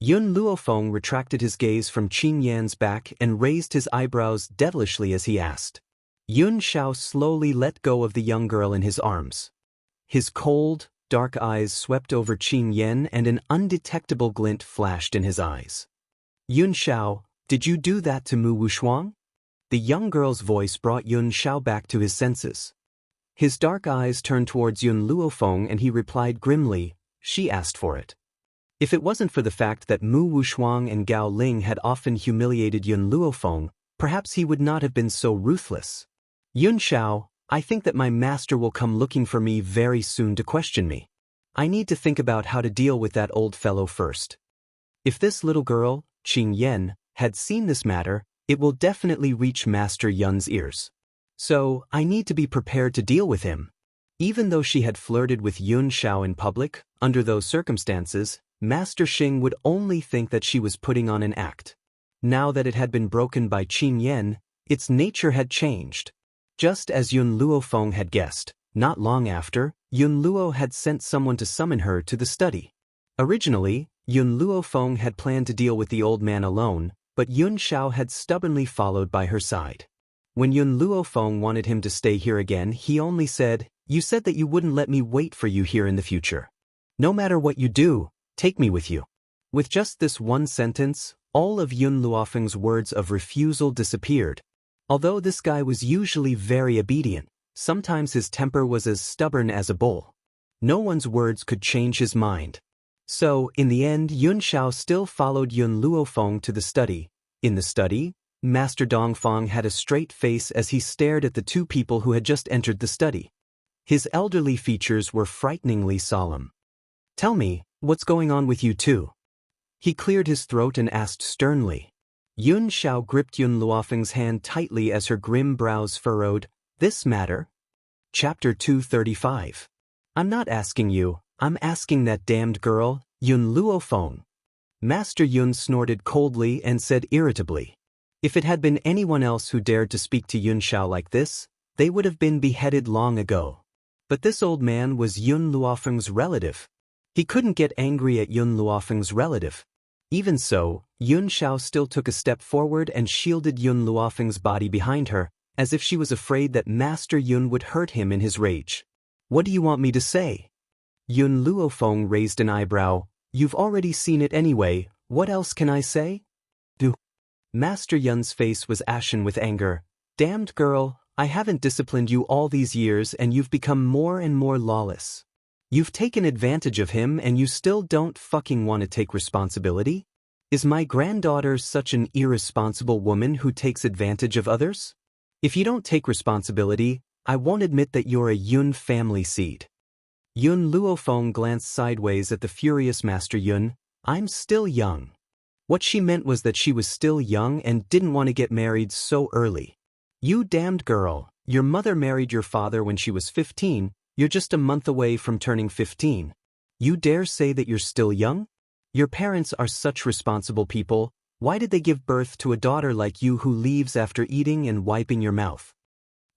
Yun Luofeng retracted his gaze from Qing Yan's back and raised his eyebrows devilishly as he asked. Yun Shao slowly let go of the young girl in his arms. His cold, dark eyes swept over Qing Yan and an undetectable glint flashed in his eyes. Yun Shao, did you do that to Mu Wushuang? The young girl's voice brought Yun Shao back to his senses. His dark eyes turned towards Yun Luofeng and he replied grimly, she asked for it. If it wasn't for the fact that Mu Wushuang and Gao Ling had often humiliated Yun Luofeng, perhaps he would not have been so ruthless. Yun Shao, I think that my master will come looking for me very soon to question me. I need to think about how to deal with that old fellow first. If this little girl, Qing Yan, had seen this matter, it will definitely reach Master Yun's ears. So, I need to be prepared to deal with him. Even though she had flirted with Yun Shao in public, under those circumstances, Master Xing would only think that she was putting on an act. Now that it had been broken by Qing Yan, its nature had changed. Just as Yun Luofeng had guessed, not long after, Yun Luo had sent someone to summon her to the study. Originally, Yun Luofeng had planned to deal with the old man alone, but Yun Shao had stubbornly followed by her side. When Yun Luofeng wanted him to stay here again, he only said, you said that you wouldn't let me wait for you here in the future. No matter what you do, take me with you. With just this one sentence, all of Yun Luofeng's words of refusal disappeared. Although this guy was usually very obedient, sometimes his temper was as stubborn as a bull. No one's words could change his mind. So, in the end, Yun Shao still followed Yun Luofeng to the study. In the study, Master Dongfang had a straight face as he stared at the two people who had just entered the study. His elderly features were frighteningly solemn. Tell me, what's going on with you two? He cleared his throat and asked sternly. Yun Shao gripped Yun Luofeng's hand tightly as her grim brows furrowed. This matter? Chapter 235. I'm not asking you, I'm asking that damned girl, Yun Luofeng. Master Yun snorted coldly and said irritably. If it had been anyone else who dared to speak to Yun Shao like this, they would have been beheaded long ago. But this old man was Yun Luofeng's relative. He couldn't get angry at Yun Luofeng's relative. Even so, Yun Shao still took a step forward and shielded Yun Luofeng's body behind her, as if she was afraid that Master Yun would hurt him in his rage. What do you want me to say? Yun Luofeng raised an eyebrow. You've already seen it anyway, what else can I say? Do. Master Yun's face was ashen with anger. Damned girl, I haven't disciplined you all these years and you've become more and more lawless. You've taken advantage of him and you still don't fucking want to take responsibility? Is my granddaughter such an irresponsible woman who takes advantage of others? If you don't take responsibility, I won't admit that you're a Yun family seed. Yun Luofeng glanced sideways at the furious Master Yun. I'm still young. What she meant was that she was still young and didn't want to get married so early. You damned girl, your mother married your father when she was 15, you're just a month away from turning 15. You dare say that you're still young? Your parents are such responsible people, why did they give birth to a daughter like you who leaves after eating and wiping your mouth?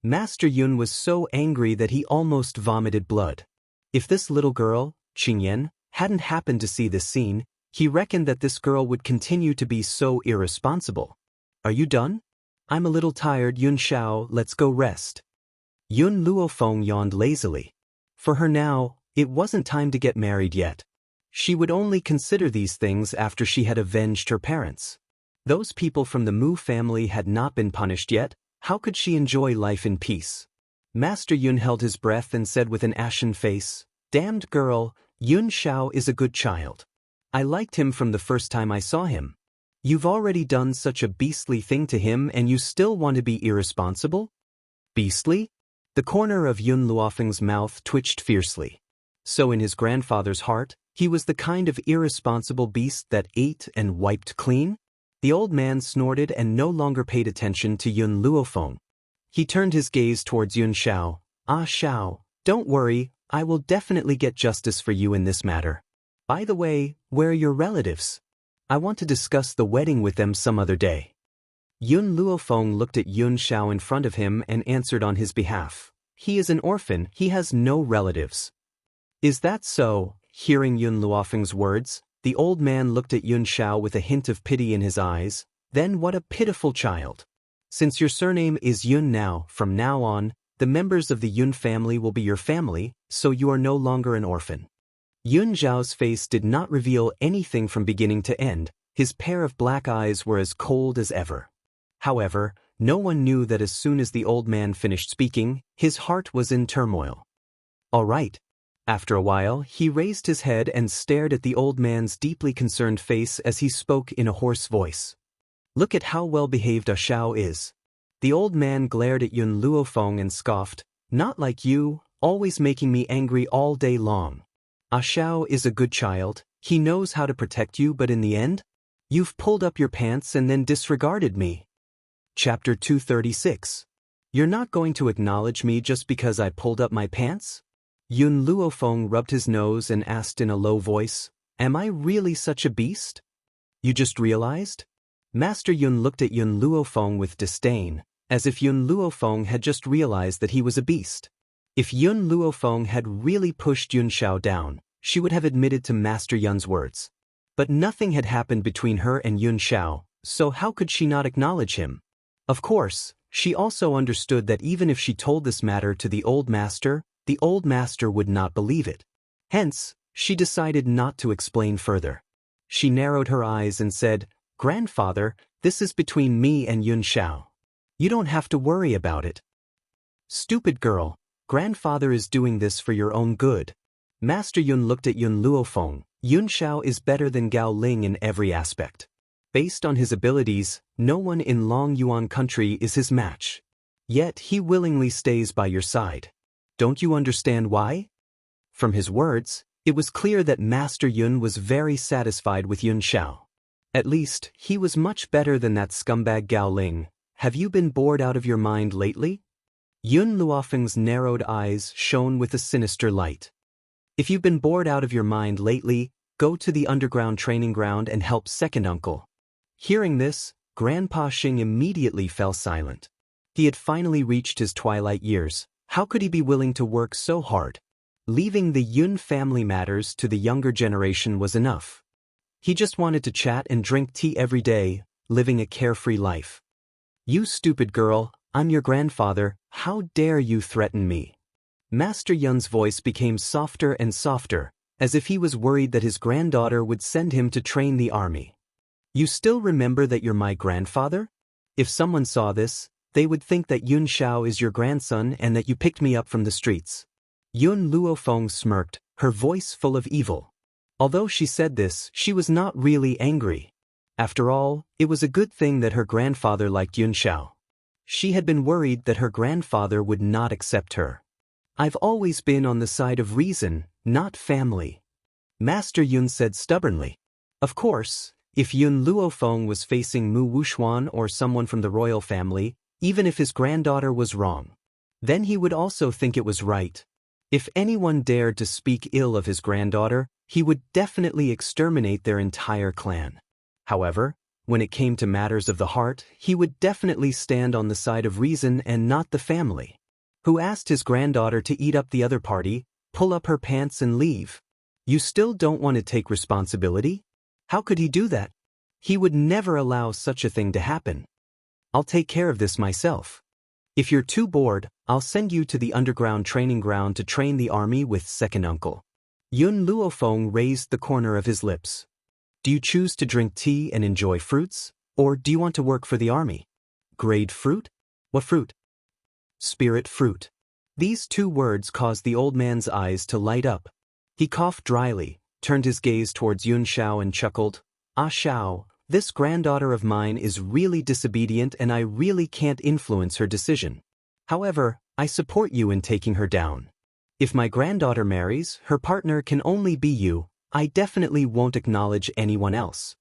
Master Yun was so angry that he almost vomited blood. If this little girl, Qing Yan, hadn't happened to see this scene, he reckoned that this girl would continue to be so irresponsible. Are you done? I'm a little tired, Yun Shao, let's go rest. Yun Luofeng yawned lazily. For her now, it wasn't time to get married yet. She would only consider these things after she had avenged her parents. Those people from the Mu family had not been punished yet, how could she enjoy life in peace? Master Yun held his breath and said with an ashen face, Damned girl, Yun Shao is a good child. I liked him from the first time I saw him. You've already done such a beastly thing to him and you still want to be irresponsible? Beastly? The corner of Yun Luofeng's mouth twitched fiercely. So in his grandfather's heart, he was the kind of irresponsible beast that ate and wiped clean? The old man snorted and no longer paid attention to Yun Luofeng. He turned his gaze towards Yun Xiao. Ah Xiao, don't worry, I will definitely get justice for you in this matter. By the way, where are your relatives? I want to discuss the wedding with them some other day. Yun Luofeng looked at Yun Xiao in front of him and answered on his behalf. He is an orphan, he has no relatives. Is that so? Hearing Yun Luofeng's words, the old man looked at Yun Xiao with a hint of pity in his eyes. Then what a pitiful child. Since your surname is Yun now, from now on, the members of the Yun family will be your family, so you are no longer an orphan. Yun Xiao's face did not reveal anything from beginning to end. His pair of black eyes were as cold as ever. However, no one knew that as soon as the old man finished speaking, his heart was in turmoil. All right. After a while, he raised his head and stared at the old man's deeply concerned face as he spoke in a hoarse voice. Look at how well-behaved Xiao is. The old man glared at Yun Luofeng and scoffed, not like you, always making me angry all day long. Xiao is a good child, he knows how to protect you, but in the end, you've pulled up your pants and then disregarded me. Chapter 236. You're not going to acknowledge me just because I pulled up my pants? Yun Luofeng rubbed his nose and asked in a low voice, am I really such a beast? You just realized? Master Yun looked at Yun Luofeng with disdain, as if Yun Luofeng had just realized that he was a beast. If Yun Luofeng had really pushed Yun Xiao down, she would have admitted to Master Yun's words. But nothing had happened between her and Yun Xiao, so how could she not acknowledge him? Of course, she also understood that even if she told this matter to the old master would not believe it. Hence, she decided not to explain further. She narrowed her eyes and said, Grandfather, this is between me and Yun Xiao. You don't have to worry about it. Stupid girl, Grandfather is doing this for your own good. Master Yun looked at Yun Luofeng. Yun Xiao is better than Gao Ling in every aspect. Based on his abilities, no one in Long Yuan country is his match. Yet he willingly stays by your side. Don't you understand why? From his words, it was clear that Master Yun was very satisfied with Yun Xiao. At least, he was much better than that scumbag Gao Ling. Have you been bored out of your mind lately? Yun Luofeng's narrowed eyes shone with a sinister light. If you've been bored out of your mind lately, go to the underground training ground and help second uncle. Hearing this, Grandpa Xing immediately fell silent. He had finally reached his twilight years. How could he be willing to work so hard? Leaving the Yun family matters to the younger generation was enough. He just wanted to chat and drink tea every day, living a carefree life. You stupid girl, I'm your grandfather, how dare you threaten me? Master Yun's voice became softer and softer, as if he was worried that his granddaughter would send him to train the army. You still remember that you're my grandfather? If someone saw this, they would think that Yun Xiao is your grandson and that you picked me up from the streets. Yun Luofeng smirked, her voice full of evil. Although she said this, she was not really angry. After all, it was a good thing that her grandfather liked Yun Xiao. She had been worried that her grandfather would not accept her. I've always been on the side of reason, not family. Master Yun said stubbornly. Of course, if Yun Luofeng was facing Mu Wuxuan or someone from the royal family, even if his granddaughter was wrong, then he would also think it was right. If anyone dared to speak ill of his granddaughter, he would definitely exterminate their entire clan. However, when it came to matters of the heart, he would definitely stand on the side of reason and not the family. Who asked his granddaughter to eat up the other party, pull up her pants and leave? You still don't want to take responsibility? How could he do that? He would never allow such a thing to happen. I'll take care of this myself. If you're too bored, I'll send you to the underground training ground to train the army with second uncle. Yun Luofeng raised the corner of his lips. Do you choose to drink tea and enjoy fruits, or do you want to work for the army? Grade fruit? What fruit? Spirit fruit. These two words caused the old man's eyes to light up. He coughed dryly, turned his gaze towards Yun Xiao and chuckled. Ah Xiao, This granddaughter of mine is really disobedient and I really can't influence her decision. However, I support you in taking her down. If my granddaughter marries, her partner can only be you. I definitely won't acknowledge anyone else.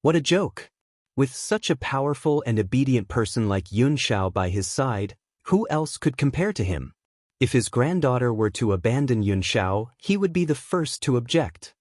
What a joke! With such a powerful and obedient person like Yun Xiao by his side, who else could compare to him? If his granddaughter were to abandon Yun Xiao, he would be the first to object.